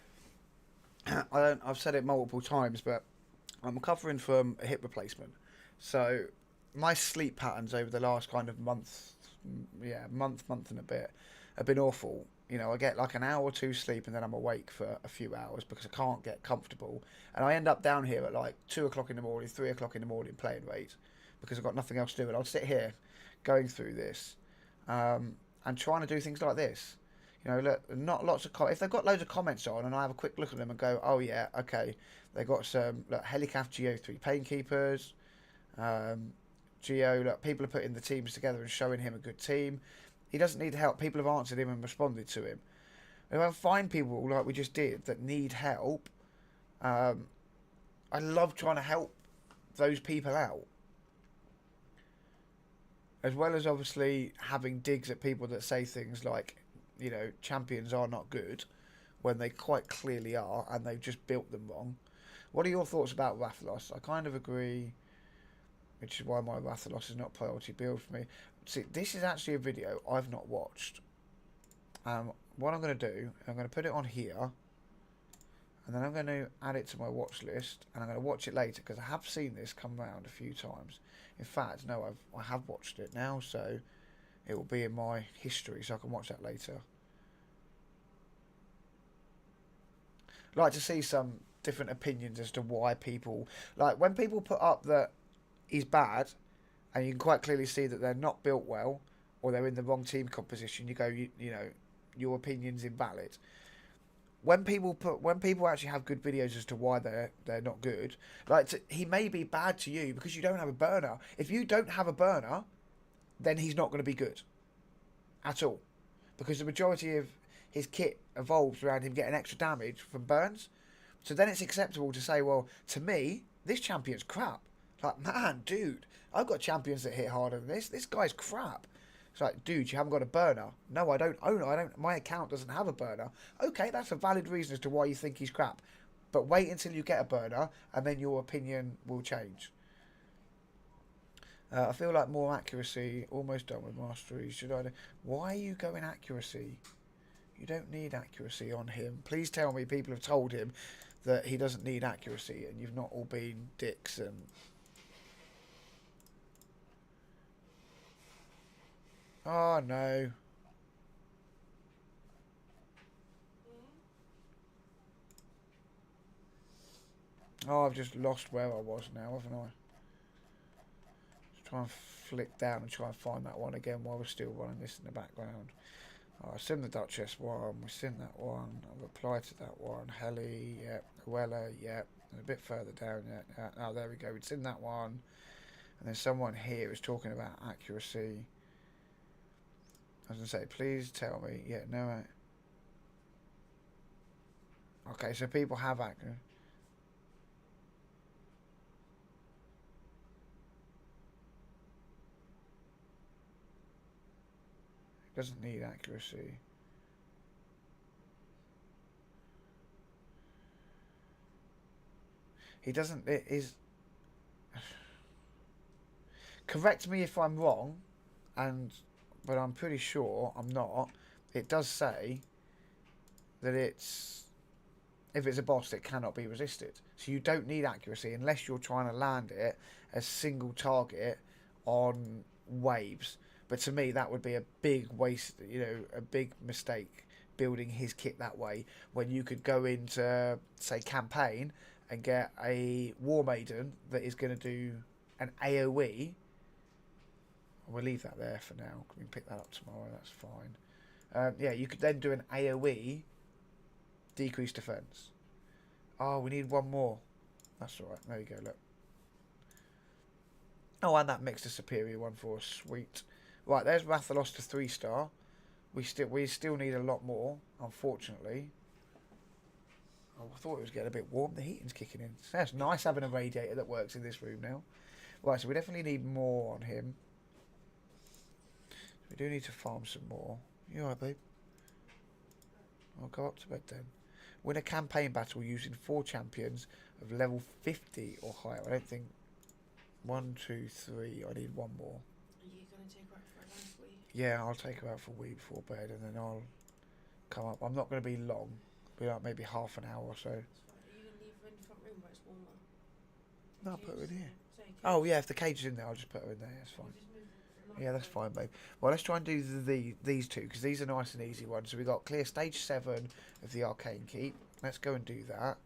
I've said it multiple times, but I'm covering from a hip replacement. So my sleep patterns over the last kind of month, month and a bit, have been awful. You know, I get like an hour or two sleep and then I'm awake for a few hours because I can't get comfortable. And I end up down here at like 2 o'clock in the morning, 3 o'clock in the morning playing weight because I've got nothing else to do. And I'll sit here going through this and trying to do things like this. You know, look, not lots of if they've got loads of comments on, and I have a quick look at them and go, oh yeah, okay, they got some look, Helicaf Geo3 Painkeepers, Geo. Look, people are putting the teams together and showing him a good team. He doesn't need help. People have answered him and responded to him. If I find people like we just did that need help, I love trying to help those people out. As well as obviously having digs at people that say things like, you know, champions are not good when they quite clearly are and they've just built them wrong. What are your thoughts about Rathalos? I kind of agree, which is why my Rathalos is not priority build for me. See, this is actually a video I've not watched. What I'm going to do, I'm going to put it on here, and then I'm going to add it to my watch list, and I'm going to watch it later because I have seen this come round a few times. In fact, no, I have watched it now, so it will be in my history, so I can watch that later. I'd like to see some different opinions as to why people, like when people put up that he's bad, and you can quite clearly see that they're not built well, or they're in the wrong team composition. You go, you know, your opinion's invalid. When people actually have good videos as to why they're not good, he may be bad to you because you don't have a burner. If you don't have a burner, then he's not going to be good at all, because the majority of his kit evolves around him getting extra damage from burns. So then it's acceptable to say, well, to me, this champion's crap. Like, man, dude, I've got champions that hit harder than this. This guy's crap. It's like, dude, you haven't got a burner. No, I don't own it. My account doesn't have a burner. Okay, that's a valid reason as to why you think he's crap. But wait until you get a burner, and then your opinion will change. I feel like more accuracy. Almost done with mastery. Should I? Why are you going accuracy? You don't need accuracy on him. Please tell me people have told him that he doesn't need accuracy, and you've not all been dicks and. Oh no. Oh, I've just lost where I was now, haven't I? Just try and flick down and try and find that one again while we're still running this in the background. Oh, I've seen the Duchess one, we've seen that one, I've applied to that one, Heli, yep, Uella, yep, and a bit further down, yeah, oh, there we go, we've seen that one. And then someone here is talking about accuracy. I was going to say, please tell me, yeah, no, okay, so people have accuracy. Doesn't need accuracy. He doesn't. It is. Correct me if I'm wrong, but I'm pretty sure I'm not. It does say that if it's a boss, it cannot be resisted. So you don't need accuracy unless you're trying to land it as single target on waves. But to me, that would be a big waste, you know, a big mistake building his kit that way when you could go into, say, campaign and get a War Maiden that is going to do an AoE. We'll leave that there for now. We can pick that up tomorrow, that's fine. Yeah, you could then do an AoE, decrease defense. Oh, we need one more. That's alright, there you go, look. Oh, and that makes a superior one for us, sweet. Right, there's Rathalos to 3-star. We still need a lot more, unfortunately. Oh, I thought it was getting a bit warm. The heating's kicking in. That's nice having a radiator that works in this room now. Right, so we definitely need more on him. We do need to farm some more. You alright, babe? I'll go up to bed then. Win a campaign battle using 4 champions of level 50 or higher. I don't think 1, 2, 3. I need one more. Are you going to take her out for a nice wee? Yeah, I'll take her out for a wee before bed, and then I'll come up. I'm not going to be long. Be like maybe half an hour or so. That's fine. Are you going to leave her in the front room where it's warmer? No, I'll put her in here. Say cage. Oh yeah, if the cage is in there, I'll just put her in there. That's fine. You just move it for Yeah, that's fine, babe. Well, let's try and do these two because these are nice and easy ones. So we got clear stage 7 of the arcane keep. Let's go and do that.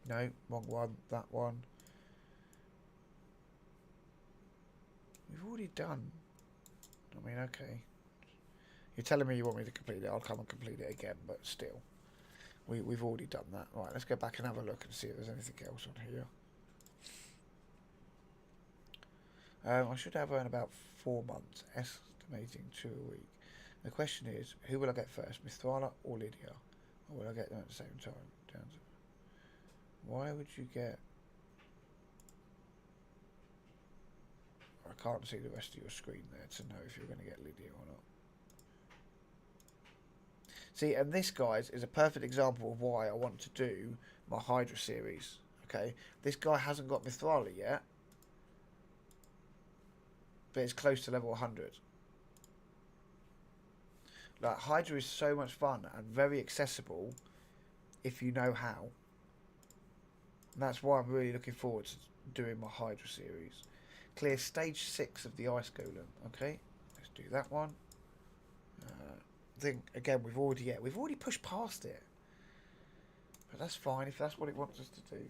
No, wrong one. That one. We've already done. I mean, okay. You're telling me you want me to complete it. I'll come and complete it again, but still, we've already done that. Right, let's go back and have a look and see if there's anything else on here. I should have her in about 4 months, estimating 2 a week. The question is, who will I get first, Misthrala or Lydia? Or will I get them at the same time? Why would you get... I can't see the rest of your screen there to know if you're going to get Lydia or not. See, and this, guys, is a perfect example of why I want to do my Hydra series. Okay, this guy hasn't got Misthrala yet, but it's close to level 100. Like, Hydra is so much fun and very accessible if you know how. And that's why I'm really looking forward to doing my Hydra series. Clear stage 6 of the Ice Golem. Okay, let's do that one. I think, again, we've already pushed past it. But that's fine if that's what it wants us to do.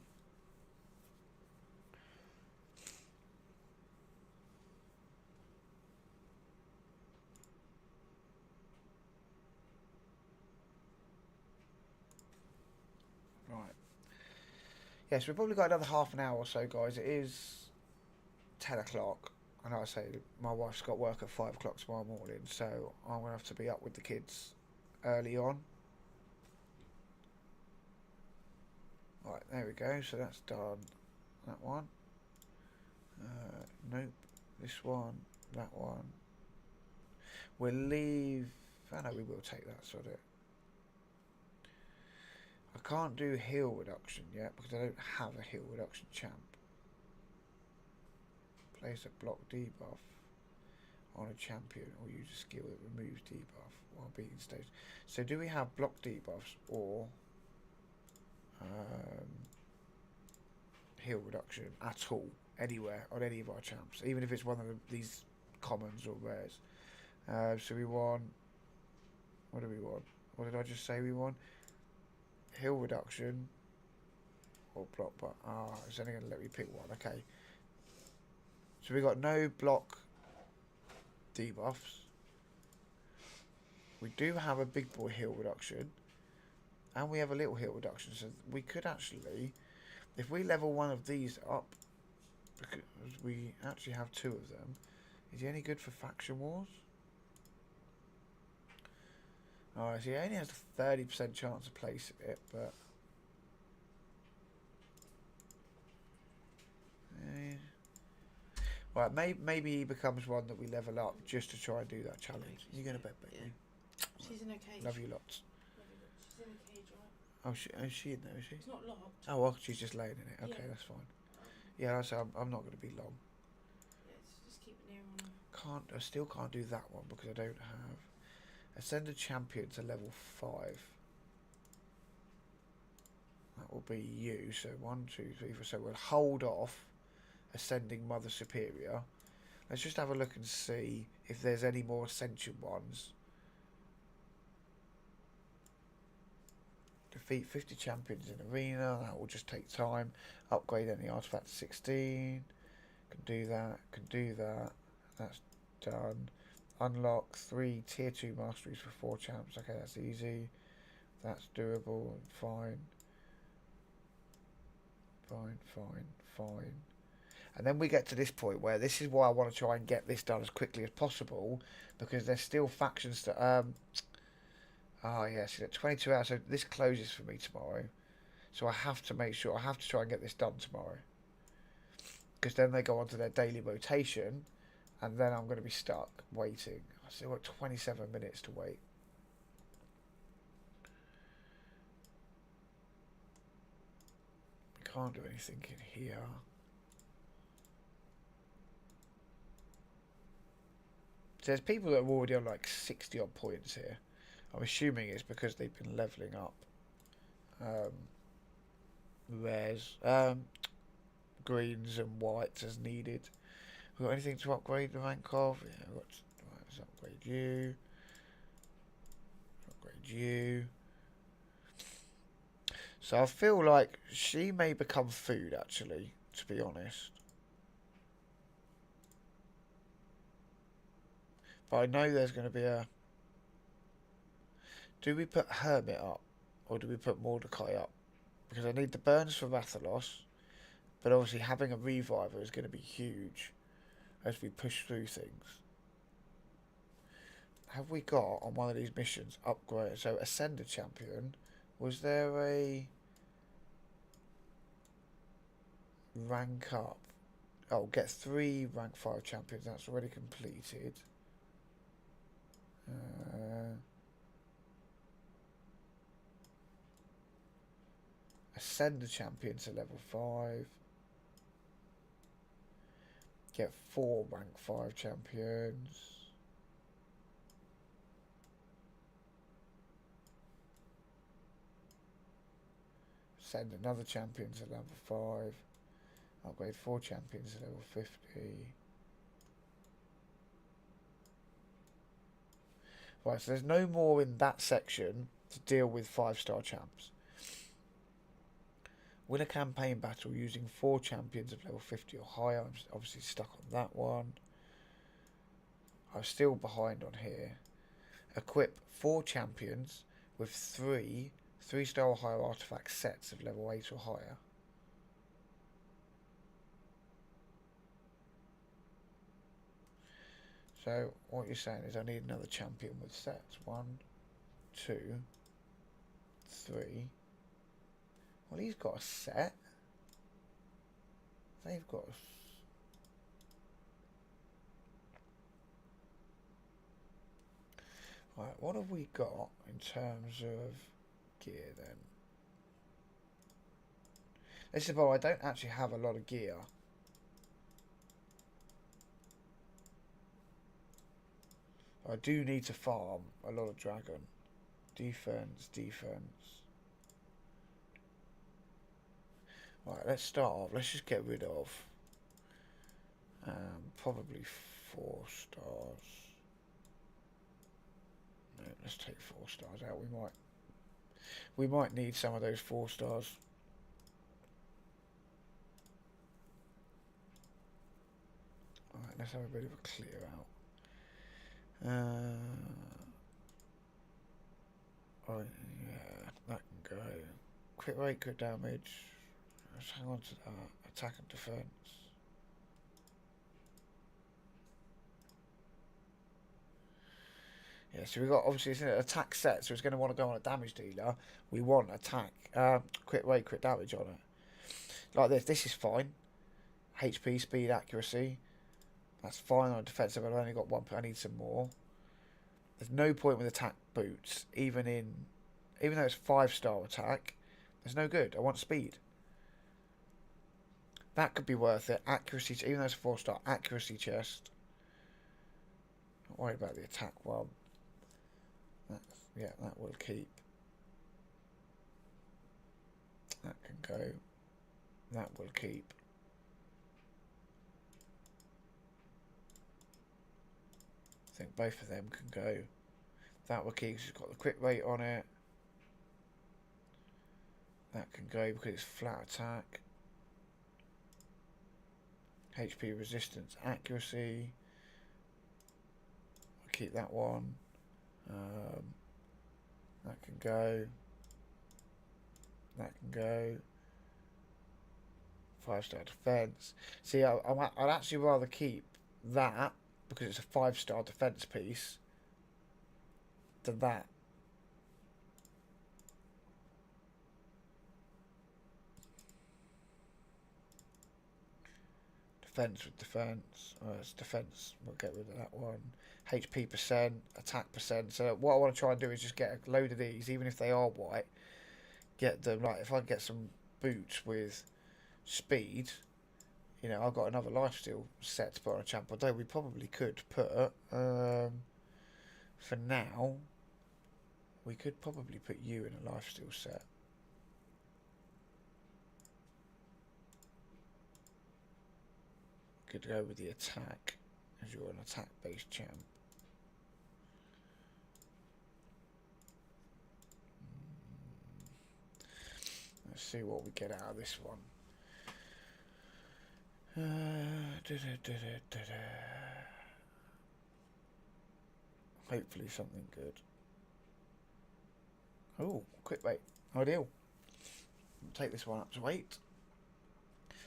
Right. Yes, we've probably got another half an hour or so, guys. It is 10 o'clock. And like I say, my wife's got work at 5 o'clock tomorrow morning, so I'm going to have to be up with the kids early on. Right, there we go. So that's done. That one. Nope. This one. That one. We'll leave... Oh no, we will take that, sort of. I can't do heal reduction yet because I don't have a heal reduction champ. Place a block debuff on a champion or use a skill that removes debuff while beating stage. So do we have block debuffs or heal reduction at all anywhere on any of our champs, even if it's one of these commons or rares? So we want, what do we want? What did I just say we want? Heal reduction or block, but it's only going to let me pick one. Okay, so we got no block debuffs. We do have a big boy heal reduction, and we have a little heal reduction. So we could actually, if we level one of these up, because we actually have 2 of them. Is he any good for faction wars? Alright, so he only has a 30% chance of placing it, but right, maybe he becomes one that we level up just to try and do that challenge. You go to bed, baby. Yeah. She's in a cage. Love you lots. She's in a cage, right? Oh, is she in there? Is she? It's not locked. Oh, well, she's just laying in it. Okay, Yeah. that's fine. Yeah, so I'm not going to be long. Yeah, just keep an ear on her. I still can't do that one because I don't have. Ascend a champion to level 5. That will be you. So 1, 2, 3, 4. So we'll hold off ascending Mother Superior. Let's just have a look and see if there's any more ascension ones. Defeat 50 champions in arena. That will just take time. Upgrade any artifact to 16. Can do that. Can do that. That's done. Unlock 3 tier 2 masteries for 4 champs. Okay, that's easy. That's doable. Fine. Fine. And then we get to this point where this is why I want to try and get this done as quickly as possible, because there's still factions that yes, yeah, 22 hours. So this closes for me tomorrow. So I have to make sure, I have to try and get this done tomorrow, because then they go on to their daily rotation, and then I'm going to be stuck waiting. I still got 27 minutes to wait. Can't do anything in here. So there's people that are already on like 60 odd points here. I'm assuming it's because they've been levelling up. Rares, greens and whites as needed. We got anything to upgrade the rank of? Yeah, right, let's upgrade you. Upgrade you. So I feel like she may become food, actually, to be honest. But I know there's going to be a... Do we put Hermit up? Or do we put Mordecai up? Because I need the burns for Rathalos. But obviously having a Reviver is going to be huge as we push through things. Have we got on one of these missions upgrade? So Ascended Champion. Was there a rank up? Oh, get 3 rank 5 champions. That's already completed. Ascend the champion to level 5. Get 4 rank 5 champions. Send another champion to level 5. Upgrade 4 champions to level 50. Right, so there's no more in that section to deal with 5-star champs. Win a campaign battle using 4 champions of level 50 or higher. I'm obviously stuck on that one. I'm still behind on here. Equip 4 champions with 3 3-star or higher artifact sets of level 8 or higher. So what you're saying is I need another champion with sets. 1, 2, 3. Well, he's got a set. They've got a... Right, what have we got in terms of gear then? This is why I don't actually have a lot of gear. I do need to farm a lot of dragon. Defense, defense. Right, let's start off. Let's just get rid of probably 4 stars. No, let's take 4 stars out. We might need some of those 4 stars. Alright, let's have a bit of a clear out. Oh yeah, that can go. Crit rate, crit damage. Let's hang on to that. Attack and defense. Yeah, so we got obviously it's an attack set, so it's going to want to go on a damage dealer. We want attack, crit rate, crit damage on it. Like this. This is fine. HP, speed, accuracy. That's fine on defensive. I've only got 1, but I need some more. There's no point with attack boots, even though it's 5-star attack. There's no good. I want speed. That could be worth it. Accuracy, even though it's a 4-star accuracy chest. Not worried about the attack one. Yeah, that will keep. That can go. That will keep. I think both of them can go. That will keep. It's got the crit rate on it. That can go because it's flat attack. HP resistance, accuracy. I'll keep that one. That can go. That can go. 5-star defense. See, I'd actually rather keep that because it's a 5-star defense piece than that. Defense with defense. It's defense. We'll get rid of that one. HP percent, attack percent. So what I want to try and do is just get a load of these, even if they are white. Get them, like if I can get some boots with speed, you know, I've got another lifesteal set to put on a champ. Although we probably could put, for now, we could probably put you in a lifesteal set. Could go with the attack, as you're an attack-based champ. Let's see what we get out of this one. Hopefully something good. Oh, quick weight. Ideal. Take this one up to 8.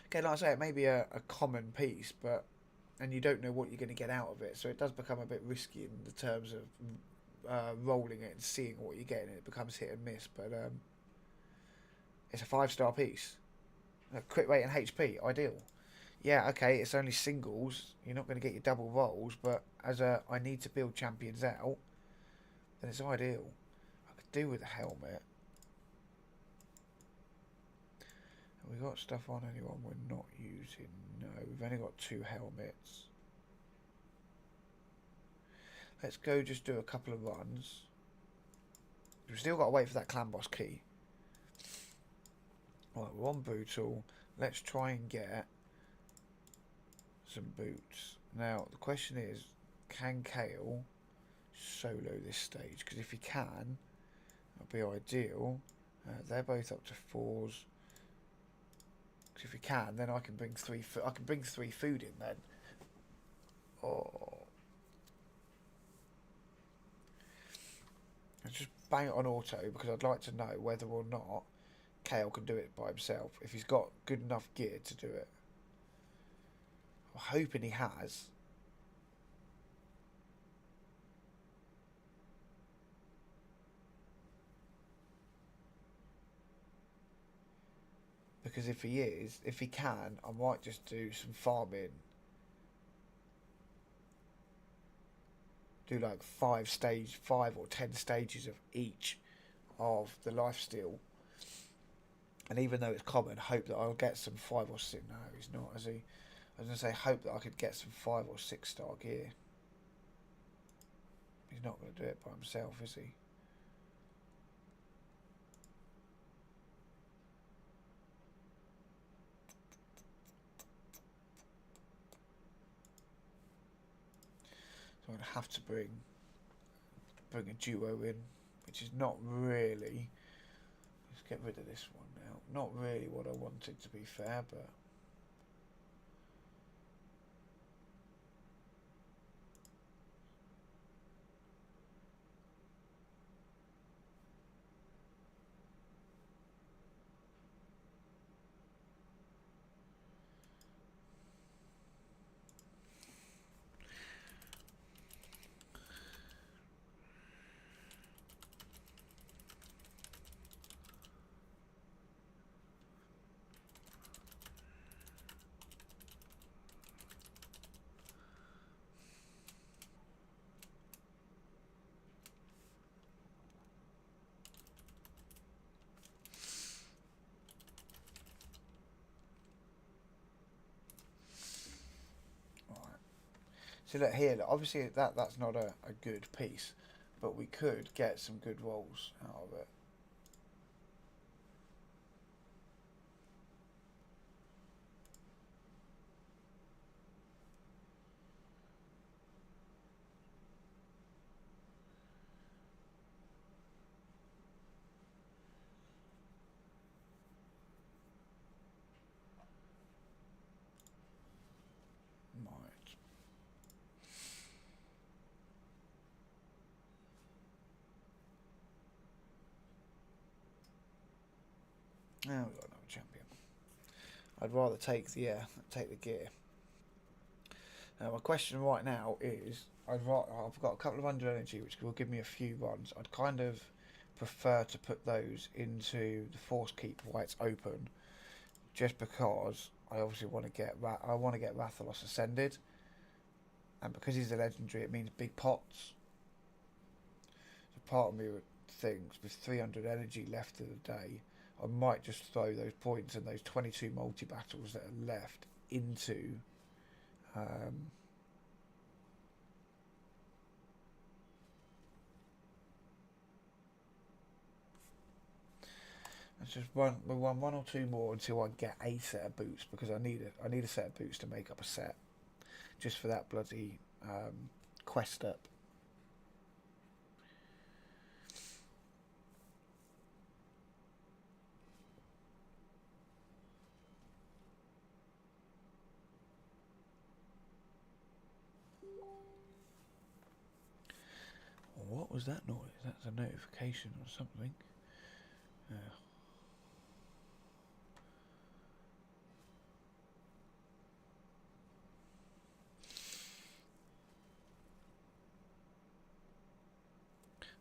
Okay, like I say, it may be a common piece, but and you don't know what you're going to get out of it, so it does become a bit risky in the terms of rolling it and seeing what you're getting. It becomes hit and miss, but it's a 5-star piece. Crit rate and HP, ideal. Yeah, okay, it's only singles. You're not going to get your double rolls, but as I need to build champions out, then it's ideal. I could do with a helmet. Have we got stuff on anyone we're not using? No, we've only got 2 helmets. Let's go just do a couple of runs. We've still got to wait for that clan boss key. Right, we're on brutal. Let's try and get some boots. Now, the question is, can Kale solo this stage? Because if he can, that'll be ideal. They're both up to 4s. Because if he can, then I can bring 3. I can bring 3 food in then. Oh. Let's just bang it on auto because I'd like to know whether or not Kale can do it by himself. If he's got good enough gear to do it. I'm hoping he has. Because if he can, I might just do some farming. Do like 5 or 10 stages of each of the lifesteal. And even though it's common, hope that I'll get some 5 or 6. No, he's not, is he? I was going to say, hope that I could get some 5 or 6 star gear. He's not going to do it by himself, is he? So I'm going to have to bring a duo in, which is not really. Let's get rid of this one now. Not really what I wanted, to be fair, but. So look here, look, obviously that's not a good piece, but we could get some good rolls out of it. Now we've got another champion. I'd rather take the gear. Now my question right now is, I've got a couple of 100 energy, which will give me a few runs. I'd kind of prefer to put those into the force keep while it's open, just because I obviously want to get Rathalos ascended, and because he's a legendary, it means big pots. So part of me thinks with 300 energy left of the day, I might just throw those points and those 22 multi-battles that are left into let's just run one or two more until I get a set of boots, because I need a set of boots to make up a set just for that bloody quest up. What was that noise? That's a notification or something. Yeah.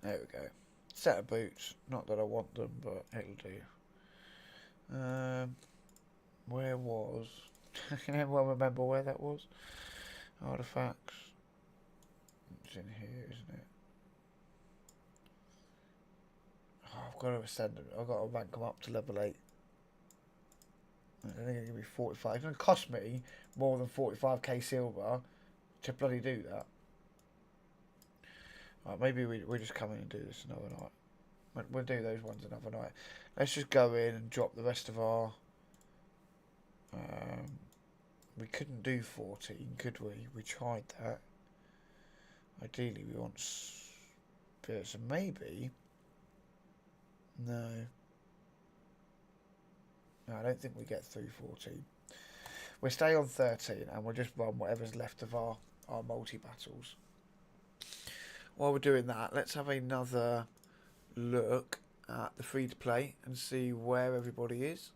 There we go. Set of boots. Not that I want them, but it'll do. Where was? Can anyone remember where that was? Artifacts. It's in here, isn't it? Oh, I've got to ascend them. I've got to rank them up to level 8. I think it's going to be 45. It's going to cost me more than 45k silver to bloody do that. Right, maybe we just come in and do this another night. We'll do those ones another night. Let's just go in and drop the rest of our... we couldn't do 14, could we? We tried that. Ideally, we want spirits, and maybe... No. No, I don't think we get through 14. We'll stay on 13, and we'll just run whatever's left of our multi-battles. While we're doing that, let's have another look at the free-to-play and see where everybody is.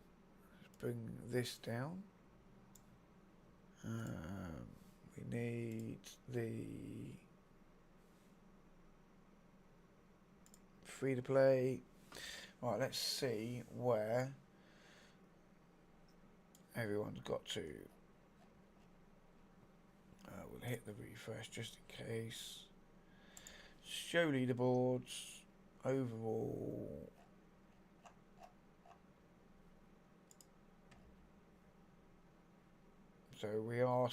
Let's bring this down. We need the free-to-play. Right, let's see where everyone's got to. We'll hit the refresh just in case. Show leaderboards. Overall. So we are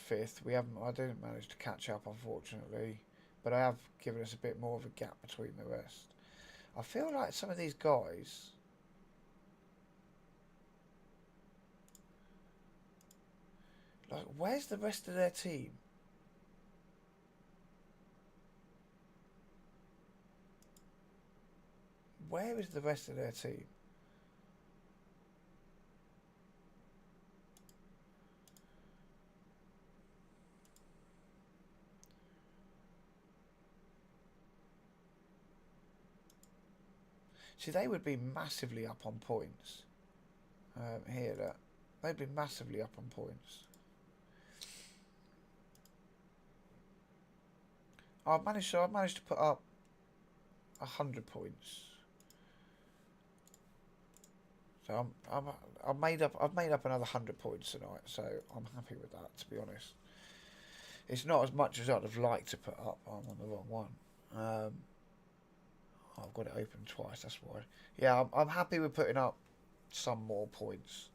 5th. I didn't manage to catch up, unfortunately, but I have given us a bit more of a gap between the rest. I feel like some of these guys... Like, where's the rest of their team? Where is the rest of their team? See, they would be massively up on points. Here, look. They'd be massively up on points. I've managed to put up 100 points. So I've made up another 100 points tonight. So I'm happy with that, to be honest. It's not as much as I'd have liked to put up. I'm on the wrong one. I've got it open twice, that's why. Yeah, I'm happy with putting up some more points.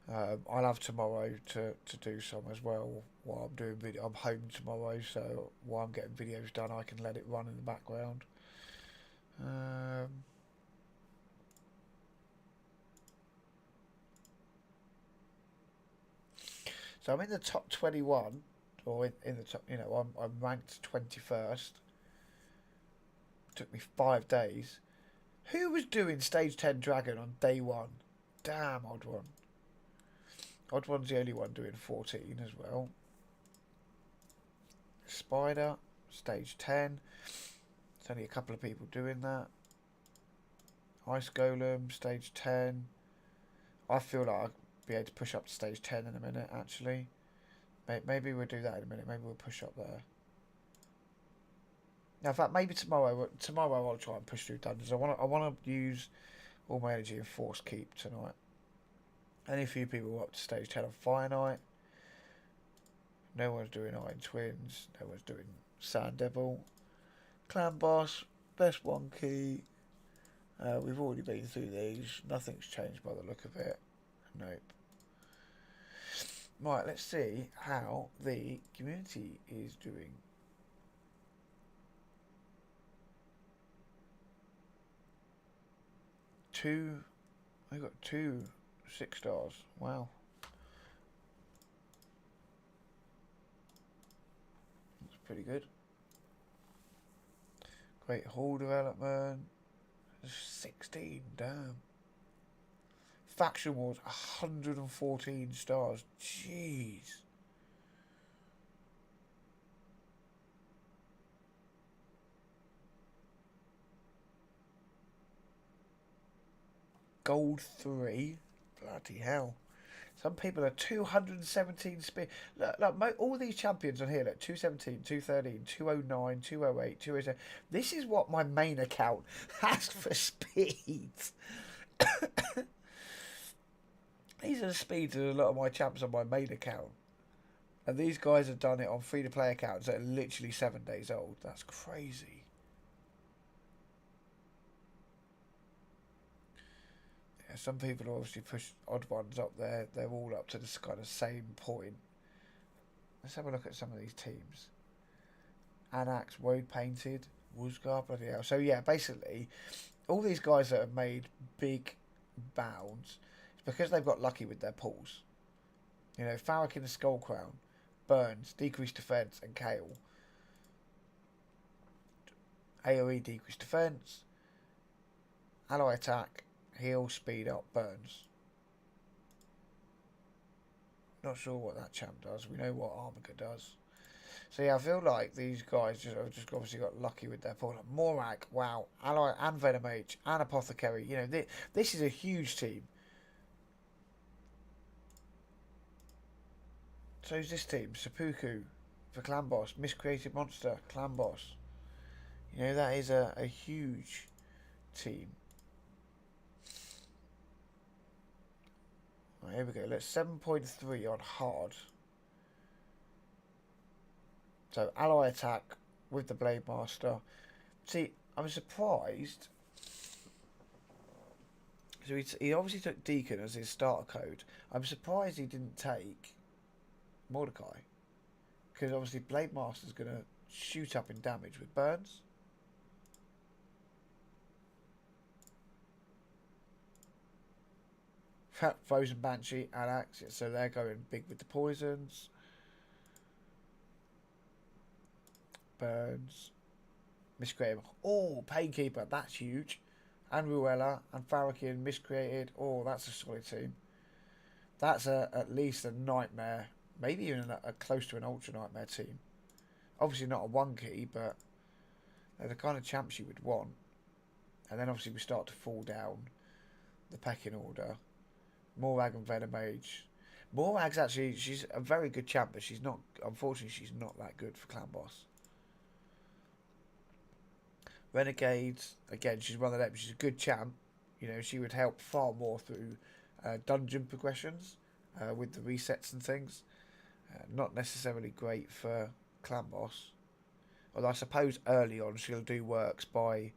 I'll have tomorrow to do some as well while I'm doing video. I'm home tomorrow, so while I'm getting videos done, I can let it run in the background. So I'm in the top 21, or in the top, I'm ranked 21st. Took me 5 days. Who was doing stage 10 dragon on day 1? Damn, Odd One. Odd One's the only one doing 14 as well. Spider, stage 10. There's only a couple of people doing that. Ice Golem, stage 10. I feel like I'll be able to push up to stage 10 in a minute, actually. Maybe we'll do that in a minute. Maybe we'll push up there. Now, in fact, maybe tomorrow I'll try and push through dungeons. I want to use all my energy in Force Keep tonight. Only a few people are up to stage 10 on Fire Knight. No one's doing Iron Twins. No one's doing Sand Devil. Clan Boss. Best one key. We've already been through these. Nothing's changed by the look of it. Nope. Right, let's see how the community is doing. I got 2 6 stars. Wow. That's pretty good. Great hall development. 16, damn. Faction Wars, 114 stars. Jeez. Gold 3. Bloody hell. Some people are 217 speed. Look, all these champions on here, look, 217, 213, 209, 208, 207. This is what my main account has for speeds. These are the speeds of a lot of my champs on my main account. And these guys have done it on free-to-play accounts that are literally 7 days old. That's crazy. Yeah, some people obviously push odd ones up there. They're all up to this kind of same point. Let's have a look at some of these teams. Anax, Woad Painted, Woosgar, bloody hell. So yeah, basically, all these guys that have made big bounds, it's because they've got lucky with their pulls. You know, Farrakhan, Skull Crown, Burns, Decreased Defense, and Kale. AoE, Decreased Defense, Ally Attack, Heal, Speed Up, Burns. Not sure what that champ does. We know what Armica does. So yeah, I feel like these guys have just obviously got lucky with their pull. Morak, wow, Ally and Venom Mage and Apothecary. You know, this is a huge team. So is this team. Seppuku for Clan Boss. Miscreated Monster, Clan Boss. You know, that is a huge team. Right, here we go. Let's 7.3 on hard. So ally attack with the Blade Master. See, I'm surprised. So he obviously took Deacon as his starter code. I'm surprised he didn't take Mordecai, because obviously Blade Master's going to shoot up in damage with Burns. Frozen Banshee and Axe, so they're going big with the poisons. Burns, Miscreated. Oh, Painkeeper, that's huge. And Ruella and Farrakhan, Miscreated. Oh, that's a solid team. That's at least a nightmare, maybe even a close to an ultra nightmare team. Obviously not a 1 key, but they're the kind of champs you would want. And then obviously we start to fall down the pecking order. Morag and Venom Mage. Morag's actually, she's a very good champ, but she's not, unfortunately, she's not that good for Clan Boss. Renegades, again, she's one of them. She's a good champ. You know, she would help far more through dungeon progressions with the resets and things. Not necessarily great for Clan Boss. Although I suppose early on she'll do works by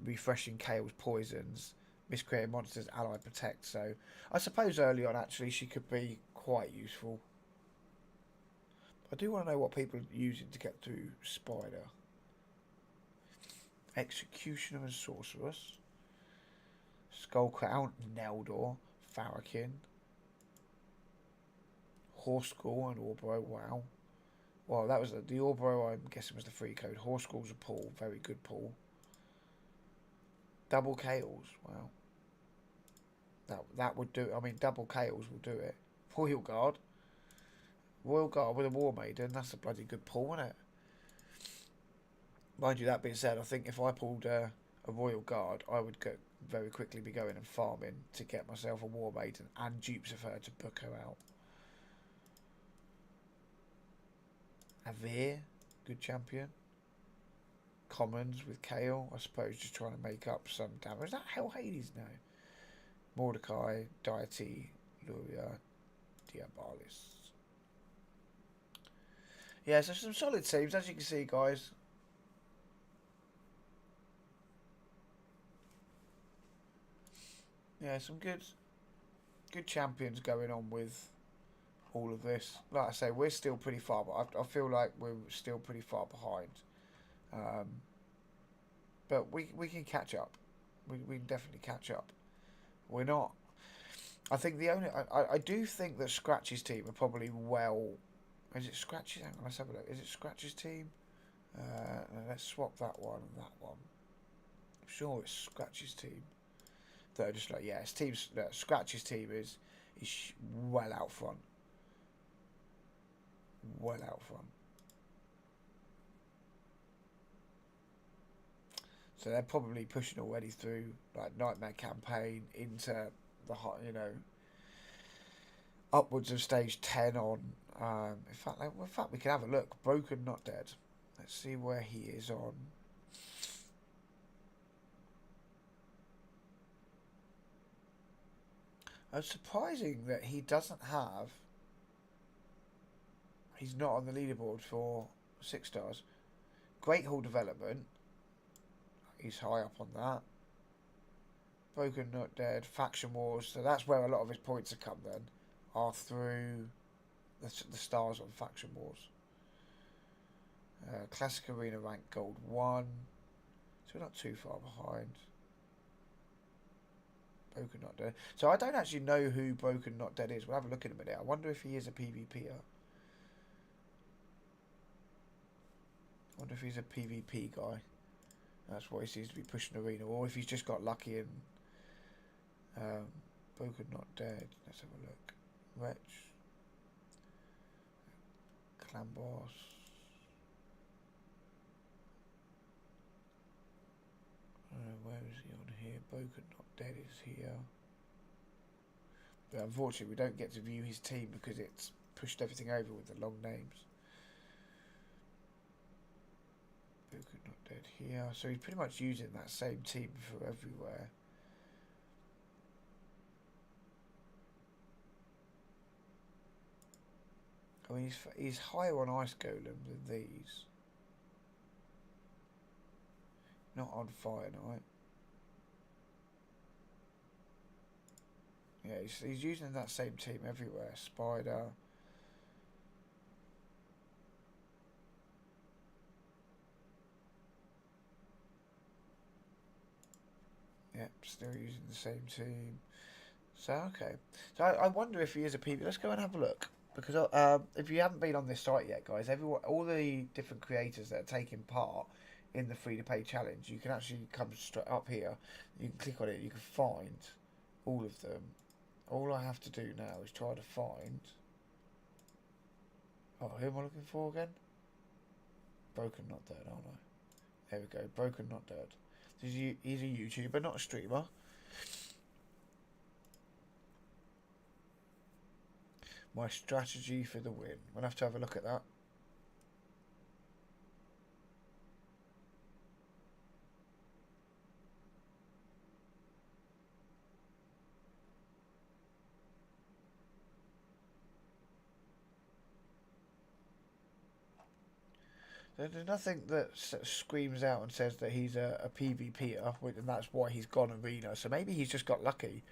refreshing Kale's poisons, Miscreated Monsters, Ally Protect. So I suppose early on actually she could be quite useful. I do want to know what people are using to get through Spider. Executioner and Sorceress. Skull Crown, Neldor, Farrakhan. Horse School and Orbro, wow. Well, that was the Orbro, I'm guessing was the free code. Horse School's a pull, very good pull. Double Kales, wow. That would do it. I mean, double Kales will do it. Royal Guard. Royal Guard with a War Maiden, that's a bloody good pull, isn't it? Mind you, that being said, I think if I pulled a Royal Guard, I would very quickly be going and farming to get myself a War Maiden and dupes of her to book her out. Avir, good champion. Commons with Kale, I suppose, just trying to make up some damage. Is that Hell Hades now? Mordecai, Deity, Luria, Diabolis. Yeah, so some solid teams, as you can see, guys. Yeah, some good champions going on with all of this. Like I say, we're still pretty far, but I feel like we're still pretty far behind. Um, but we can catch up. We can definitely catch up. We're not. I think the only I do think that Scratch's team are probably well. Is it Scratch's? Hang on, let's have a look. Is it Scratch's team? Let's swap that one and that one. I'm sure it's Scratch's team. They're just like, yeah, it's teams. Scratch's team is well out front. Well out front. So they're probably pushing already through like Nightmare campaign into the hot, upwards of stage 10 on. In fact, we can have a look. Broken, not dead. Let's see where he is on. It's surprising that he doesn't have. He's not on the leaderboard for 6 stars. Great Hall development. He's high up on that. Broken, not dead. Faction wars. So that's where a lot of his points have come then. Are through the stars on faction wars. Classic arena rank gold 1. So we're not too far behind. Broken Not Dead. So I don't actually know who Broken Not Dead is. We'll have a look in a minute. I wonder if he is a PvPer. I wonder if he's a PvP guy. That's why he seems to be pushing arena. Or if he's just got lucky and Broken Not Dead. Let's have a look. Wretch. Clan Boss. Where is he on here? Broken Not Dead is here. But unfortunately, we don't get to view his team because it's pushed everything over with the long names. Broken Not Dead here. So he's pretty much using that same team for everywhere. I mean, he's higher on Ice Golem than these. Not on Fire Knight. Yeah, he's using that same team everywhere. Spider. Yep, still using the same team. So, okay. So I wonder if he is a PvP. Let's go and have a look. Because if you haven't been on this site yet, guys, all the different creators that are taking part in the free-to-play challenge, you can actually come straight up here. You can click on it. You can find all of them. All I have to do now is try to find... Oh, who am I looking for again? Broken Not Dead, aren't I? There we go. Broken Not Dead. He's a YouTuber, not a streamer. My strategy for the win. We'll have to have a look at that. There's nothing that screams out and says that he's a PvPer, and that's why he's gone arena. So maybe he's just got lucky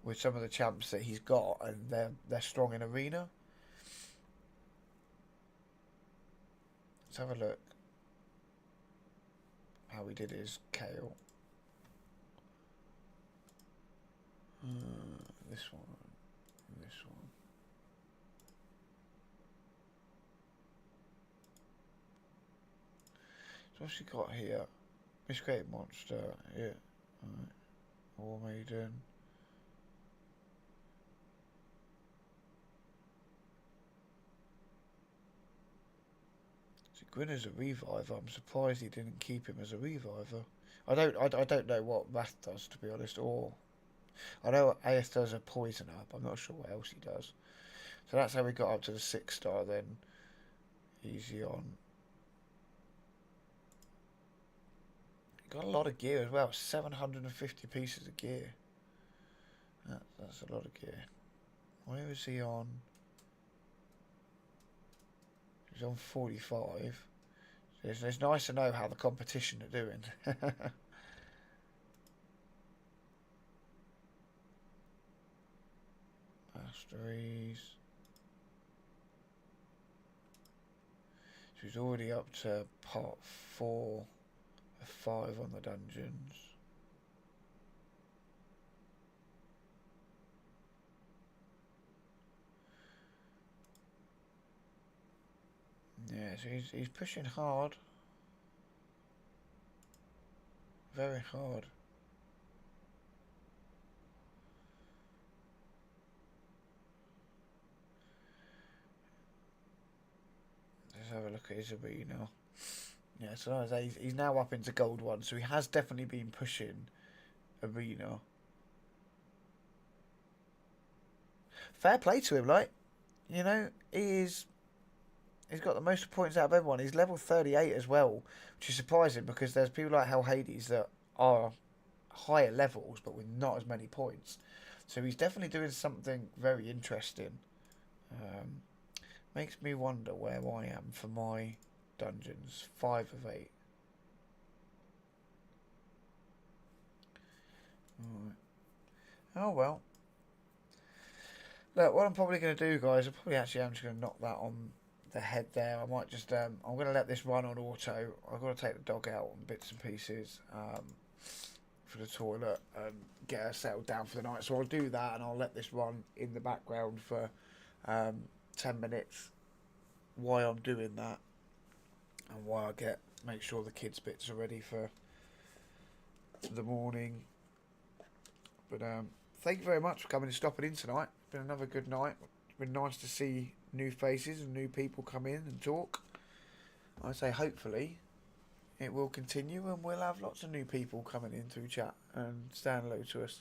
with some of the champs that he's got, and they're strong in arena. Let's have a look how he did his Kale. This one, this one. So what's he got here? Miscreated Monster, yeah. Right. War Maiden. Gwyn as a reviver. I'm surprised he didn't keep him as a reviver. I don't know what Wrath does, to be honest. Or I know AS does a poison up. I'm not sure what else he does. So that's how we got up to the 6 star. Then easy on. Got a lot of gear as well. 750 pieces of gear. That's a lot of gear. Where is he on? He's on 45. So it's nice to know how the competition are doing. Masteries. So he's already up to part 4 of 5 on the dungeons. Yeah, so he's pushing hard. Very hard. Let's have a look at his arena. Yeah, so he's now up into gold 1, so he has definitely been pushing arena. Fair play to him, like, you know, he's got the most points out of everyone. He's level 38 as well, which is surprising because there's people like HADES that are higher levels but with not as many points. So he's definitely doing something very interesting. Makes me wonder where I am for my dungeons. 5 of 8. Right. Oh well. Look, what I'm probably going to do, guys, I'm just going to knock that on the head there. I might just, I'm going to let this run on auto. I've got to take the dog out on bits and pieces for the toilet and get her settled down for the night. So I'll do that and I'll let this run in the background for 10 minutes while I'm doing that and while I make sure the kids' bits are ready for the morning. But thank you very much for coming and stopping in tonight. It's been another good night. It's been nice to see new faces and new people come in and talk. I say hopefully it will continue and we'll have lots of new people coming in through chat and saying hello to us.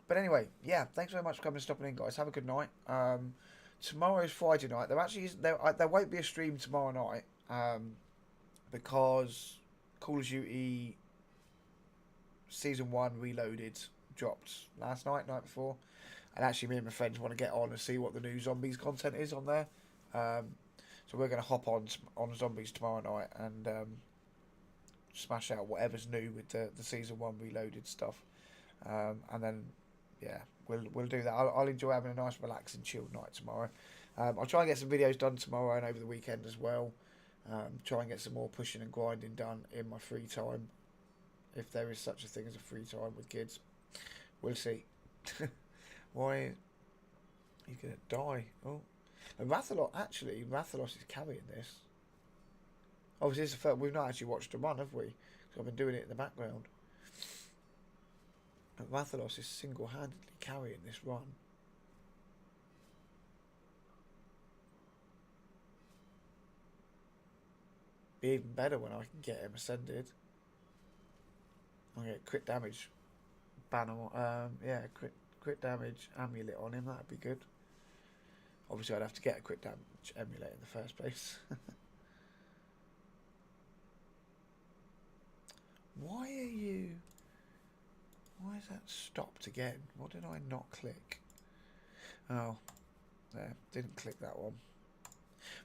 But anyway, yeah, thanks very much for coming and stopping in, guys. Have a good night. Tomorrow's Friday night. There won't be a stream tomorrow night because Call of Duty Season 1 Reloaded dropped last night before. And actually, me and my friends want to get on and see what the new Zombies content is on there. So we're going to hop on Zombies tomorrow night and smash out whatever's new with the Season 1 Reloaded stuff. And then, yeah, we'll do that. I'll enjoy having a nice, relaxing, chilled night tomorrow. I'll try and get some videos done tomorrow and over the weekend as well. Try and get some more pushing and grinding done in my free time. If there is such a thing as a free time with kids. We'll see. Why? He's going to die. Oh. And Rathalos is carrying this. Obviously, it's the first, we've not actually watched a run, have we? Because I've been doing it in the background. And Rathalos is single-handedly carrying this run. Be even better when I can get him ascended. I'll get crit damage banner. Crit damage amulet on him. That'd be good. Obviously, I'd have to get a crit damage amulet in the first place. Why is that stopped again? What did I not click? Oh, there. Didn't click that one.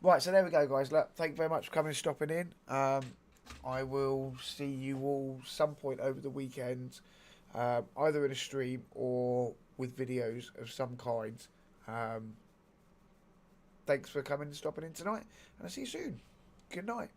Right, so there we go, guys. Look, thank you very much for coming and stopping in. I will see you all some point over the weekend, either in a stream or with videos of some kind. Thanks for coming and stopping in tonight, and I'll see you soon. Good night.